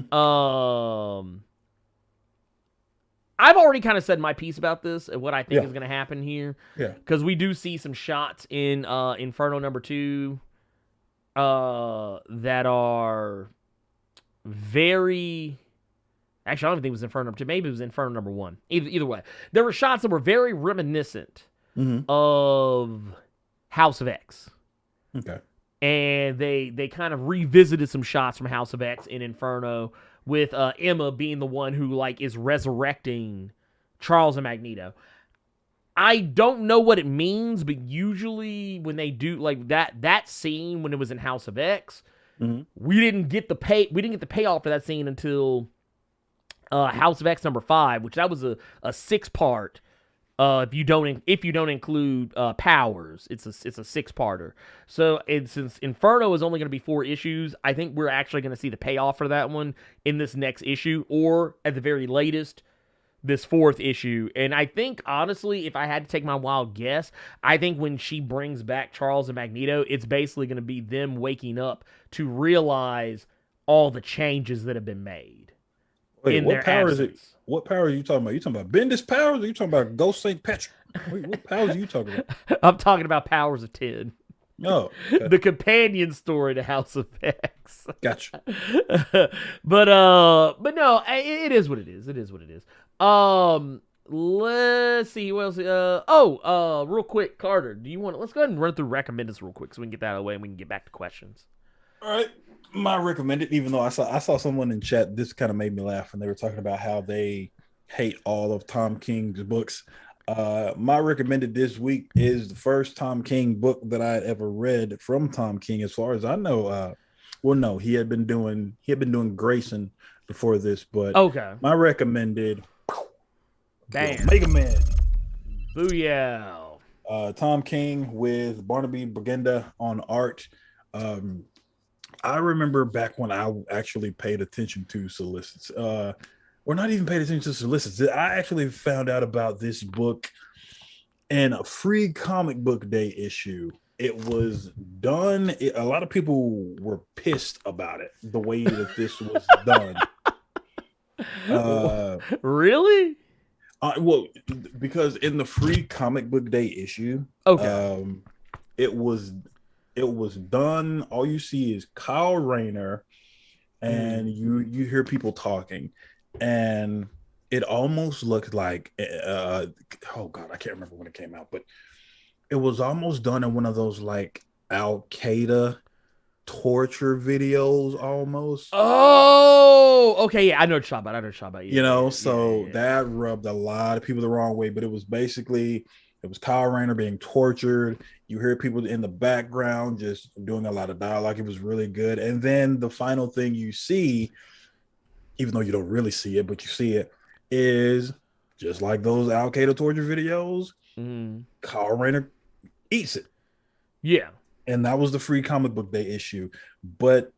already kind of said my piece about this and what I think is gonna happen here. Yeah, because we do see some shots in Inferno #2. That are very. Actually, I don't even think it was Inferno #2. Maybe it was Inferno #1. Either way, there were shots that were very reminiscent of House of X. Okay, and they kind of revisited some shots from House of X in Inferno with Emma being the one who is resurrecting Charles and Magneto. I don't know what it means, but usually when they do that scene when it was in House of X, we didn't get the payoff for that scene until House of X #5, which that was a 6-part. If you don't include Powers, it's a 6-parter. So since Inferno is only going to be 4 issues, I think we're actually going to see the payoff for that one in this next issue, or at the very latest, this 4th issue. And I think, honestly, if I had to take my wild guess, I think when she brings back Charles and Magneto, it's basically going to be them waking up to realize all the changes that have been made. Wait, what power is it? What power are you talking about? You talking about Bendis powers, or you talking about Ghost St. Patrick? Wait, what powers are you talking about? I'm talking about Powers of 10. Oh, okay. The companion story to House of X. Gotcha. but no, it is what it is. It is what it is. Let's see who else. Real quick, Carter, do you want? Let's go ahead and run through recommendeds real quick so we can get that out of the way and we can get back to questions. All right. My recommended, even though I saw someone in chat, this kind of made me laugh when they were talking about how they hate all of Tom King's books. My recommended this week is the first Tom King book that I had ever read from Tom King, as far as I know. No, he had been doing Grayson before this, but okay. My recommended, bam, Mega Man, booyah. Tom King with Barnaby Brigenda on art. I remember back when I actually paid attention to solicits. Or not even paid attention to solicits. I actually found out about this book in a free comic book day issue. It was done. A lot of people were pissed about it, the way that this was done. Really? Well, because in the free comic book day issue, it was done. All you see is Kyle Rayner, and you hear people talking. And it almost looked like, oh God, I can't remember when it came out, but it was almost done in one of those Al Qaeda torture videos almost. Oh, okay. Yeah, I know what you're talking about. I know what you're talking about. You know, Yeah, so yeah. that rubbed a lot of people the wrong way. But it was basically, it was Kyle Rayner being tortured. You hear people in the background just doing a lot of dialogue. It was really good. And then the final thing you see, even though you don't really see it, but you see it, is just like those Al Qaeda torture videos. Kyle Rayner eats it. Yeah. And that was the Free Comic Book Day issue. But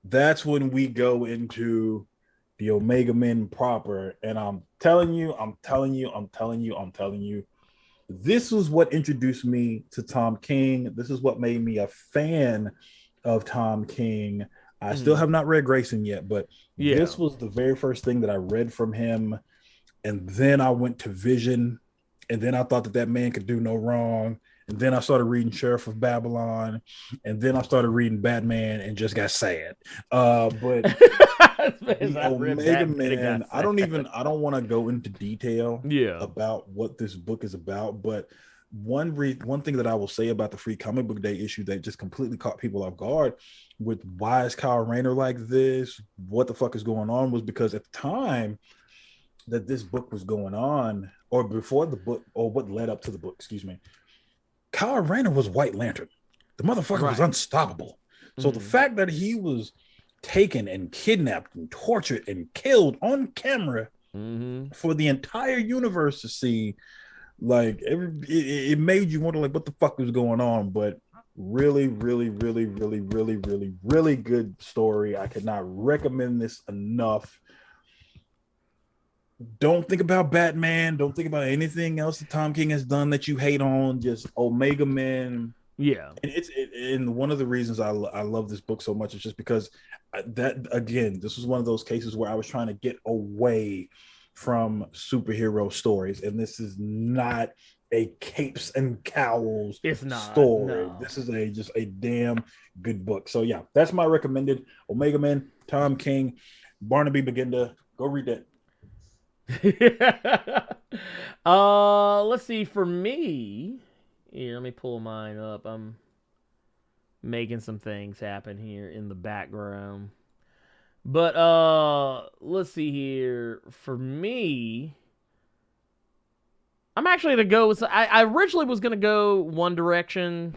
that's when we go into the Omega Men proper. And I'm telling you, this was what introduced me to Tom King. This is what made me a fan of Tom King. I still have not read Grayson yet, but this was the very first thing that I read from him. And then I went to Vision, and then I thought that man could do no wrong. And then I started reading Sheriff of Babylon, and then I started reading Batman and just got sad. But the Omega Man, I don't want to go into detail about what this book is about, but one thing that I will say about the Free Comic Book Day issue that just completely caught people off guard with why is Kyle Rayner like this? What the fuck is going on? Was because at the time that this book was going on, or before the book, or what led up to the book, excuse me, Kyle Rayner was White Lantern. The motherfucker was unstoppable. So the fact that he was taken and kidnapped and tortured and killed on camera for the entire universe to see, like, it made you wonder, like, what the fuck was going on. But really, really, really, really, really, really, really good story. I could not recommend this enough. Don't think about Batman. Don't think about anything else that Tom King has done that you hate on. Just Omega Man. Yeah. And one of the reasons I love this book so much is just because this was one of those cases where I was trying to get away from superhero stories. And this is not a capes and cowls story. No. This is just a damn good book. So yeah, that's my recommended Omega Man, Tom King, Barnaby Bagenda. Go read that. Let's see. For me, let me pull mine up. I'm making some things happen here in the background, but let's see here. For me, I'm actually gonna go with. I originally was gonna go One Direction.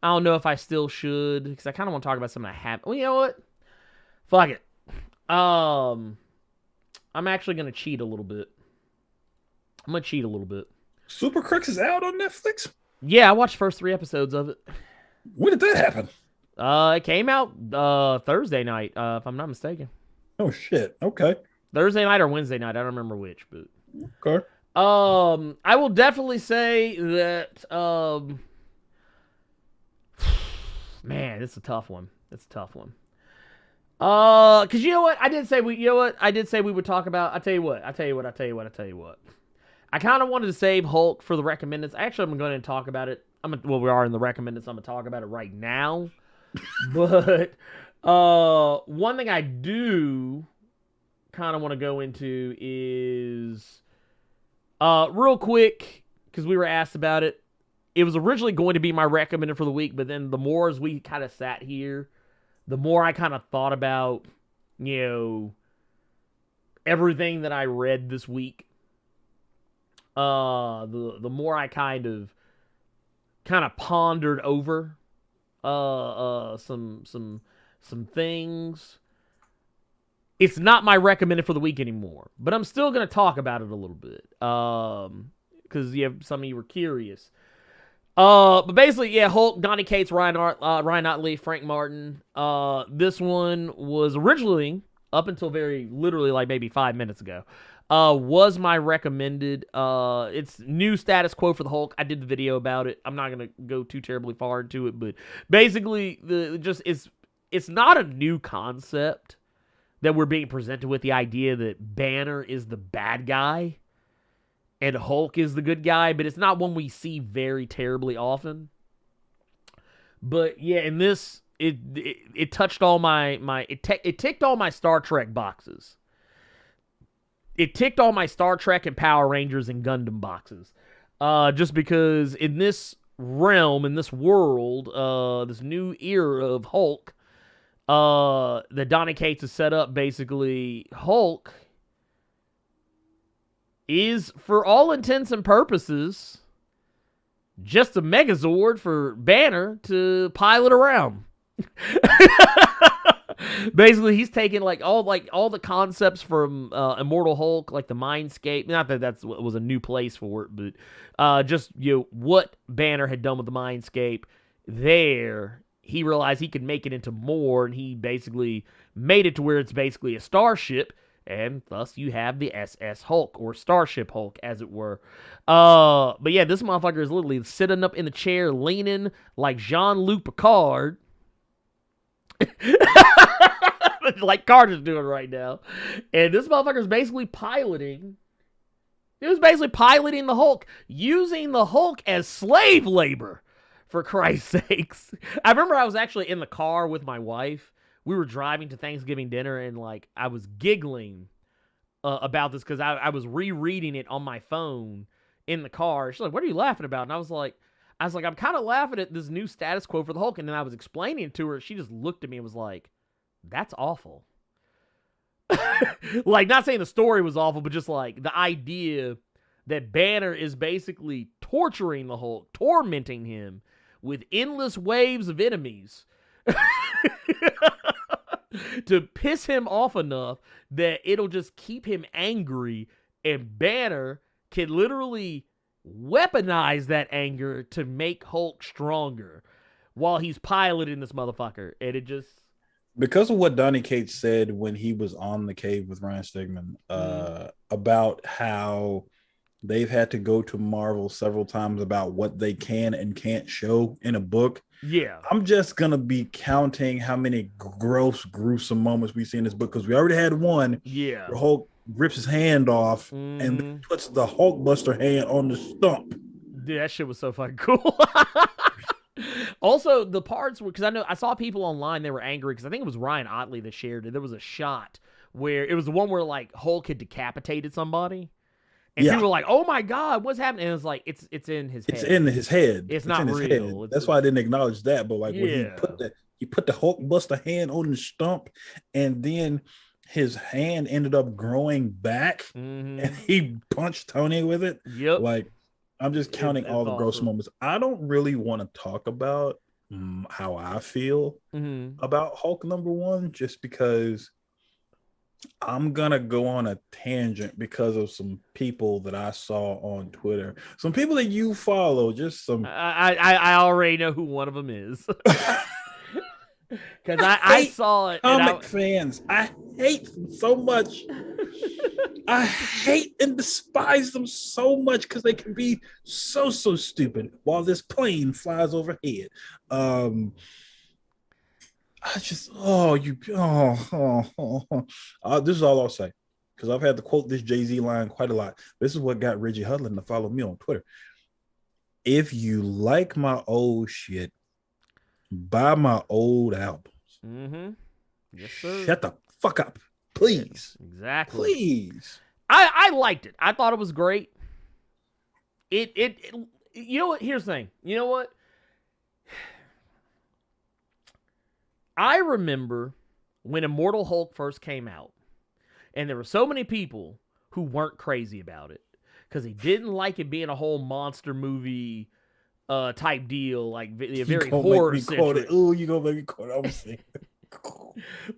I don't know if I still should because I kind of want to talk about something I have. Well, you know what? Fuck it. I'm actually going to cheat a little bit. Super Crux is out on Netflix? Yeah, I watched the first 3 episodes of it. When did that happen? It came out Thursday night, if I'm not mistaken. Oh, shit. Okay. Thursday night or Wednesday night. I don't remember which, but... Okay. I will definitely say that... man, it's a tough one. Cause you know what? I did say we would talk about. I tell you what. I kind of wanted to save Hulk for the recommendeds. Actually, I'm going to talk about it. We are in the recommendeds. I'm going to talk about it right now. But one thing I do kind of want to go into is real quick, because we were asked about it. It was originally going to be my recommended for the week, but then the more as we kind of sat here, the more I kind of thought about, everything that I read this week, the more I kind of pondered over some things. It's not my recommended for the week anymore, but I'm still going to talk about it a little bit because some of you were curious. But basically, Hulk, Donny Cates, Ryan Otley, Frank Martin. This one was originally, up until very literally like maybe 5 minutes ago, was my recommended. It's new status quo for the Hulk. I did the video about it. I'm not gonna go too terribly far into it, but basically, it's not a new concept that we're being presented with, the idea that Banner is the bad guy and Hulk is the good guy, but it's not one we see very terribly often. But yeah, in this, it touched all it ticked all my Star Trek boxes. It ticked all my Star Trek and Power Rangers and Gundam boxes. Just because in this realm, in this world, this new era of Hulk, that Donny Cates has set up, basically, Hulk is, for all intents and purposes, just a Megazord for Banner to pilot around. Basically, he's taking all the concepts from Immortal Hulk, like the Mindscape. Not that that was a new place for it, but just what Banner had done with the Mindscape. There, he realized he could make it into more, and he basically made it to where it's basically a starship, and thus you have the SS Hulk, or Starship Hulk, as it were. But yeah, this motherfucker is literally sitting up in the chair, leaning like Jean-Luc Picard. Like Carter's doing right now. And this motherfucker is basically piloting. He was basically piloting the Hulk, using the Hulk as slave labor, for Christ's sakes. I remember I was actually in the car with my wife. We were driving to Thanksgiving dinner, and I was giggling about this because I was rereading it on my phone in the car. She's like, "What are you laughing about?" And I was like, I'm kind of laughing at this new status quo for the Hulk. And then I was explaining it to her. She just looked at me and was like, "That's awful." Not saying the story was awful, but just the idea that Banner is basically torturing the Hulk, tormenting him with endless waves of enemies to piss him off enough that it'll just keep him angry, and Banner can literally weaponize that anger to make Hulk stronger while he's piloting this motherfucker. And it just... Because of what Donny Cates said when he was on The Cave with Ryan Stegman, about how they've had to go to Marvel several times about what they can and can't show in a book. Yeah. I'm just going to be counting how many gross, gruesome moments we see in this book, because we already had one where Hulk rips his hand off and then puts the Hulkbuster hand on the stump. Dude, that shit was so fucking cool. Also, the parts were, because I saw people online, they were angry because I think it was Ryan Otley that shared it. There was a shot where it was the one where Hulk had decapitated somebody, and people were like, "Oh my god, what's happening?" And it was it's in his head. It's in his head. It's not real. That's why I didn't acknowledge that. But when he put the Hulkbuster hand on the stump, and then his hand ended up growing back, and he punched Tony with it. Yep. I'm just counting all the gross moments. I don't really want to talk about how I feel about Hulk #1, just because I'm going to go on a tangent because of some people that I saw on Twitter. Some people that you follow, just some... I already know who one of them is. Because I saw it. Comic fans. I hate them so much. I hate and despise them so much because they can be so stupid while this plane flies overhead. This is all I'll say, because I've had to quote this Jay-Z line quite a lot. This is what got Reggie Hudlin to follow me on Twitter. If you like my old shit, buy my old albums. Yes, sir. Shut the fuck up, please. Exactly. Please. I liked it. I thought it was great. It you know what? Here's the thing. You know what? I remember when Immortal Hulk first came out, and there were so many people who weren't crazy about it because they didn't like it being a whole monster movie type deal, very horror centric. Oh, you gonna make me quote it? I'm saying.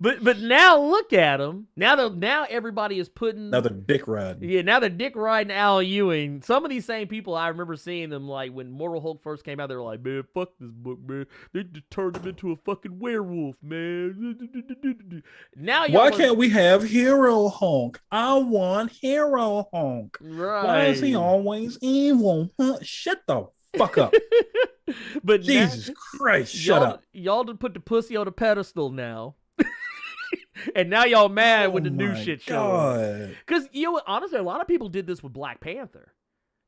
But now look at them. Now everybody is putting another dick riding. Yeah, now they're dick riding Al Ewing. Some of these same people, I remember seeing them when Mortal Hulk first came out. They were like, "Man, fuck this book, man. They just turned him into a fucking werewolf, man." Now, why can't we have Hero Hulk? I want Hero Hulk. Right? Why is he always evil? Shut the fuck up. But Jesus Christ, shut up. Y'all done put the pussy on the pedestal now. And now y'all mad when the new shit shows. Because, honestly, a lot of people did this with Black Panther.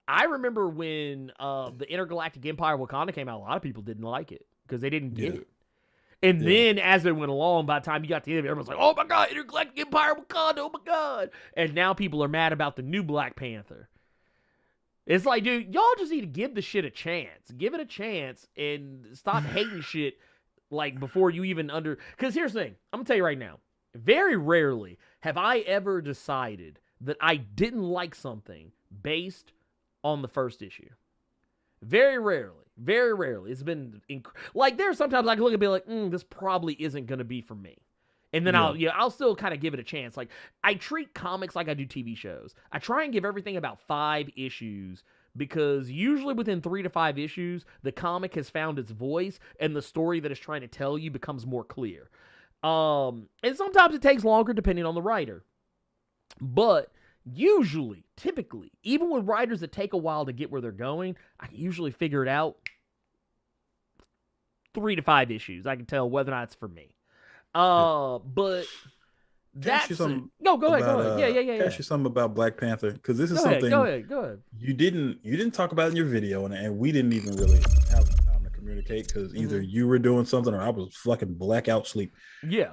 I remember when the Intergalactic Empire of Wakanda came out, a lot of people didn't like it because they didn't get it. And then as they went along, by the time you got to the end, everyone's like, "Oh my God, Intergalactic Empire of Wakanda, oh my God." And now people are mad about the new Black Panther. It's like, dude, y'all just need to give the shit a chance. Give it a chance and stop hating shit like before you even Because here's the thing. I'm going to tell you right now. Very rarely have I ever decided that I didn't like something based on the first issue. Very rarely. Very rarely. It's been... like, there's sometimes I can look and be like, this probably isn't going to be for me. And then I'll still kind of give it a chance. Like, I treat comics like I do TV shows. I try and give everything about 5 issues because usually within 3 to 5 issues, the comic has found its voice and the story that it's trying to tell you becomes more clear. And sometimes it takes longer depending on the writer. But usually, typically, even with writers that take a while to get where they're going, I can usually figure it out 3 to 5 issues. I can tell whether or not it's for me. But that's go ahead. Yeah. Ask you something about Black Panther because this is Go something. Ahead. You didn't talk about in your video, and we didn't even really have time to communicate because either you were doing something or I was fucking blackout sleep. Yeah.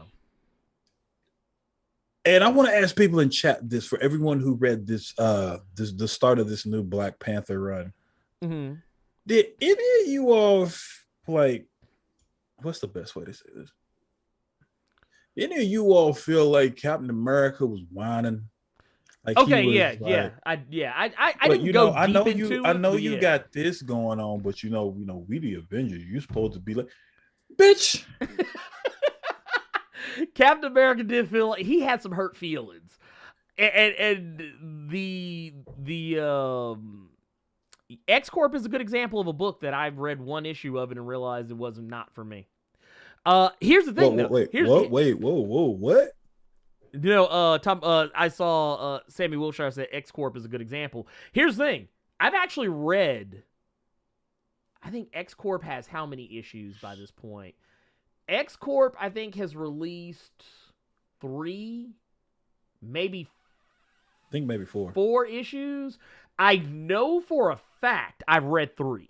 And I want to ask people in chat this for everyone who read this, the start of this new Black Panther run. Mm-hmm. Did any of you all like? What's the best way to say this? Any of you all feel like Captain America was whining? Like okay, he was I but didn't go deep into it. I know you got this going on, but you know, we the Avengers. You're supposed to be like, bitch. Captain America did feel like he had some hurt feelings, and the X Corp is a good example of a book that I've read one issue of it and realized it was not for me. Here's the thing. What? You know, Tom. I saw Sammy Wilshire say X Corp is a good example. Here's the thing. I've actually read. I think X Corp has how many issues by this point? X Corp, I think, has released 3, maybe 4. 4 issues. I know for a fact I've read 3.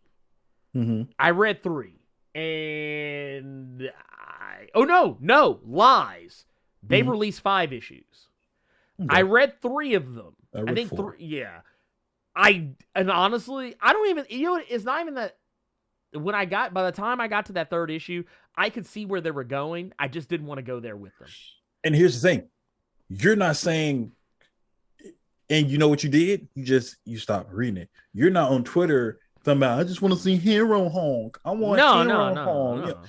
Mm-hmm. I read 3. And lies. They've released 5 issues. Okay. I read 3 of them. I think 4. 3. Yeah. And honestly, I don't even, it's not even that by the time I got to that 3rd issue, I could see where they were going. I just didn't want to go there with them. And here's the thing. You're not saying, and you know what you did? You stopped reading it. You're not on Twitter talking about, I just want to see Hero Hulk. I want Hero Hulk. No.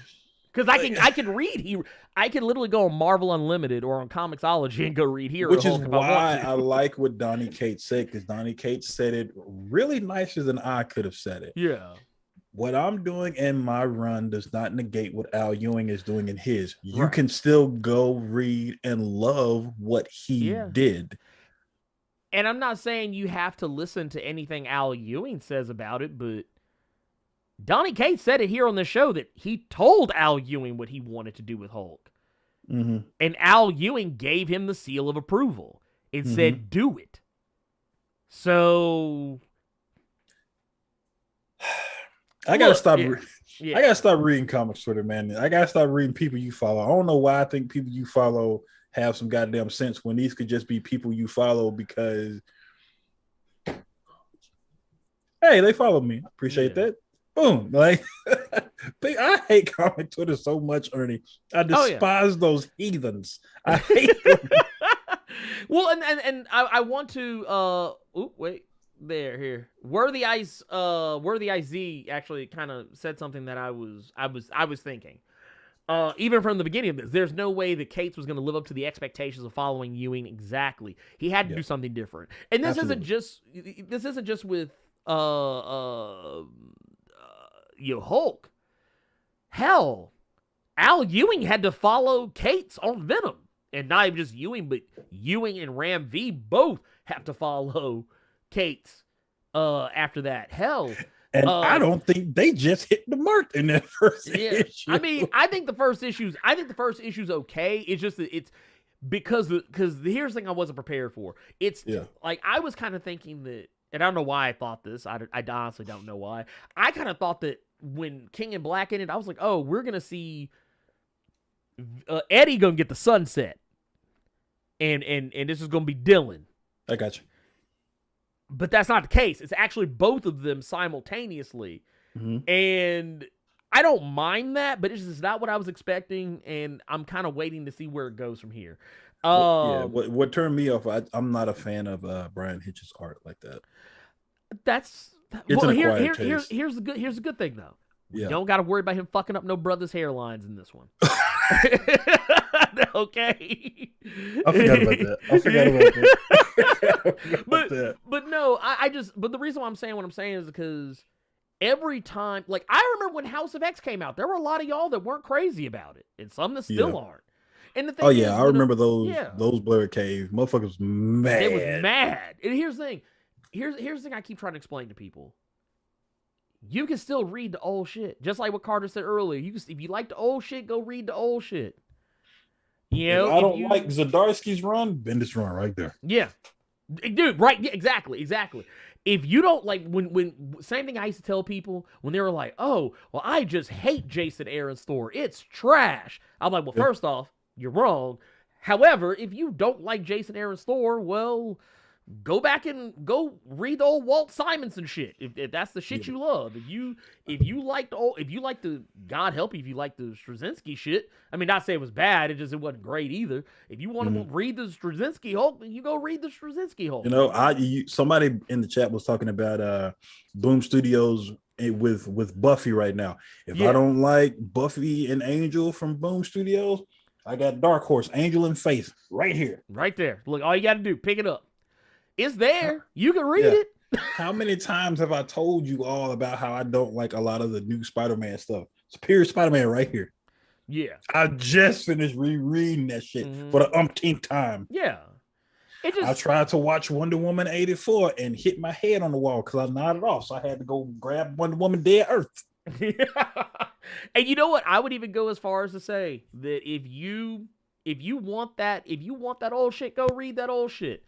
Because I can read. I can literally go on Marvel Unlimited or on Comixology and go read Hero Hulk. Which is why I like what Donny Cates said, because Donny Cates said it really nicer than I could have said it. Yeah. What I'm doing in my run does not negate what Al Ewing is doing in his. You can still go read and love what he did. And I'm not saying you have to listen to anything Al Ewing says about it, but Donny Cates said it here on the show that he told Al Ewing what he wanted to do with Hulk. Mm-hmm. And Al Ewing gave him the seal of approval. It said, do it. So I gotta stop. I gotta stop reading comics Twitter, man. I gotta stop reading people you follow. I don't know why I think people you follow have some goddamn sense when these could just be people you follow because, hey, they follow me. I appreciate that. Boom. Like, I hate comic Twitter so much, Ernie. I despise those heathens. I hate them. Well, and I want to. Wait. Here. Worthy Ice Z actually kind of said something that I was thinking. Even from the beginning of this, there's no way that Cates was going to live up to the expectations of following Ewing exactly. He had to do something different. And this isn't just with Hulk. Hell, Al Ewing had to follow Cates on Venom, and not even just Ewing, but Ewing and Ram V both have to follow Cates after that. Hell, and I don't think they just hit the mark in that first issue. I mean, I think the first issue's okay. It's just that it's because here's the thing I wasn't prepared for. It's like I was kind of thinking that, and I don't know why I thought this. I honestly don't know why. I kind of thought that when King and Black ended, I was like, oh, we're gonna see Eddie gonna get the sunset, and this is gonna be Dylan. I got you. But that's not the case. It's actually both of them simultaneously. And I don't mind that, but it's just not what I was expecting, and I'm kind of waiting to see where it goes from here. What turned me off, I'm not a fan of Brian Hitch's art like that. Here's the good thing though. Yeah. You don't got to worry about him fucking up no brother's hairlines in this one. Okay. I forgot about that. But no, but the reason why I'm saying what I'm saying is because every time, like, I remember when House of X came out, there were a lot of y'all that weren't crazy about it, and some that still aren't. And the thing I remember those Blerd caves. Motherfuckers was mad. They was mad. And here's the thing. Here's the thing I keep trying to explain to people. You can still read the old shit. Just like what Carter said earlier. If you like the old shit, go read the old shit. You know, if I don't like Zdarsky's run, Bendis run right there. Yeah. Dude, right. Yeah, exactly. If you don't like, when same thing I used to tell people when they were like, oh, well, I just hate Jason Aaron's Thor. It's trash. I'm like, well, first off, you're wrong. However, if you don't like Jason Aaron's Thor, well, go back and go read the old Walt Simonson shit. If that's the shit you love, if you like the God help you if you like the Straczynski shit. I mean, not say it was bad, it wasn't great either. If you want to read the Straczynski Hulk, then you go read the Straczynski Hulk. You know, somebody in the chat was talking about Boom Studios with Buffy right now. If I don't like Buffy and Angel from Boom Studios, I got Dark Horse, Angel and Faith right here. Right there. Look, all you got to do, pick it up. It's there. You can read it. How many times have I told you all about how I don't like a lot of the new Spider-Man stuff? Superior Spider-Man right here. Yeah. I just finished rereading that shit for the umpteenth time. Yeah. I tried to watch Wonder Woman 84 and hit my head on the wall because I nodded off. So I had to go grab Wonder Woman Dead Earth. And you know what? I would even go as far as to say that if you want that old shit, go read that old shit.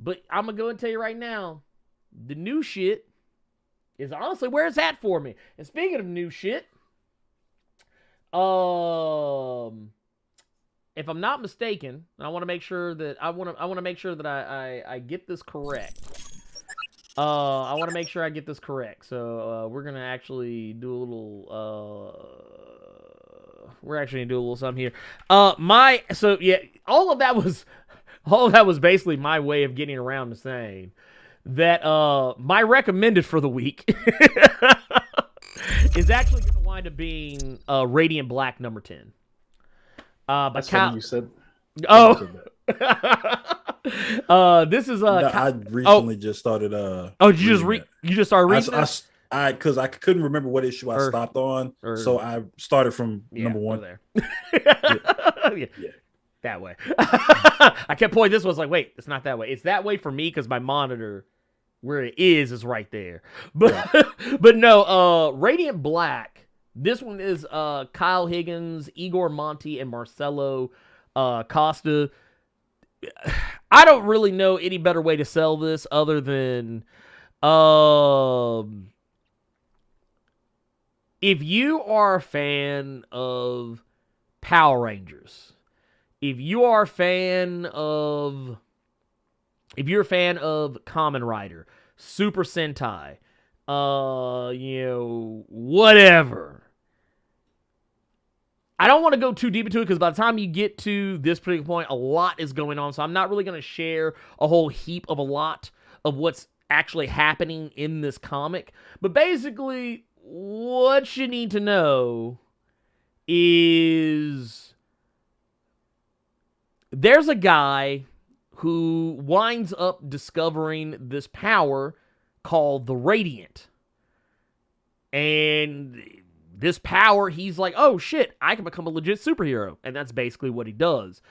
But I'm going to go and tell you right now, the new shit is honestly where it's at for me. And speaking of new shit, if I'm not mistaken, I want to make sure that I get this correct. I want to make sure I get this correct. So we're going to actually do a little something here. All of that was basically my way of getting around to saying that my recommended for the week is actually going to wind up being Radiant Black number 10. That's funny you said. Oh. This is I recently just started. You just started reading? Because I couldn't remember what issue I stopped on, so I started from number one. There. Yeah. That way. I kept pointing this was like, wait, it's not that way. It's that way for me because my monitor, where it is right there. But no, Radiant Black. This one is Kyle Higgins, Igor Monti, and Marcelo Costa. I don't really know any better way to sell this other than if you are a fan of Power Rangers, if you're a fan of Kamen Rider, Super Sentai, whatever. I don't want to go too deep into it because by the time you get to this particular point, a lot is going on. So I'm not really going to share a whole heap of a lot of what's actually happening in this comic. But basically, what you need to know is there's a guy who winds up discovering this power called the Radiant. And this power, he's like, oh shit, I can become a legit superhero. And that's basically what he does.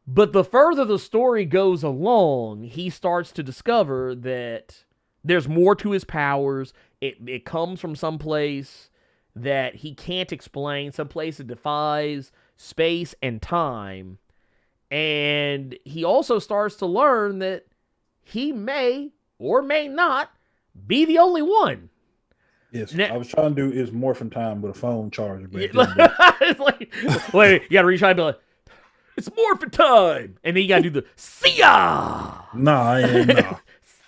But the further the story goes along, he starts to discover that there's more to his powers. It comes from someplace that he can't explain, someplace that defies space and time. And he also starts to learn that he may or may not be the only one. Yes, I was trying to do is Morphin Time with a phone charger. It's like, wait, you gotta reach out and be like, it's Morphin Time! And then you gotta do the, see ya! Nah.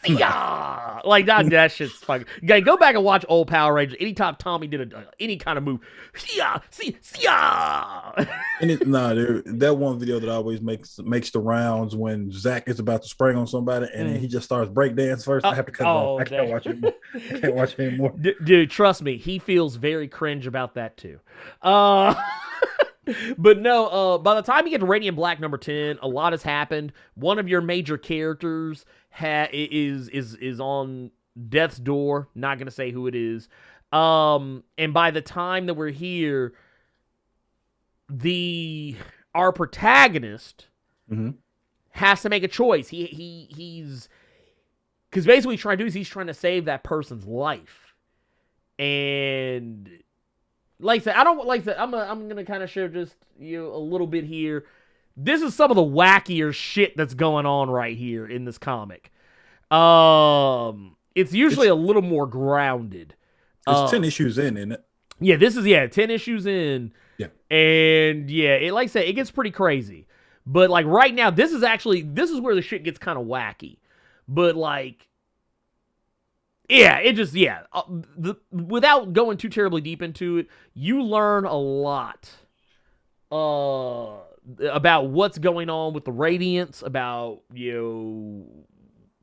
Yeah, like that shit's fucking. Go back and watch old Power Rangers. Anytime Tommy did any kind of move, yeah, see, yeah. And that one video that always makes the rounds when Zach is about to spring on somebody and then he just starts breakdance first. I have to cut it off. I can't watch it. I can't watch it anymore. Dude, trust me, he feels very cringe about that too. But no, by the time you get to Radiant Black number 10, a lot has happened. One of your major characters is on death's door. Not gonna say who it is. And by the time that we're here, our protagonist has to make a choice. He's because basically what he's trying to do is he's trying to save that person's life. And like I said, I don't like that. I'm gonna kind of share just a little bit here. This is some of the wackier shit that's going on right here in this comic. It's usually a little more grounded. It's 10 issues in, isn't it? Yeah, this is 10 issues in. Yeah. And it like I said, it gets pretty crazy. But like right now, this is where the shit gets kind of wacky. But like it just without going too terribly deep into it, you learn a lot about what's going on with the Radiants, about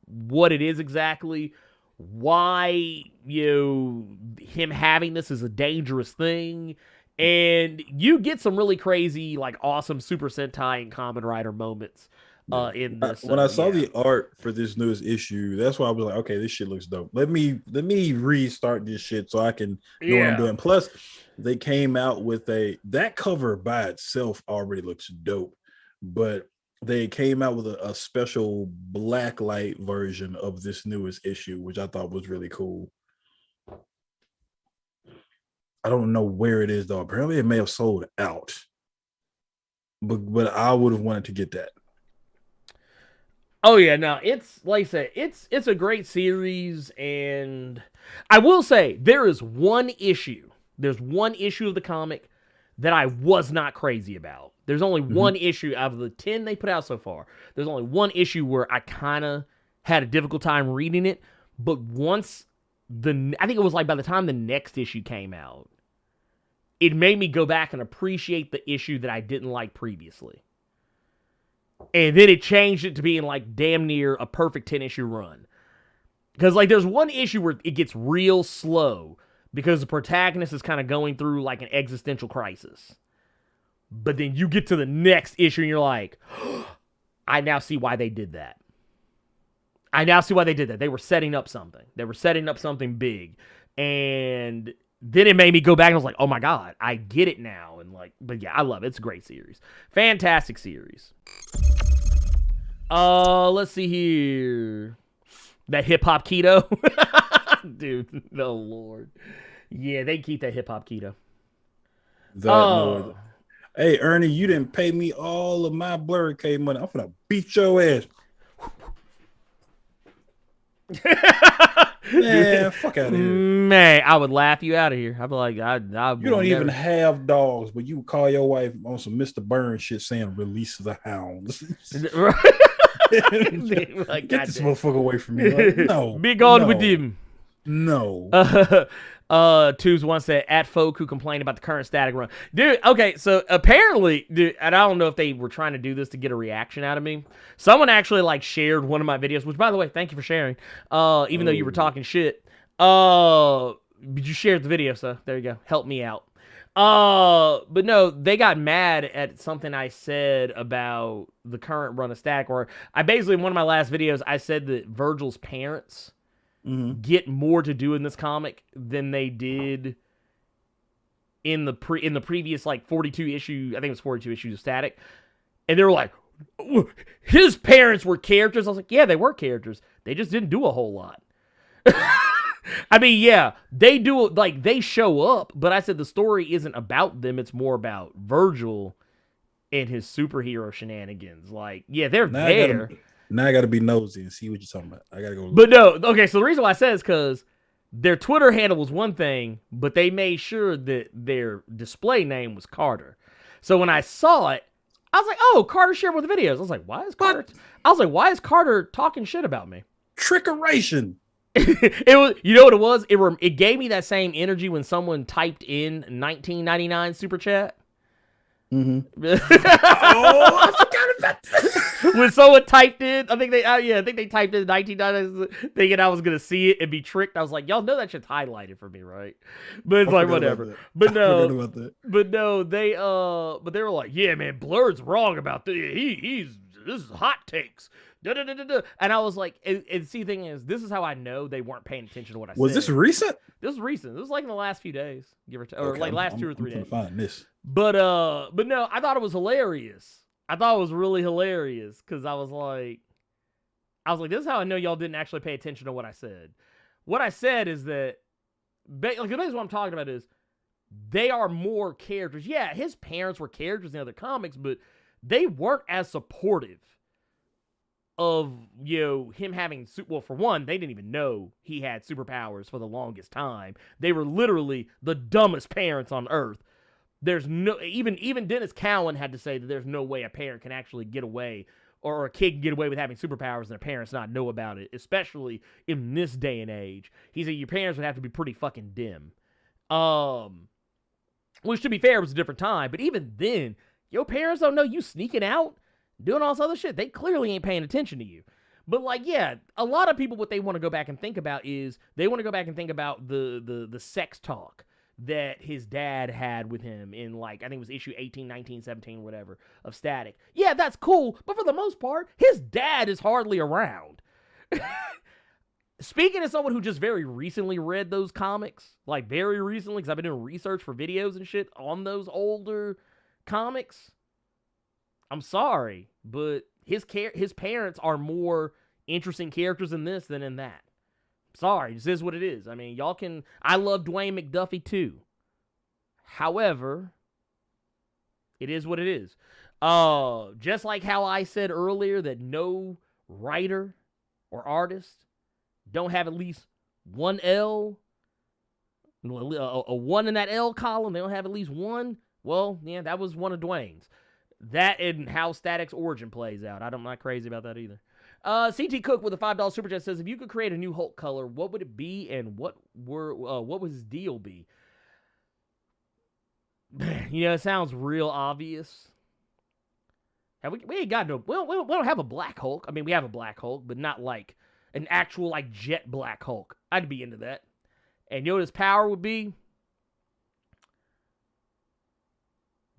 what it is exactly, why him having this is a dangerous thing, and you get some really crazy, like awesome Super Sentai and Kamen Rider moments in this. When I saw the art for this newest issue, that's why I was like, okay, this shit looks dope. Let me restart this shit so I can know what I'm doing. Plus, they came out with that cover by itself already looks dope, but they came out with a special black light version of this newest issue, which I thought was really cool. I don't know where it is though. Apparently, it may have sold out, but I would have wanted to get that. Oh yeah, no, it's like I said, it's a great series, and I will say there's one issue of the comic that I was not crazy about. There's only one issue out of the 10 they put out so far. There's only one issue where I kind of had a difficult time reading it, but once I think it was like by the time the next issue came out, it made me go back and appreciate the issue that I didn't like previously. And then it changed it to being like damn near a perfect 10-issue run. Because like there's one issue where it gets real slow because the protagonist is kind of going through like an existential crisis. But then you get to the next issue and you're like, I now see why they did that. They were setting up something. They were setting up something big. And then it made me go back and I was like, oh my God, I get it now. And like, but yeah, I love it. It's a great series. Fantastic series. Let's see here. That hip hop keto. Dude, no Lord. Yeah, they keep that hip hop keto. Hey, Ernie, you didn't pay me all of my Blerd money. I'm gonna beat your ass. Man, fuck out of here. Man, I would laugh you out of here. I'd be like, I you don't even have dogs, but you would call your wife on some Mr. Burns shit saying release the hounds. Like, get this motherfucker away from me. Like, no. Be gone with him. No. Tubes once said, at folk who complained about the current static run. Dude, okay, so apparently, dude, and I don't know if they were trying to do this to get a reaction out of me. Someone actually, like, shared one of my videos, which, by the way, thank you for sharing, even though you were talking shit. But you shared the video, so there you go. Help me out. But no, they got mad at something I said about the current run of Static Word. I basically, in one of my last videos, I said that Virgil's parents get more to do in this comic than they did in the previous like 42 issue. I think it was 42 issues of Static, and they were like, his parents were characters. I was like, yeah, they were characters. They just didn't do a whole lot. I mean, yeah, they do, like, they show up, but I said the story isn't about them. It's more about Virgil and his superhero shenanigans. Like, yeah, they're there. Now I got to be nosy and see what you're talking about. I got to go look. But no, okay, so the reason why I said is because their Twitter handle was one thing, but they made sure that their display name was Carter. So when I saw it, I was like, oh, Carter shared with the videos. I was like, why is Carter talking shit about me? Trickeration. It was, you know what it was? It gave me that same energy when someone typed in 1999 super chat. Oh, I forgot about that. When someone typed in, I think they typed in 1999 thinking I was gonna see it and be tricked. I was like, y'all know that shit's highlighted for me, right? But it's like whatever. But no, they were like, yeah, man, Blerd's wrong about this. This is hot takes. And I was like, and see, the thing is, this is how I know they weren't paying attention to what I said. Was this recent? This was recent. This was like in the last few days, give or take, or like last 2 or 3 days. Find this. But no, I thought it was hilarious. I thought it was really hilarious because I was like, this is how I know y'all didn't actually pay attention to what I said. What I said is that, like, what I'm talking about is they are more characters. Yeah, his parents were characters in other comics, but they weren't as supportive of, him having, well, for one, they didn't even know he had superpowers for the longest time. They were literally the dumbest parents on earth. There's no, even Dennis Cowan had to say that there's no way a parent can actually get away, or a kid can get away with having superpowers and their parents not know about it, especially in this day and age. He said your parents would have to be pretty fucking dim. Which, to be fair, was a different time, but even then, your parents don't know you sneaking out, doing all this other shit. They clearly ain't paying attention to you. But, like, yeah, a lot of people, what they want to go back and think about is they want to go back and think about the sex talk that his dad had with him in, like, I think it was issue 18, 19, 17, whatever, of Static. Yeah, that's cool, but for the most part, his dad is hardly around. Speaking as someone who just very recently read those comics, like very recently, because I've been doing research for videos and shit on those older comics, I'm sorry, but his parents are more interesting characters in this than in that. Sorry, this is what it is. I mean, y'all can... I love Dwayne McDuffie too. However, it is what it is. Just like how I said earlier that no writer or artist don't have at least one L, a one in that L column, they don't have at least one. Well, yeah, that was one of Dwayne's. That and how Static's origin plays out. I'm not crazy about that either. CT Cook with a $5 super chat says, if you could create a new Hulk color, what would it be and what would his deal be? It sounds real obvious. We ain't got no... We don't have a black Hulk. I mean, we have a black Hulk, but not like an actual, like, jet black Hulk. I'd be into that. And you know what his power would be?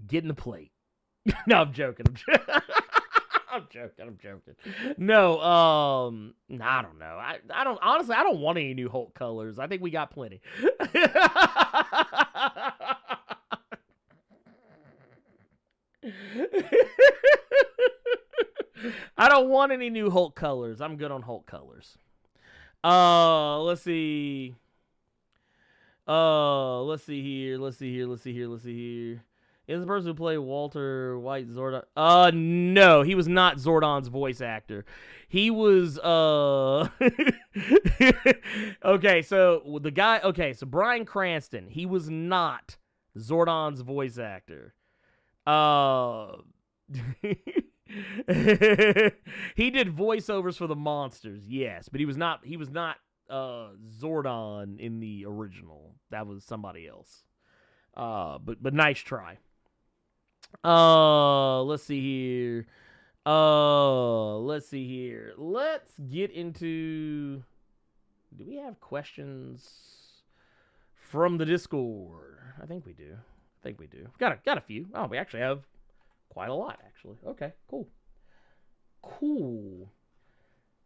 Getting the plate. No, I'm joking. I'm joking. No, I don't know. I don't, honestly, I don't want any new Hulk colors. I think we got plenty. I don't want any new Hulk colors. I'm good on Hulk colors. Let's see. Let's see here. Is the person who played Walter White Zordon? No, he was not Zordon's voice actor. He was, okay, so the guy, so Bryan Cranston, he was not Zordon's voice actor. He did voiceovers for the monsters, yes, but he was not Zordon in the original. That was somebody else. But nice try. Let's see here. Let's get into... Do we have questions from the Discord? I think we do. Got a few. Oh, we actually have quite a lot, actually. Okay, cool.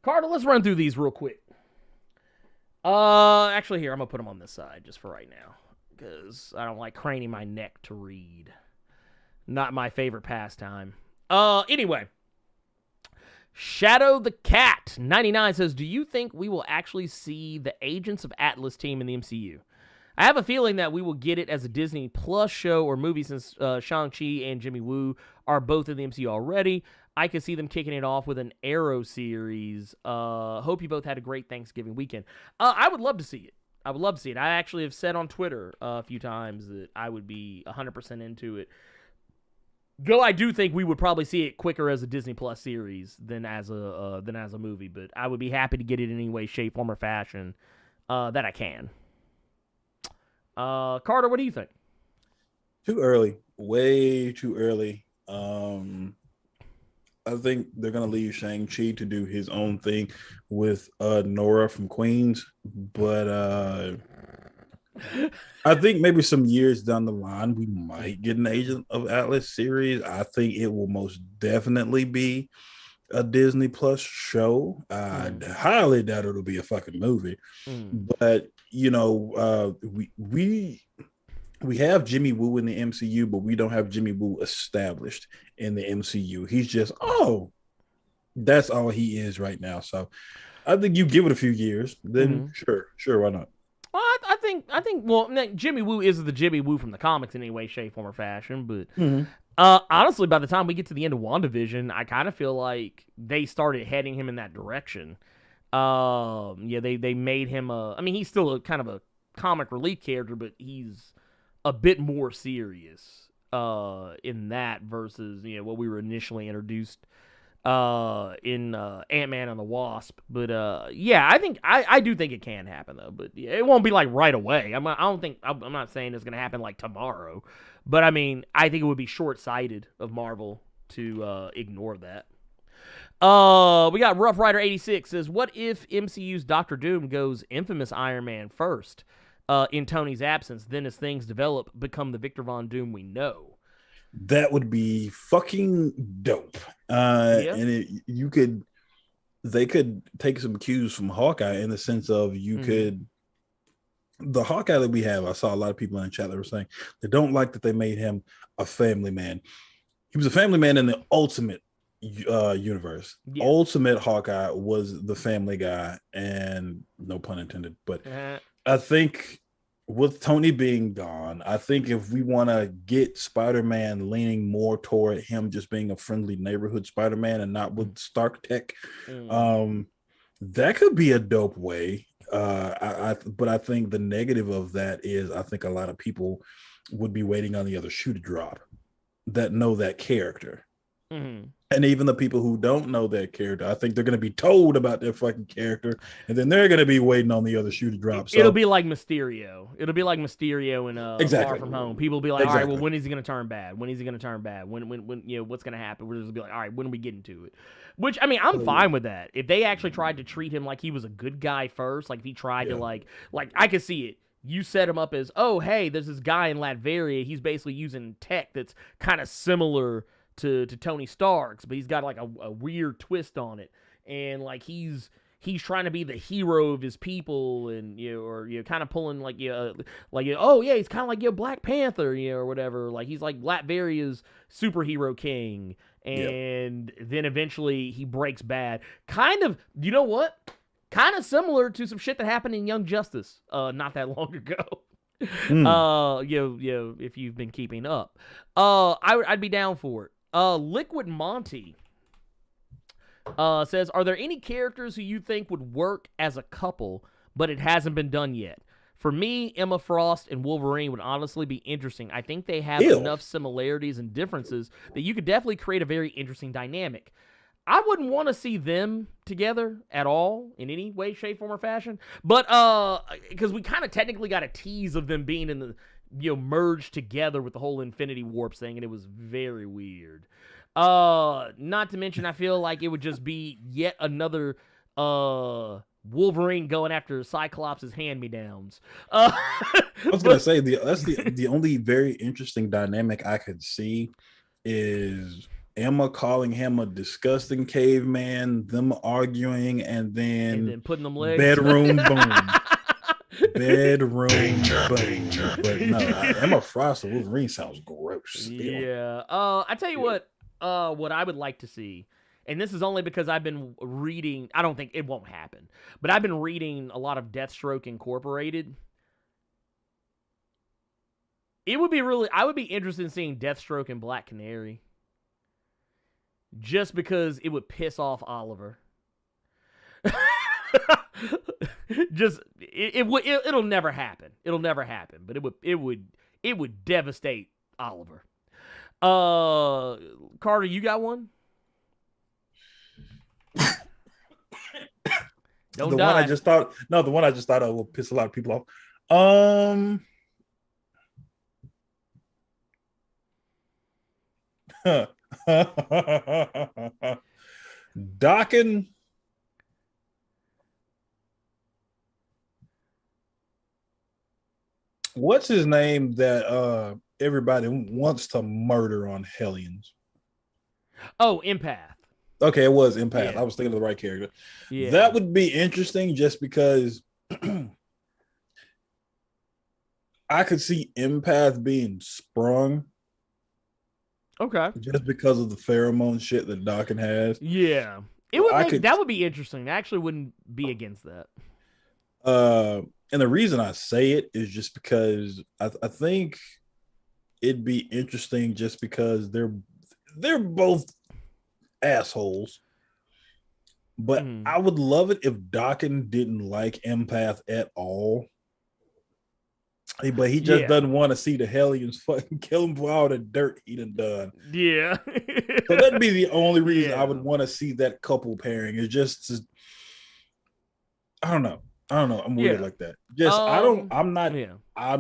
Carter, let's run through these real quick. Actually, here, I'm gonna put them on this side just for right now, because I don't like craning my neck to read. Not my favorite pastime. Anyway. Shadow the Cat 99 says, do you think we will actually see the Agents of Atlas team in the MCU? I have a feeling that we will get it as a Disney Plus show or movie, since Shang-Chi and Jimmy Woo are both in the MCU already. I could see them kicking it off with an Arrow series. Hope you both had a great Thanksgiving weekend. I would love to see it. I actually have said on Twitter a few times that I would be 100% into it. Though I do think we would probably see it quicker as a Disney Plus series than as a movie, but I would be happy to get it in any way, shape, form, or fashion that I can. Carter, what do you think? Too early, way too early. I think they're gonna leave Shang-Chi to do his own thing with Nora from Queens, but I think maybe some years down the line we might get an Agent of Atlas series. I think it will most definitely be a Disney Plus show. I highly doubt it'll be a fucking movie, but we have Jimmy Woo in the MCU, but we don't have Jimmy Woo established in the MCU. He's just, that's all he is right now. So I think you give it a few years, then sure, why not? Well, I think, well, Jimmy Woo is the Jimmy Woo from the comics in any way, shape, form, or fashion, but honestly, by the time we get to the end of WandaVision, I kind of feel like they started heading him in that direction. They made him he's still a kind of a comic relief character, but he's a bit more serious in that versus what we were initially introduced in Ant-Man and the Wasp. But I do think it can happen though, but it won't be like right away. I'm not saying it's gonna happen like tomorrow, but I mean I think it would be short-sighted of Marvel to ignore that. We got Rough Rider 86 says, what if MCU's Doctor Doom goes infamous Iron Man first in Tony's absence, then as things develop become the Victor Von Doom we know? That would be fucking dope. And they could take some cues from Hawkeye in the sense of the Hawkeye that we have. I saw a lot of people in the chat that were saying they don't like that they made him a family man. He was a family man in the Ultimate universe. Ultimate Hawkeye was the family guy, and no pun intended. But I think with Tony being gone, I think if we want to get Spider-Man leaning more toward him just being a friendly neighborhood Spider-Man and not with Stark tech, that could be a dope way. But I think the negative of that is I think a lot of people would be waiting on the other shoe to drop that know that character. And even the people who don't know that character, I think they're going to be told about their fucking character, and then they're going to be waiting on the other shoe to drop. So, it'll be like Mysterio. It'll be like Mysterio in Far From Home. People will be like, all right, well, when is he going to turn bad? When is he going to turn bad? When what's going to happen? We're just be like, all right, when are we getting to it? Which, I mean, I'm fine with that. If they actually tried to treat him like he was a good guy first, like if he tried to like I could see it. You set him up as, oh, hey, there's this guy in Latveria. He's basically using tech that's kind of similar to Tony Stark's, but he's got like a weird twist on it, and like he's trying to be the hero of his people, and kind of pulling oh yeah, he's kind of like Black Panther, or whatever. Like he's like Latveria's superhero king, and then eventually he breaks bad. Kind of, you know what? Kind of similar to some shit that happened in Young Justice not that long ago. If you've been keeping up, I'd be down for it. Liquid Monty says, are there any characters who you think would work as a couple, but it hasn't been done yet? For me, Emma Frost and Wolverine would honestly be interesting. I think they have enough similarities and differences that you could definitely create a very interesting dynamic. I wouldn't want to see them together at all in any way, shape, form, or fashion. But because we kind of technically got a tease of them being in the merged together with the whole Infinity Warps thing, and it was very weird. Not to mention, I feel like it would just be yet another Wolverine going after Cyclops' hand-me-downs. I was gonna say that's the only very interesting dynamic I could see is Emma calling him a disgusting caveman, them arguing, and then putting them legs. Bedroom boom. Bedroom boom. But no, Emma Frost and Wolverine sounds gross. Still. Yeah. I tell you what I would like to see, and this is only because I've been reading, I don't think it won't happen, but I've been reading a lot of Deathstroke Incorporated. I would be interested in seeing Deathstroke and Black Canary. Just because it would piss off Oliver. It'll never happen. It'll never happen. But it would devastate Oliver. Carter, you got one? Don't the die. one I just thought. No, the one I just thought of will piss a lot of people off. Docking. What's his name that everybody wants to murder on Hellions? Oh, Empath. Okay, it was Empath. Yeah. I was thinking of the right character. Yeah. That would be interesting just because I could see Empath being sprung Okay. just because of the pheromone shit that Dockin has. Yeah. It would that would be interesting. I actually wouldn't be against that. And the reason I say it is just because I think it'd be interesting just because they're both assholes. But I would love it if Dockin didn't like Empath at all. But he just doesn't want to see the Hellions fucking kill him for all the dirt he done. Yeah. So that'd be the only reason I would want to see that couple pairing. It's just I don't know. I'm weird like that. Just I'm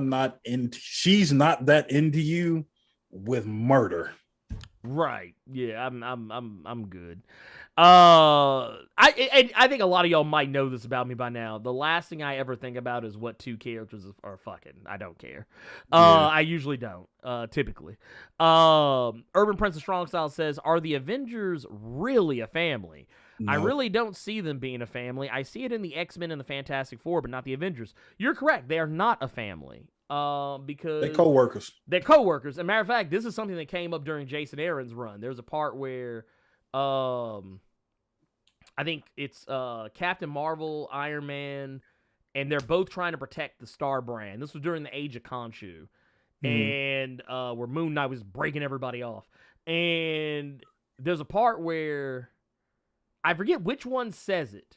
not into. She's not that into you with murder. Right. Yeah. I'm good. I think a lot of y'all might know this about me by now. The last thing I ever think about is what two characters are fucking. I don't care. I usually don't. Typically. Urban Prince of Strong Style says, "Are the Avengers really a family? No. I really don't see them being a family. I see it in the X-Men and the Fantastic Four, but not the Avengers." You're correct. They are not a family. Because they're co-workers. They're co-workers. As a matter of fact, this is something that came up during Jason Aaron's run. There's a part where I think it's Captain Marvel, Iron Man, and they're both trying to protect the Star brand. This was during the Age of Khonshu. And where Moon Knight was breaking everybody off. And there's a part where I forget which one says it.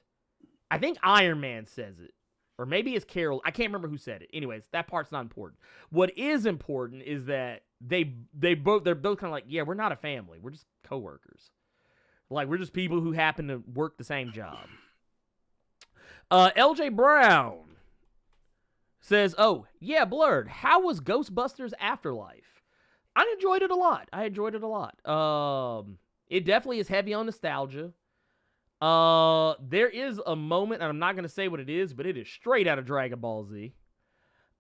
I think Iron Man says it. Or maybe it's Carol. I can't remember who said it. Anyways, that part's not important. What is important is that they're both kind of like, yeah, we're not a family. We're just coworkers. Like, we're just people who happen to work the same job. LJ Brown says, "Oh, yeah, Blerd, how was Ghostbusters Afterlife?" I enjoyed it a lot. It definitely is heavy on nostalgia. There is a moment, and I'm not going to say what it is, but it is straight out of Dragon Ball Z.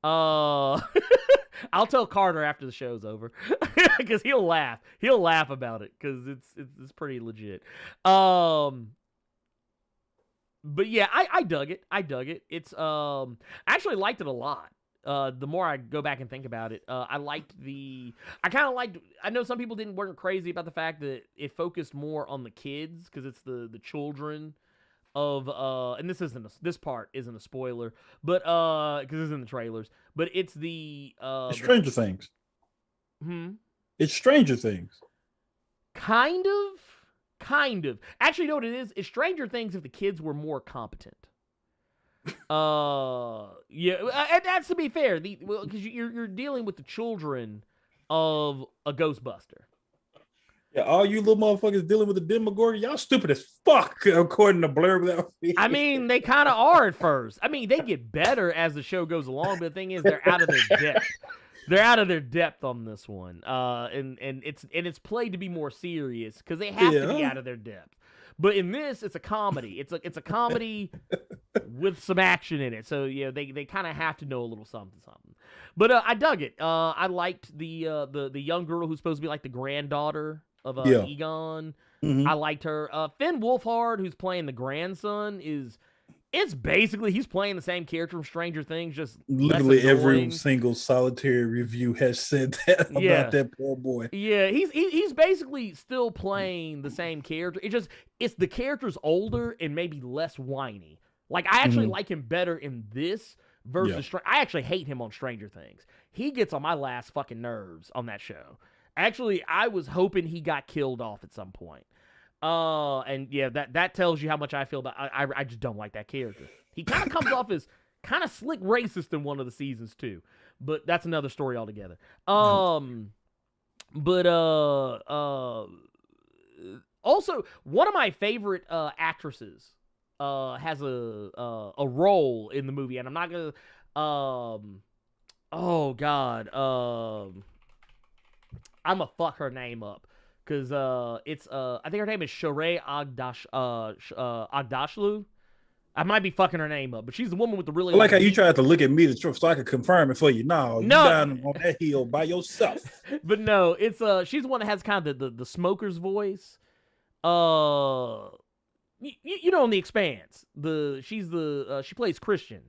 I'll tell Carter after the show's over because he'll laugh. He'll laugh about it because it's pretty legit. But yeah, I dug it. It's I actually liked it a lot. The more I go back and think about it, I know some people weren't crazy about the fact that it focused more on the kids because it's the children of and this part isn't a spoiler, but because it's in the trailers, but it's it's Stranger Things. It's Stranger Things. Kind of. Actually, you know what it is? It's Stranger Things if the kids were more competent. And that's to be fair, because you're dealing with the children of a Ghostbuster. Yeah, all you little motherfuckers dealing with the Demogorgon, y'all stupid as fuck, according to Blerd. I mean, they kind of are at first. I mean, they get better as the show goes along, but the thing is, they're out of their depth. They're out of their depth on this one, and it's played to be more serious because they have to be out of their depth. But in this, it's a comedy. It's a comedy with some action in it. So yeah, they kind of have to know a little something. But I dug it. I liked the young girl who's supposed to be like the granddaughter of Egon. I liked her. Finn Wolfhard, who's playing the grandson, it's basically he's playing the same character from Stranger Things, just literally every single solitary review has said that about that poor boy. Yeah, he's basically still playing the same character. It's the character's older and maybe less whiny. Like I actually like him better in this versus I actually hate him on Stranger Things. He gets on my last fucking nerves on that show. Actually, I was hoping he got killed off at some point. And yeah, that tells you how much I feel about. I just don't like that character. He kind of comes off as kind of slick racist in one of the seasons too, but that's another story altogether. But also one of my favorite actresses has a role in the movie, and I'm not gonna oh god I'm gonna fuck her name up because it's I think her name is Sheree Agdashlu. I might be fucking her name up, but she's the woman with the really I like how you tried to look at me so I could confirm it for you. No, you No. down on that hill by yourself. But no, it's she's the one that has kind of the smoker's voice. You know, in The Expanse, she plays Christian.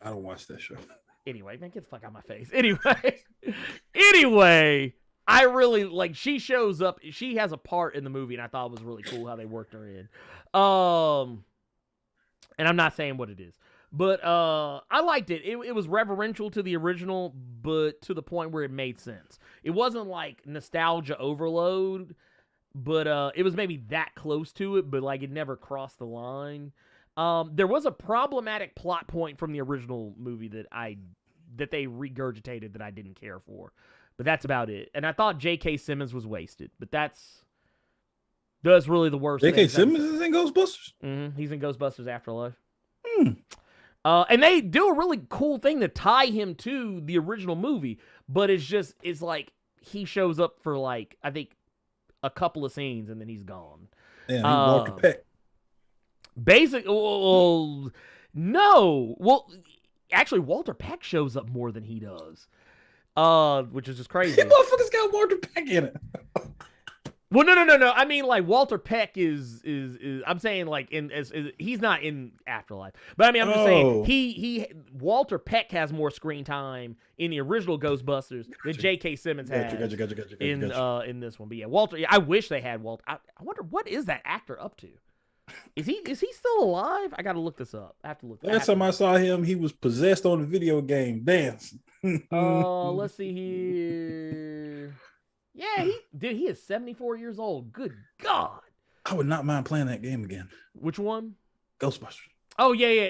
I don't watch that show. Anyway, man, get the fuck out of my face. Anyway, I really like. She shows up. She has a part in the movie, and I thought it was really cool how they worked her in. And I'm not saying what it is, but I liked it. It was reverential to the original, but to the point where it made sense. It wasn't like nostalgia overload, but it was maybe that close to it, but like it never crossed the line. There was a problematic plot point from the original movie that they regurgitated that I didn't care for, but that's about it. And I thought J.K. Simmons was wasted, but that's really the worst. J.K. Simmons is in Ghostbusters? Mm-hmm. He's in Ghostbusters Afterlife. And they do a really cool thing to tie him to the original movie, but it's like he shows up for like, I think, a couple of scenes and then he's gone. Yeah, Walter Peck. No. Well, actually, Walter Peck shows up more than he does, which is just crazy. You motherfuckers got Walter Peck in it. Well, no. I mean, like Walter Peck is I'm saying like he's not in Afterlife, but I mean I'm just saying Walter Peck has more screen time in the original Ghostbusters than J.K. Simmons has in this one. But yeah, Walter. Yeah, I wish they had Walter. I wonder what is that actor up to. Is he still alive? I got to look this up. I have to look. Last time I saw him, he was possessed on the video game dancing. Let's see here. Yeah, he is 74 years old. Good God. I would not mind playing that game again. Which one? Ghostbusters. Oh, yeah.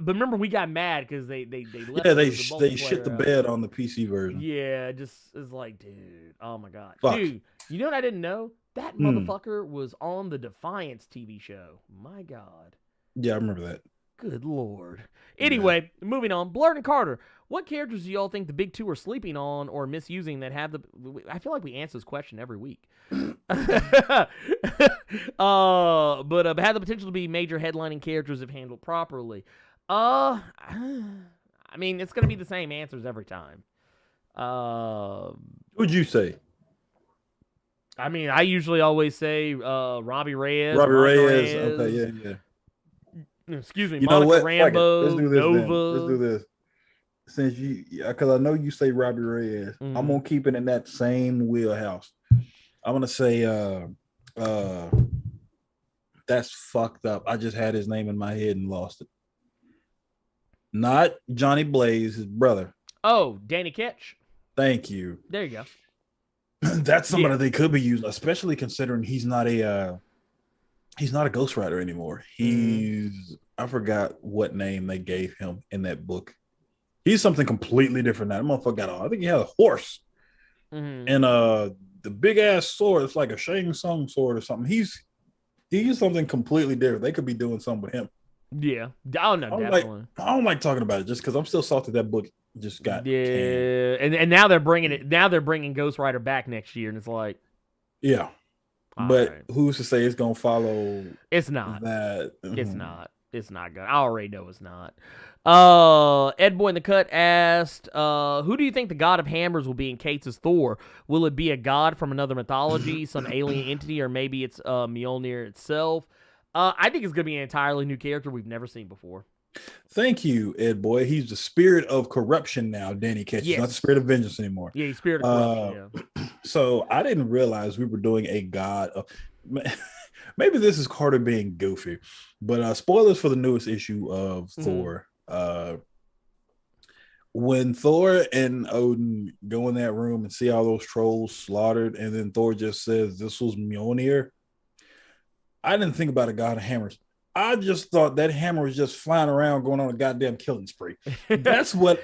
But remember, we got mad because they left. Yeah, they shit the bed on the PC version. Yeah, just it's like, dude, oh my God. Fuck. Dude, you know what I didn't know? That motherfucker was on the Defiance TV show. My God. Yeah, I remember that. Good Lord. Anyway, moving on. Blerd and Carter. What characters do y'all think the big two are sleeping on or misusing that have the... I feel like we answer this question every week. But have the potential to be major headlining characters if handled properly. I mean, it's going to be the same answers every time. Who'd you say? I mean, I usually always say Robbie Reyes. Robbie Reyes. Okay, yeah. Excuse me, You know Monica what? Rambeau, Let's do this. Nova. Let's do this. Since because I know you say Robbie Reyes, I'm gonna keep it in that same wheelhouse. I'm gonna say, that's fucked up. I just had his name in my head and lost it. Not Johnny Blaze, his brother. Oh, Danny Ketch. Thank you. There you go. That's somebody they could be using, especially considering he's not a Ghost Rider anymore. I forgot what name they gave him in that book. He's something completely different now. That motherfucker got I think he had a horse and the big ass sword. It's like a Shang Tsung sword or something. He's something completely different. They could be doing something with him. Yeah. Oh no, definitely. I don't like talking about it just because I'm still salty that book just got canned. And now they're bringing it. Now they're bringing Ghost Rider back next year, and it's like, yeah. But who's to say it's gonna follow? It's not. That it's not. It's not good. I already know it's not. Ed Boy in the Cut asked, who do you think the god of hammers will be in Kate's Thor? Will it be a god from another mythology, some alien entity, or maybe it's Mjolnir itself? I think it's going to be an entirely new character we've never seen before. Thank you, Ed Boy. He's the spirit of corruption now, Danny Ketch. Yes. Not the spirit of vengeance anymore. Yeah, he's spirit of corruption, yeah. So I didn't realize we were doing a god of... Maybe this is Carter being goofy, but spoilers for the newest issue of Thor. When Thor and Odin go in that room and see all those trolls slaughtered, and then Thor just says, this was Mjolnir, I didn't think about a god of hammers. I just thought that hammer was just flying around going on a goddamn killing spree. That's what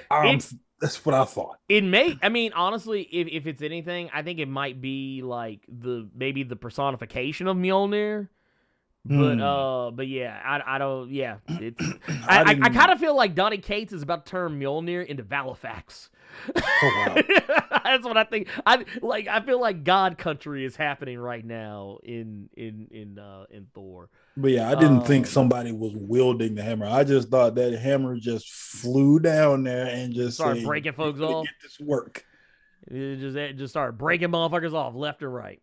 That's what I thought. It may. I mean, honestly, if it's anything, I think it might be like maybe the personification of Mjolnir. But yeah, I don't. Yeah, it's. I kind of feel like Donny Cates is about to turn Mjolnir into Valifax. Oh wow. That's what I think. I feel like God Country is happening right now in Thor. But yeah, I didn't think somebody was wielding the hammer. I just thought that hammer just flew down there and just started said, breaking folks off. Get this work. It just started breaking motherfuckers off left and right.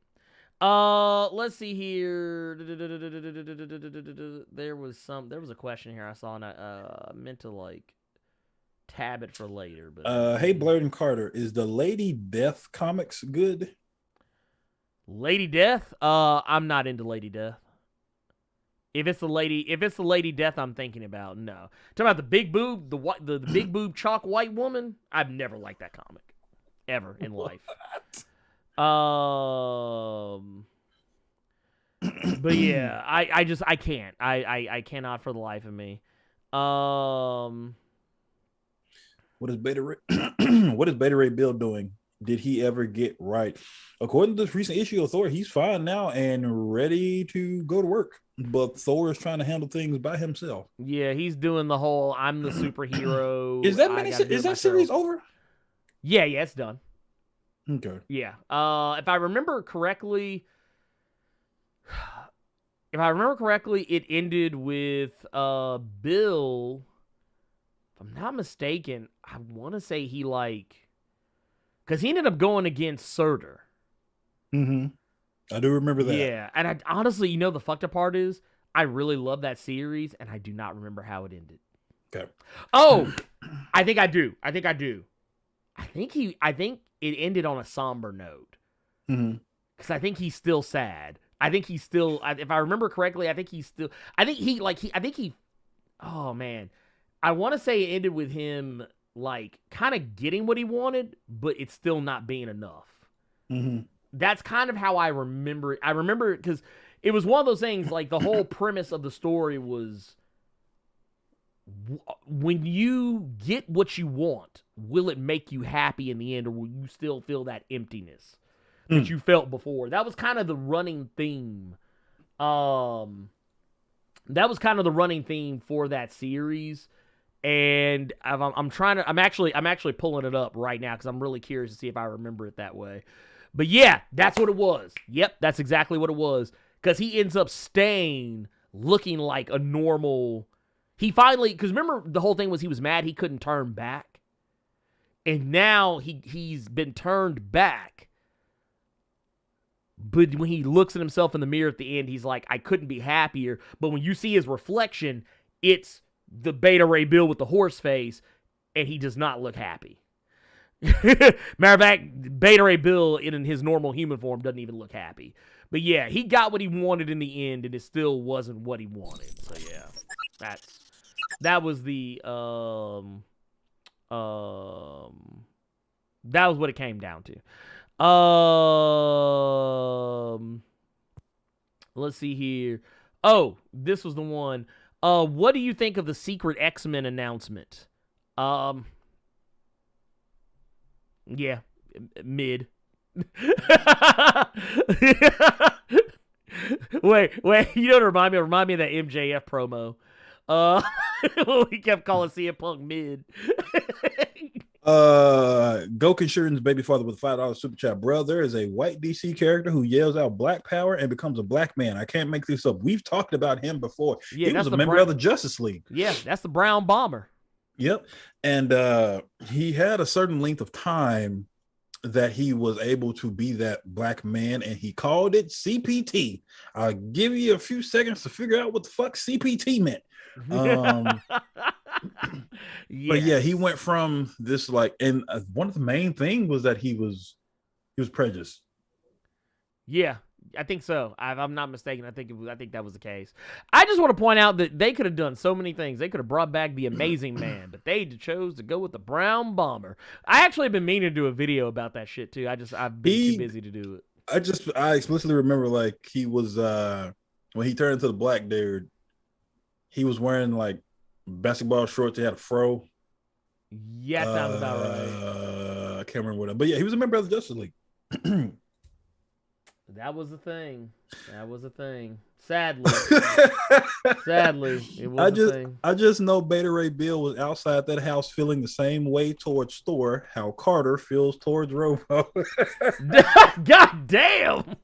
Let's see here. There was a question here I saw, and I meant to like tab it for later. But hey, Blerd and Carter, is the Lady Death comics good? Lady Death? I'm not into Lady Death. If it's the Lady Death I'm thinking about, no. Talking about the big boob, the big boob chalk white woman. I've never liked that comic, ever in life. But yeah, I can't. I cannot for the life of me. What is Beta Ray Bill doing? Did he ever get right? According to this recent issue of Thor, he's fine now and ready to go to work. But Thor is trying to handle things by himself. Yeah, he's doing the whole "I'm the superhero." Is that series over? Yeah, it's done. Okay. Yeah. If I remember correctly, it ended with Bill. If I'm not mistaken, I want to say he because he ended up going against Surtur. Mm-hmm. I do remember that. Yeah, and I honestly, the fucked up part is I really love that series, and I do not remember how it ended. Okay. Oh, I think I do. I think it ended on a somber note. Mm-hmm. Because I think he's still sad. I think he's still. If I remember correctly, Oh man, I want to say it ended with him kind of getting what he wanted, but it's still not being enough. Mm-hmm. That's kind of how I remember it. I remember it because it was one of those things, the whole premise of the story was, when you get what you want, will it make you happy in the end, or will you still feel that emptiness that you felt before? That was kind of the running theme. That was kind of the running theme for that series. And I'm actually pulling it up right now because I'm really curious to see if I remember it that way. But yeah, that's what it was. Yep, that's exactly what it was. Because he ends up staying looking like a normal. He finally, because remember the whole thing was he was mad he couldn't turn back, and now he's been turned back. But when he looks at himself in the mirror at the end, he's like, I couldn't be happier. But when you see his reflection, it's the Beta Ray Bill with the horse face, and he does not look happy. Matter of fact, Beta Ray Bill in his normal human form doesn't even look happy. But yeah, he got what he wanted in the end, and it still wasn't what he wanted. So yeah, that was what it came down to. Let's see here. Oh, this was the one. What do you think of the secret X-Men announcement? Yeah, mid. wait, you know what remind me of that MJF promo. We kept calling CM Punk mid. Goku Shurin's baby father with a $5 super chat. Bro, there is a white DC character who yells out black power and becomes a black man. I can't make this up. We've talked about him before. Yeah, he was a member of the Justice League. Yeah, that's the Brown Bomber. Yep. And he had a certain length of time that he was able to be that black man, and he called it CPT. I'll give you a few seconds to figure out what the fuck CPT meant. Yes. But yeah, he went from this and one of the main things was that he was prejudiced. Yeah, I think so. If I'm not mistaken, I think that was the case. I just want to point out that they could have done so many things. They could have brought back the Amazing Man, but they chose to go with the Brown Bomber. I actually have been meaning to do a video about that shit too. I've been too busy to do it. I explicitly remember he was when he turned into the black dude, he was wearing basketball shorts. He had a fro. Yeah, sounds about right. I can't remember what. But yeah, he was a member of the Justice League. That was a thing. Sadly, sadly, it was a thing. I just know Beta Ray Bill was outside that house feeling the same way towards Thor how Carter feels towards Robo. God damn.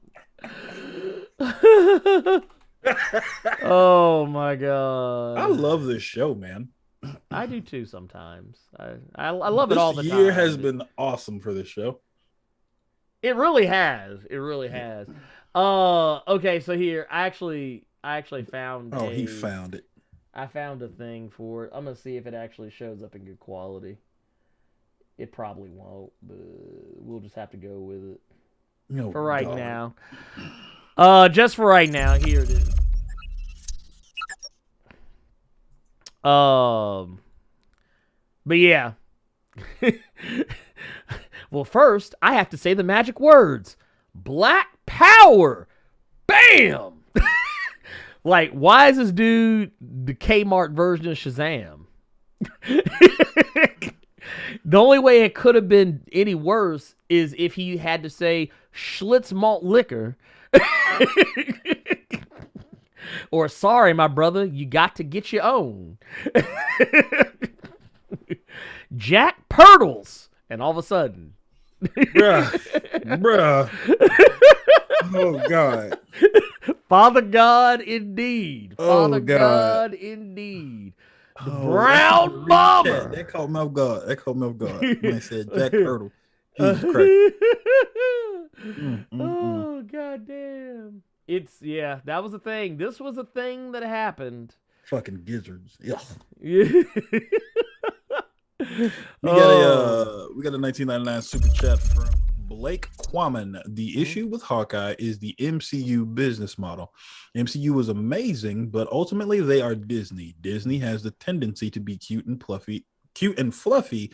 Oh my god. I love this show, man. I do too sometimes. I love it This all the time. year has been awesome for this show. It really has. It really has. Okay, so here I actually found he found it. I found a thing for it. I'm gonna see if it actually shows up in good quality. It probably won't, but we'll just have to go with it. Oh, for right God. now. Just for right now, here it is. But yeah. Well, first, I have to say the magic words. Black Power. Bam! Like, why is this dude the Kmart version of Shazam? The only way it could have been any worse is if he had to say Schlitz malt liquor. Or, sorry, my brother, you got to get your own. Jack Pirtles. And all of a sudden. Bruh. Oh, God. Father God, indeed. Father God, indeed. The Brown Bomber. That called Mouth God. When I said Jack Turtle. Jesus Christ. Oh, goddamn. Yeah, that was a thing. This was a thing that happened. Fucking gizzards. Yeah. Yeah. We got a 1999 super chat from Blake Quammen. The issue with Hawkeye is the MCU business model. MCU is amazing, but ultimately they are Disney. Disney has the tendency to be cute and fluffy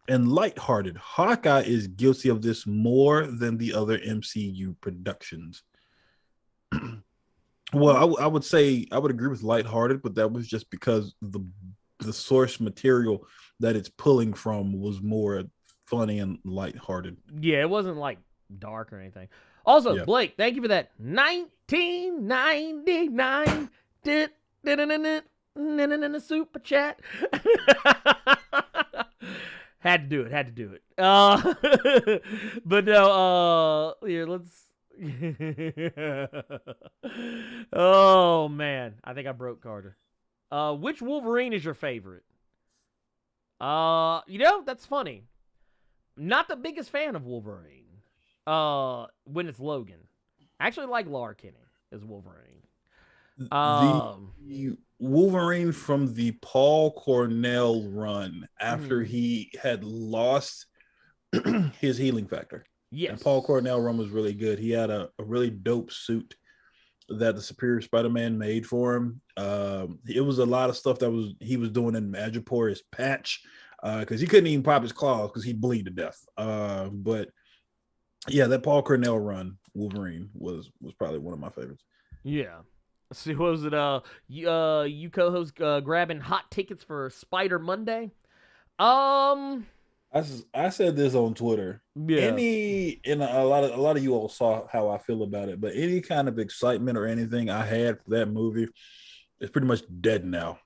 and lighthearted. Hawkeye is guilty of this more than the other MCU productions. Well, I would say I would agree with lighthearted, but that was just because the source material that it's pulling from was more funny and lighthearted. Yeah, it wasn't like dark or anything. Also, Yeah. Blake, thank you for that 1999 super chat. Had to do it. But no, here, let's. Oh man, I think I broke Carter. Which Wolverine is your favorite? That's funny. Not the biggest fan of Wolverine. When it's Logan. I actually like Larkin as Wolverine. The Wolverine from the Paul Cornell run after he had lost his healing factor. Yes. And Paul Cornell run was really good. He had a really dope suit that the Superior Spider-Man made for him. It was a lot of stuff that he was doing in Madripoor, his patch, because he couldn't even pop his claws because he'd bleed to death. But yeah, that Paul Cornell run Wolverine was probably one of my favorites. Yeah. See, what was it? You co-host grabbing hot tickets for Spider Monday. I said this on Twitter. Yeah. A lot of you all saw how I feel about it, but any kind of excitement or anything I had for that movie is pretty much dead now.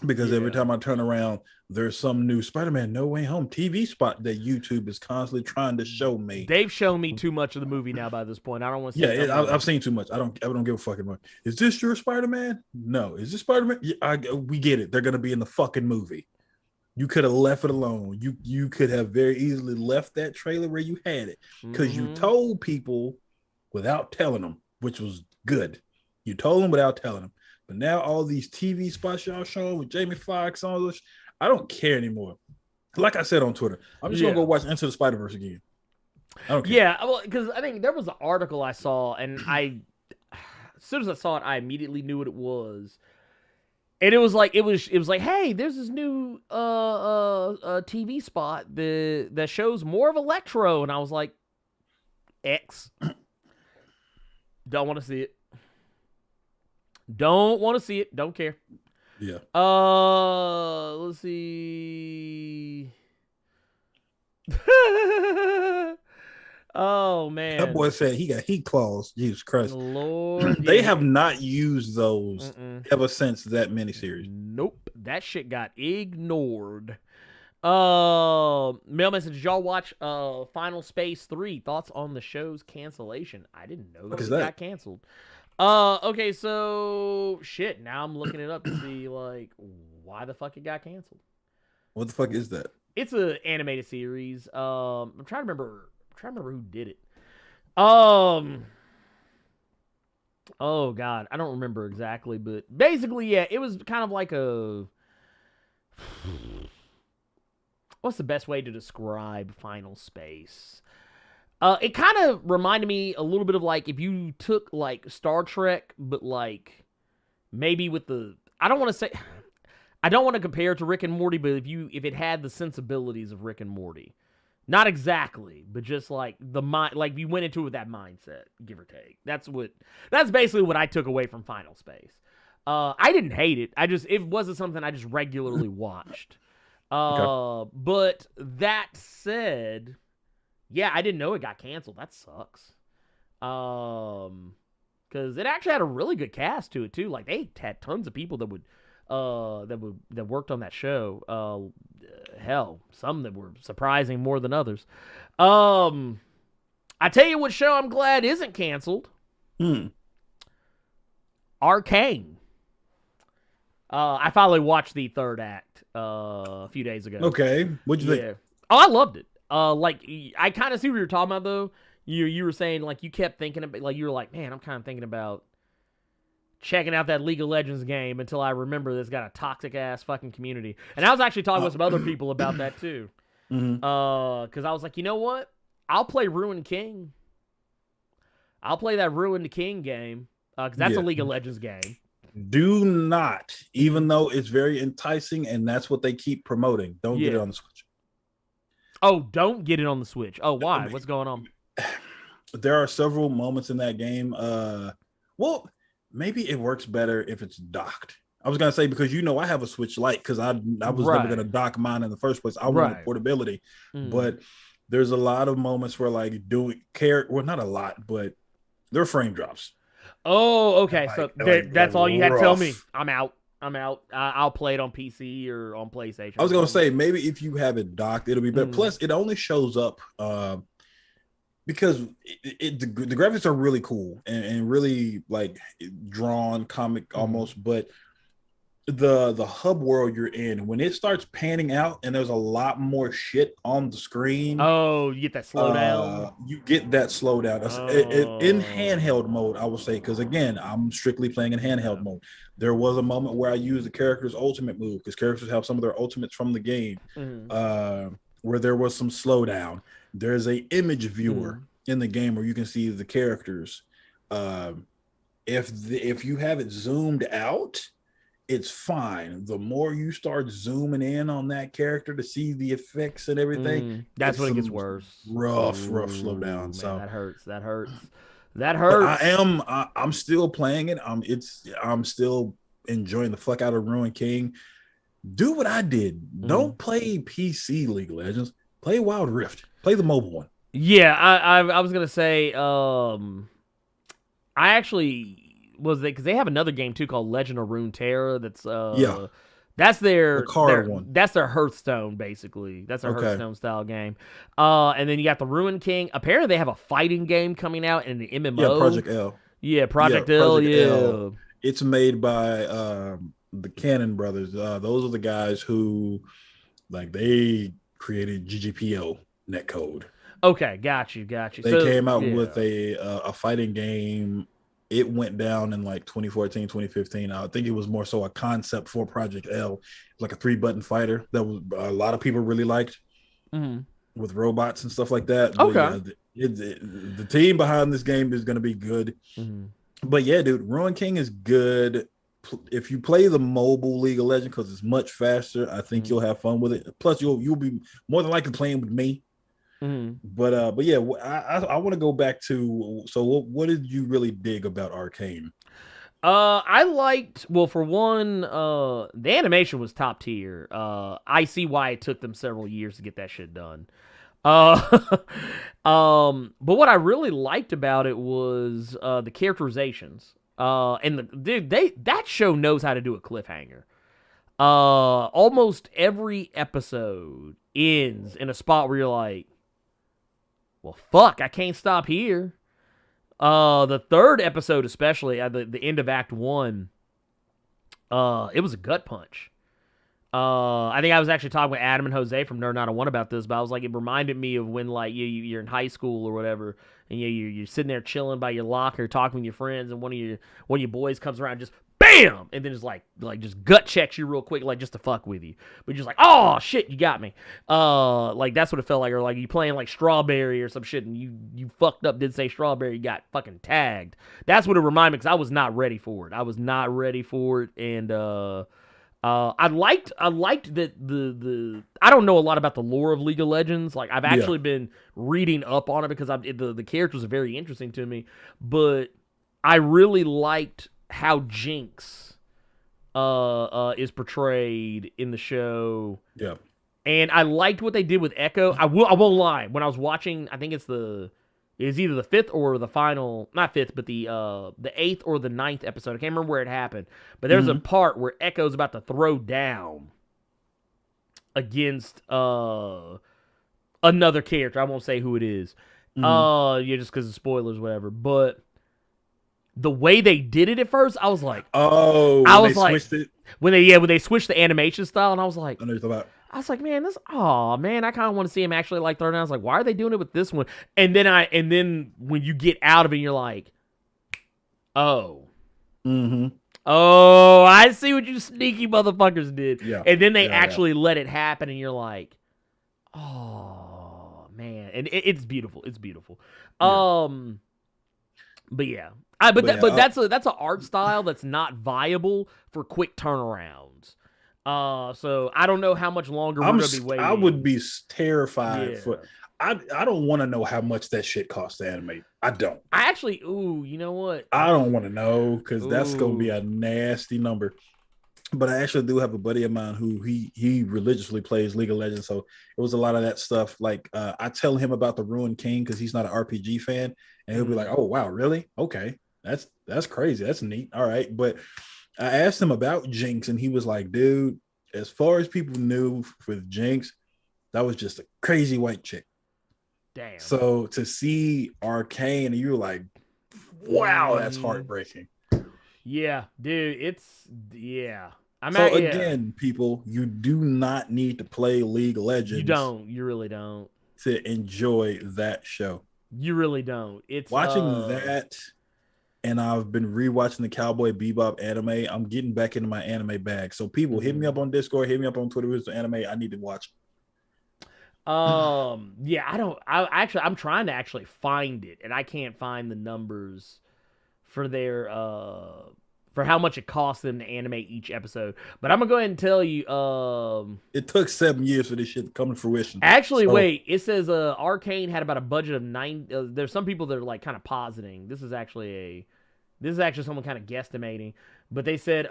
Because every time I turn around, there's some new Spider-Man No Way Home TV spot that YouTube is constantly trying to show me. They've shown me too much of the movie now by this point. I don't want to see it. I've seen too much. I don't give a fucking much. Is this your Spider-Man? No. Is this Spider-Man? Yeah, we get it. They're going to be in the fucking movie. You could have left it alone. You could have very easily left that trailer where you had it because you told people without telling them, which was good. You told them without telling them. But now all these TV spots y'all showing with Jamie Foxx and all this, I don't care anymore. Like I said on Twitter, I'm just gonna go watch Into the Spider-Verse again. I don't care. Yeah, well, because I think there was an article I saw, and as soon as I saw it, I immediately knew what it was. And it was like, hey, there's this new TV spot that shows more of Electro, and I was like, X. Don't want to see it. Don't want to see it. Don't care. Yeah. Let's see. Oh man, That boy said he got heat claws. Jesus Christ. Lord, They yeah. have not used those Mm-mm. ever since that miniseries. Nope, that shit got ignored. Mail message. Did y'all watch Final Space 3? Thoughts on the show's cancellation? I didn't know What is it that? got canceled. Okay, so shit. Now I'm looking it up to see like why the fuck it got canceled. What the fuck is that? It's an animated series. I'm trying to remember who did it. Oh god, I don't remember exactly, but basically, yeah, it was kind of like a. What's the best way to describe Final Space? It kind of reminded me a little bit of like if you took like Star Trek, but like maybe with the I don't want to compare it to Rick and Morty, but if it had the sensibilities of Rick and Morty, not exactly, but just like the mind, like you went into it with that mindset, give or take. That's basically what I took away from Final Space. I didn't hate it. It wasn't something I just regularly watched. Okay. But that said, yeah, I didn't know it got canceled. That sucks. Because it actually had a really good cast to it too. Like they had tons of people that worked on that show. Hell, some that were surprising more than others. I tell you what show I'm glad isn't canceled. Arcane. I finally watched the third act a few days ago. Okay. What'd you think? Oh, I loved it. Like I kind of see what you're talking about though. You were saying like you kept thinking about like you were like, man, I'm kind of thinking about checking out that League of Legends game until I remember this got a toxic ass fucking community. And I was actually talking with some other people about that too. Because I was like, you know what? I'll play Ruined King. I'll play that Ruined King game because that's a League of Legends game. Do not, even though it's very enticing and that's what they keep promoting. Don't get it on the Switch. Oh, don't get it on the Switch. Oh, why? What's going on? There are several moments in that game. Well, maybe it works better if it's docked. I was gonna say because I have a Switch Lite because I was never gonna dock mine in the first place. I wanted portability, but there's a lot of moments where like not a lot, but there are frame drops. Oh, okay. So that's all you had to tell me. I'm out. I'll play it on PC or on PlayStation. I was gonna say maybe if you have it docked, it'll be better. Plus, it only shows up because the graphics are really cool and really like drawn comic almost, but the hub world you're in, when it starts panning out and there's a lot more shit on the screen. Oh, you get that slowdown. You get that slowdown. In handheld mode, I will say, because again, I'm strictly playing in handheld mode. There was a moment where I used the character's ultimate move because characters have some of their ultimates from the game, where there was some slowdown. There's a image viewer in the game where you can see the characters. If you have it zoomed out, it's fine. The more you start zooming in on that character to see the effects and everything, that's when it gets worse. Rough slowdown. Man, so that hurts. I'm still playing it. I'm still enjoying the fuck out of Ruined King. Do what I did. Don't play PC League of Legends. Play Wild Rift. Play the mobile one. Yeah, I was gonna say, I actually because they have another game too called Legend of Runeterra. That's their one. That's their Hearthstone basically. That's their Hearthstone style game. And then you got the Ruined King. Apparently they have a fighting game coming out in the MMO. Yeah, Project L. Yeah, Project L. Yeah. L. It's made by the Cannon brothers. Those are the guys who like they created GGPO netcode. Okay, got you. They came out with a fighting game. It went down in like 2014, 2015. I think it was more so a concept for Project L, like a 3-button fighter that was a lot of people really liked with robots and stuff like that. Okay. The team behind this game is going to be good. But yeah, dude, Ruined King is good. If you play the mobile League of Legends, because it's much faster, I think you'll have fun with it. Plus, you'll be more than likely playing with me. But yeah, I want to go back to. So, what did you really dig about Arcane? I liked. Well, for one, the animation was top tier. I see why it took them several years to get that shit done. Uh, but what I really liked about it was the characterizations. And that show knows how to do a cliffhanger. Almost every episode ends in a spot where you're like, well, fuck, I can't stop here. The third episode, especially at the end of Act 1, it was a gut punch. I think I was actually talking with Adam and Jose from Nerd 901 about this, but I was like, it reminded me of when like you're in high school or whatever, and you're sitting there chilling by your locker, talking with your friends, and one of your boys comes around, and just bam, and then just like just gut checks you real quick, like just to fuck with you, but you're just like, oh shit, you got me. Like that's what it felt like, or like you playing like Strawberry or some shit, and you fucked up, didn't say Strawberry, you got fucking tagged. That's what it reminded me, because I was not ready for it. And I liked that the I don't know a lot about the lore of League of Legends. Like I've actually been reading up on it because the characters are very interesting to me. But I really liked how Jinx is portrayed in the show. Yeah, and I liked what they did with Echo. I won't lie. When I was watching, I think it's either the fifth or the final, not fifth, but the 8th or the 9th episode. I can't remember where it happened, but there's a part where Echo's about to throw down against another character. I won't say who it is. Just because of spoilers, whatever. But the way they did it at first, I was like, switched it. when they switched the animation style, and I was like, I was like, man, I kind of want to see him actually like throw down. I was like, why are they doing it with this one? And then when you get out of it, you're like, oh, I see what you sneaky motherfuckers did. Yeah. And then they actually let it happen, and you're like, oh man, and it's beautiful. It's beautiful. Yeah. But yeah, that's an art style that's not viable for quick turnarounds. So I don't know how much longer we're gonna be waiting. I would be terrified for. I don't want to know how much that shit costs to animate. I don't. I actually, you know what? I don't want to know, because that's gonna be a nasty number. But I actually do have a buddy of mine who he religiously plays League of Legends, so it was a lot of that stuff. Like I tell him about the Ruined King because he's not an RPG fan, and he'll be like, "Oh wow, really? Okay, that's crazy. That's neat. All right." But I asked him about Jinx, and he was like, dude, as far as people knew with Jinx, that was just a crazy white chick. Damn. So to see Arcane, and you were like, wow, that's heartbreaking. Yeah, dude, Again, people, you do not need to play League of Legends. You really don't. To enjoy that show. You really don't. It's watching that. And I've been rewatching the Cowboy Bebop anime. I'm getting back into my anime bag. So people, hit me up on Discord, hit me up on Twitter with the anime. I need to watch. Yeah, I'm trying to actually find it, and I can't find the numbers for their for how much it costs them to animate each episode. But I'm gonna go ahead and tell you, it took 7 years for this shit to come to fruition. Actually, wait, it says Arcane had about a budget of 9. There's some people that are like kind of positing. This is actually someone kind of guesstimating, but they said,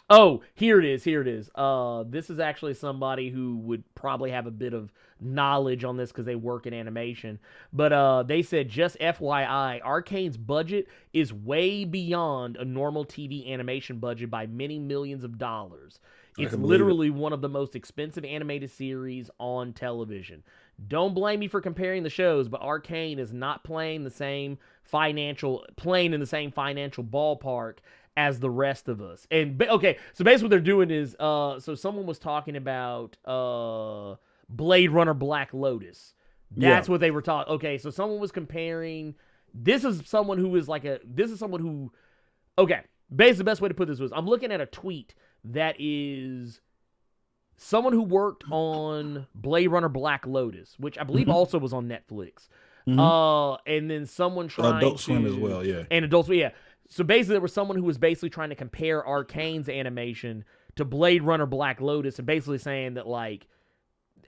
oh, here it is. This is actually somebody who would probably have a bit of knowledge on this because they work in animation. But they said, just FYI, Arcane's budget is way beyond a normal TV animation budget by many millions of dollars. It's literally one of the most expensive animated series on television. Don't blame me for comparing the shows, but Arcane is not playing in the same financial ballpark as the rest of us. And okay, so basically what they're doing is, so someone was talking about Blade Runner Black Lotus. That's what they were talking. Okay, so someone was comparing. This is someone who, okay, basically the best way to put this was, I'm looking at a tweet that is someone who worked on Blade Runner Black Lotus, which I believe also was on Netflix. And then someone trying Adult Swim as well, yeah. And Adult Swim, yeah. So basically, there was someone who was basically trying to compare Arcane's animation to Blade Runner Black Lotus, and basically saying that, like,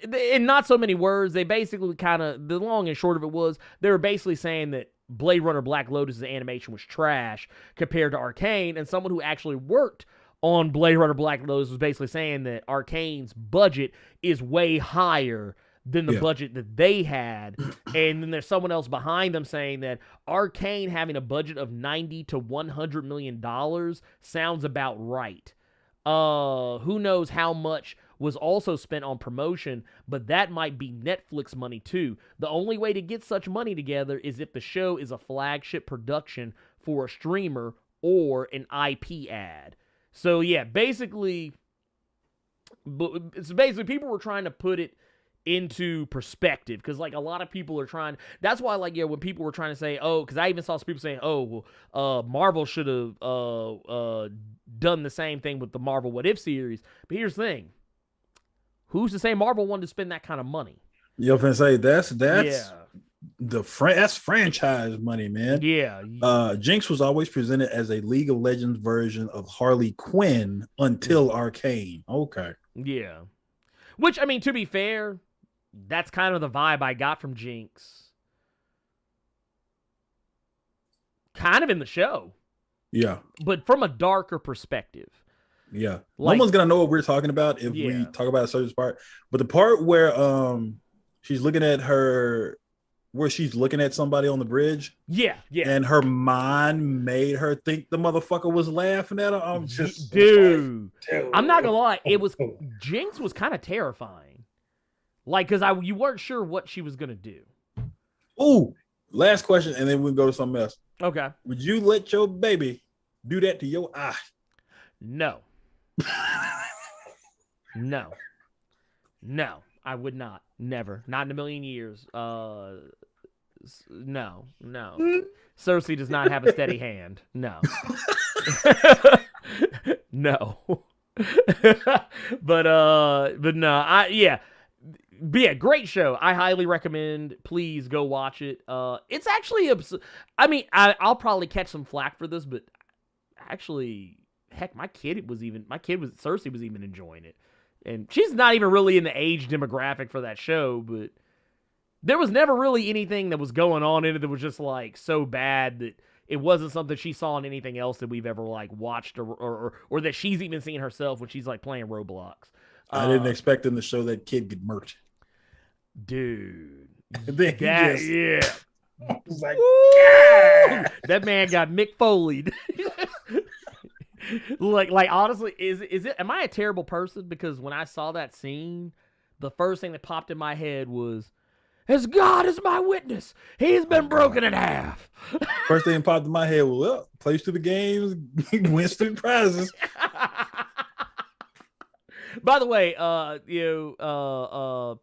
in not so many words, they basically kind of, the long and short of it was, they were basically saying that Blade Runner Black Lotus's animation was trash compared to Arcane, and someone who actually worked on Blade Runner Black Lotus was basically saying that Arcane's budget is way higher than the budget that they had. And then there's someone else behind them saying that Arcane having a budget of $90 to $100 million sounds about right. Who knows how much was also spent on promotion, but that might be Netflix money too. The only way to get such money together is if the show is a flagship production for a streamer or an IP ad. So yeah, basically people were trying to put it into perspective, because like a lot of people are trying. That's why, like, yeah, when people were trying to say, oh, because I even saw some people saying, oh, well, Marvel should have done the same thing with the Marvel What If series. But here's the thing: who's to say Marvel wanted to spend that kind of money? You know what I'm saying? That's that's franchise money, man. Yeah. Jinx was always presented as a League of Legends version of Harley Quinn until Arcane. Okay. Yeah. Which, I mean, to be fair, that's kind of the vibe I got from Jinx. Kind of in the show. Yeah. But from a darker perspective. Yeah. Like, no one's gonna know what we're talking about if we talk about a certain part. But the part where she's looking at she's looking at somebody on the bridge. Yeah. And her mind made her think the motherfucker was laughing at her. I'm just dude. I'm not gonna lie, Jinx was kind of terrifying. Like, because you weren't sure what she was gonna do. Ooh, last question, and then we'll go to something else. Okay. Would you let your baby do that to your eye? No. No, I would not. Never. Not in a million years. No. Cersei does not have a steady hand. No. No. But no. But yeah, great show. I highly recommend. Please go watch it. It's actually I mean, I'll probably catch some flack for this, but actually, heck, Cersei was even enjoying it. And she's not even really in the age demographic for that show, but there was never really anything that was going on in it that was just like so bad that it wasn't something she saw in anything else that we've ever like watched or that she's even seen herself when she's like playing Roblox. I didn't expect them to show that kid get murked. Dude. Yeah. I was like, that man got Mick Foley'd. like honestly, is it? Am I a terrible person? Because when I saw that scene, the first thing that popped in my head was, "As God is my witness, he's been broken in half." First thing that popped in my head was, well, plays through the games, wins through prizes. By the way,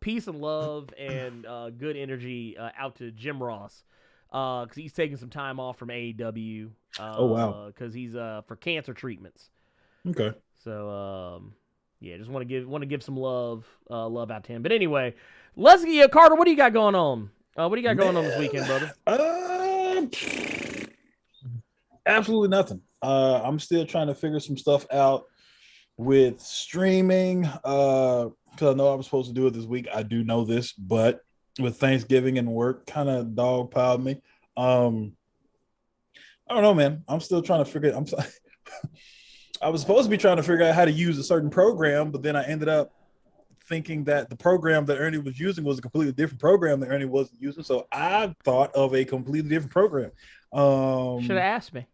peace and love and good energy out to Jim Ross. Because he's taking some time off from AEW. Oh, wow. Because he's for cancer treatments. Okay. So, just want to give some love out to him. But anyway, let's get Carter. What do you got going on? What do you got going on this weekend, brother? Absolutely nothing. I'm still trying to figure some stuff out with streaming. Because I know I was supposed to do it this week. I do know this, but with Thanksgiving and work kind of dogpiled me. I don't know, man. I'm still trying to figure it. I was supposed to be trying to figure out how to use a certain program, but then I ended up thinking that the program that Ernie was using was a completely different program that Ernie wasn't using. So I thought of a completely different program. Should have asked me.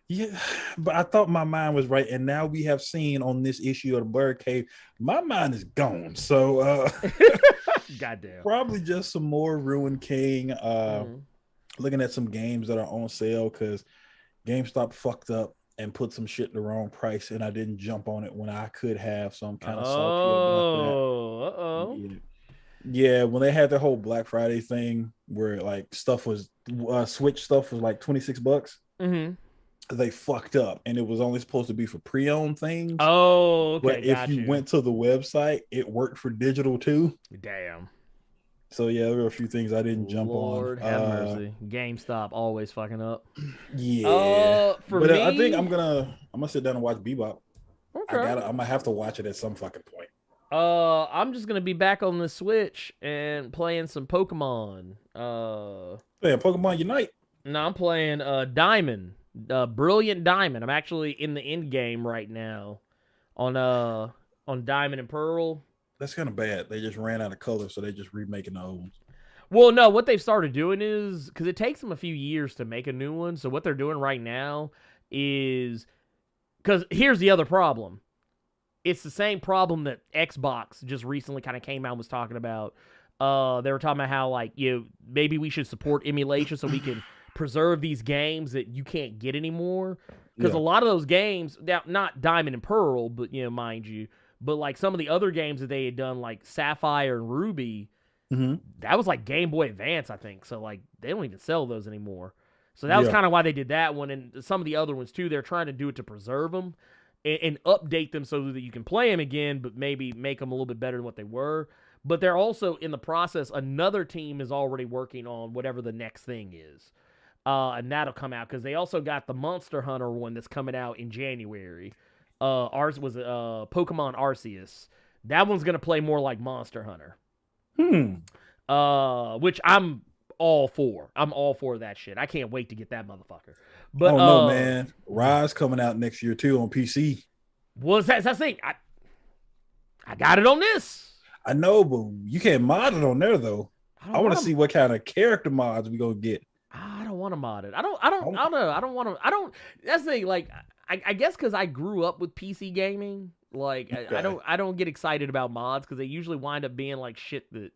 Yeah, but I thought my mind was right, and now we have seen on this issue of the Blerd Cave, my mind is gone. So goddamn, probably just some more Ruined King. Looking at some games that are on sale because GameStop fucked up and put some shit the wrong price, and I didn't jump on it when I could have. So I'm kind of salty about that. Yeah, when they had their whole Black Friday thing where like stuff was Switch stuff was like $26. They fucked up, and it was only supposed to be for pre-owned things. Oh, okay. But if you went to the website, it worked for digital too. Damn. So yeah, there were a few things I didn't jump on. Lord have mercy. GameStop always fucking up. Yeah. For me, I think I'm gonna sit down and watch Bebop. Okay. I'm gonna have to watch it at some fucking point. I'm just gonna be back on the Switch and playing some Pokemon. Yeah, Pokemon Unite. No, I'm playing Diamond. Brilliant Diamond. I'm actually in the end game right now on Diamond and Pearl. That's kind of bad. They just ran out of color, so they just remaking the old ones. Well, no, what they've started doing is, because it takes them a few years to make a new one, so what they're doing right now is, because here's the other problem. It's the same problem that Xbox just recently kind of came out and was talking about. They were talking about how, like, maybe we should support emulation so we can preserve these games that you can't get anymore. Because a lot of those games, not Diamond and Pearl, but, mind you, but, like, some of the other games that they had done, like Sapphire and Ruby, that was like Game Boy Advance, I think. So, like, they don't even sell those anymore. So that was kind of why they did that one. And some of the other ones, too, they're trying to do it to preserve them and update them so that you can play them again, but maybe make them a little bit better than what they were. But they're also, in the process, another team is already working on whatever the next thing is. And that'll come out, because they also got the Monster Hunter one that's coming out in January. Ours was Pokemon Arceus. That one's going to play more like Monster Hunter. Which I'm all for. I'm all for that shit. I can't wait to get that motherfucker. But no, man. Rise coming out next year too on PC. Well, that's the thing. I got it on this. I know, but you can't mod it on there though. I want to see what kind of character mods we gonna get. I don't want to mod it. I don't know. I don't want to. That's the thing. Like, I guess because I grew up with PC gaming. Like, okay. I don't get excited about mods because they usually wind up being like shit that.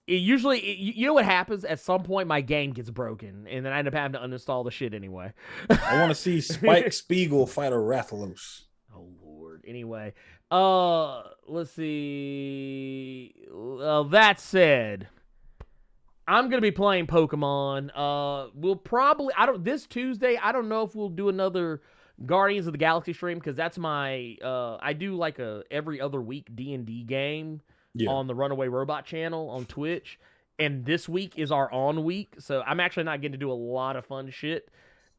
You know what happens? At some point, my game gets broken, and then I end up having to uninstall the shit anyway. I want to see Spike Spiegel fight a Rathalos. Oh Lord. Anyway, let's see. That said, I'm gonna be playing Pokemon. We'll probably this Tuesday. I don't know if we'll do another Guardians of the Galaxy stream, because that's my I do like a every other week D&D game on the Runaway Robot channel on Twitch, and this week is our on week, so I'm actually not getting to do a lot of fun shit.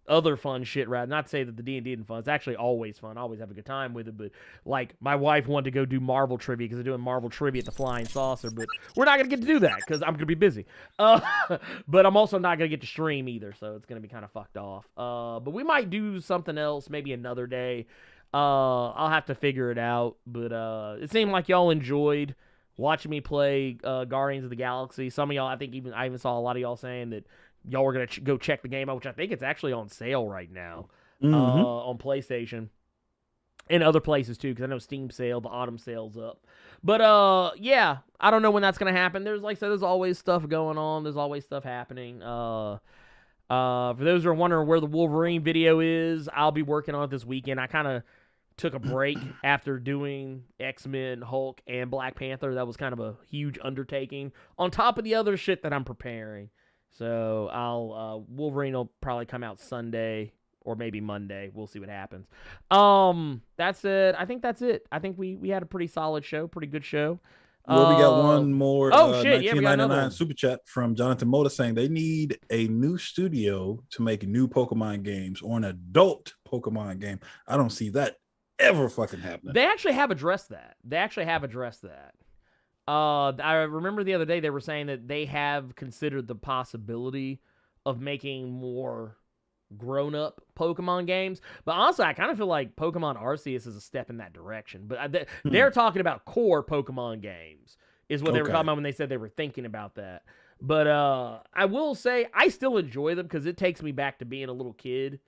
Other fun shit, rather. Not to say that the D&D isn't fun. It's actually always fun. I always have a good time with it. But, like, my wife wanted to go do Marvel trivia because they're doing Marvel trivia at the Flying Saucer. But we're not going to get to do that because I'm going to be busy. But I'm also not going to get to stream either. So it's going to be kind of fucked off. But we might do something else maybe another day. I'll have to figure it out. But it seemed like y'all enjoyed watching me play Guardians of the Galaxy. Some of y'all, I even saw a lot of y'all saying that y'all were going to go check the game out, which I think it's actually on sale right now on PlayStation and other places too, because I know Steam sale, the autumn sale's up. But yeah, I don't know when that's going to happen. There's, like I said, there's always stuff going on. There's always stuff happening. For those who are wondering where the Wolverine video is, I'll be working on it this weekend. I kind of took a break after doing X-Men, Hulk, and Black Panther. That was kind of a huge undertaking on top of the other shit that I'm preparing. So Wolverine will probably come out Sunday or maybe Monday. We'll see what happens. That's it. I think that's it. I think we had a pretty solid show, pretty good show. Well, we got one more. Shit! Yeah, we got another one. Super chat from Jonathan Moda saying they need a new studio to make new Pokemon games or an adult Pokemon game. I don't see that ever fucking happening. They actually have addressed that. I remember the other day they were saying that they have considered the possibility of making more grown-up Pokemon games. But honestly, I kind of feel like Pokemon Arceus is a step in that direction. But they're talking about core Pokemon games is what they were talking about when they said they were thinking about that. But I will say I still enjoy them because it takes me back to being a little kid.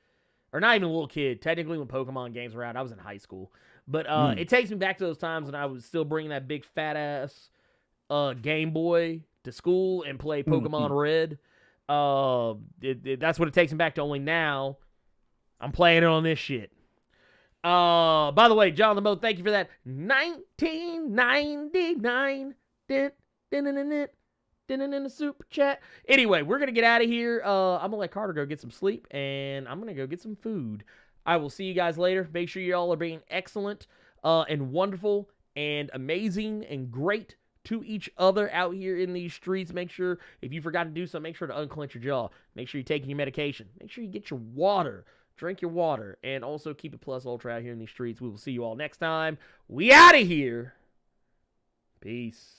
Or not even a little kid. Technically, when Pokemon games were out, I was in high school. But it takes me back to those times when I was still bringing that big fat-ass Game Boy to school and play Pokemon Red. That's what it takes me back to. Only now, I'm playing it on this shit. By the way, John LeMoe, thank you for that 1999 in the super chat. Anyway, we're gonna get out of here. I'm gonna let Carter go get some sleep, and I'm gonna go get some food. I will see you guys later. Make sure you all are being excellent and wonderful and amazing and great to each other out here in these streets. Make sure, if you forgot to do so, make sure to unclench your jaw. Make sure you're taking your medication. Make sure you get your water. Drink your water. And also keep it plus ultra out here in these streets. We will see you all next time. We out of here. Peace.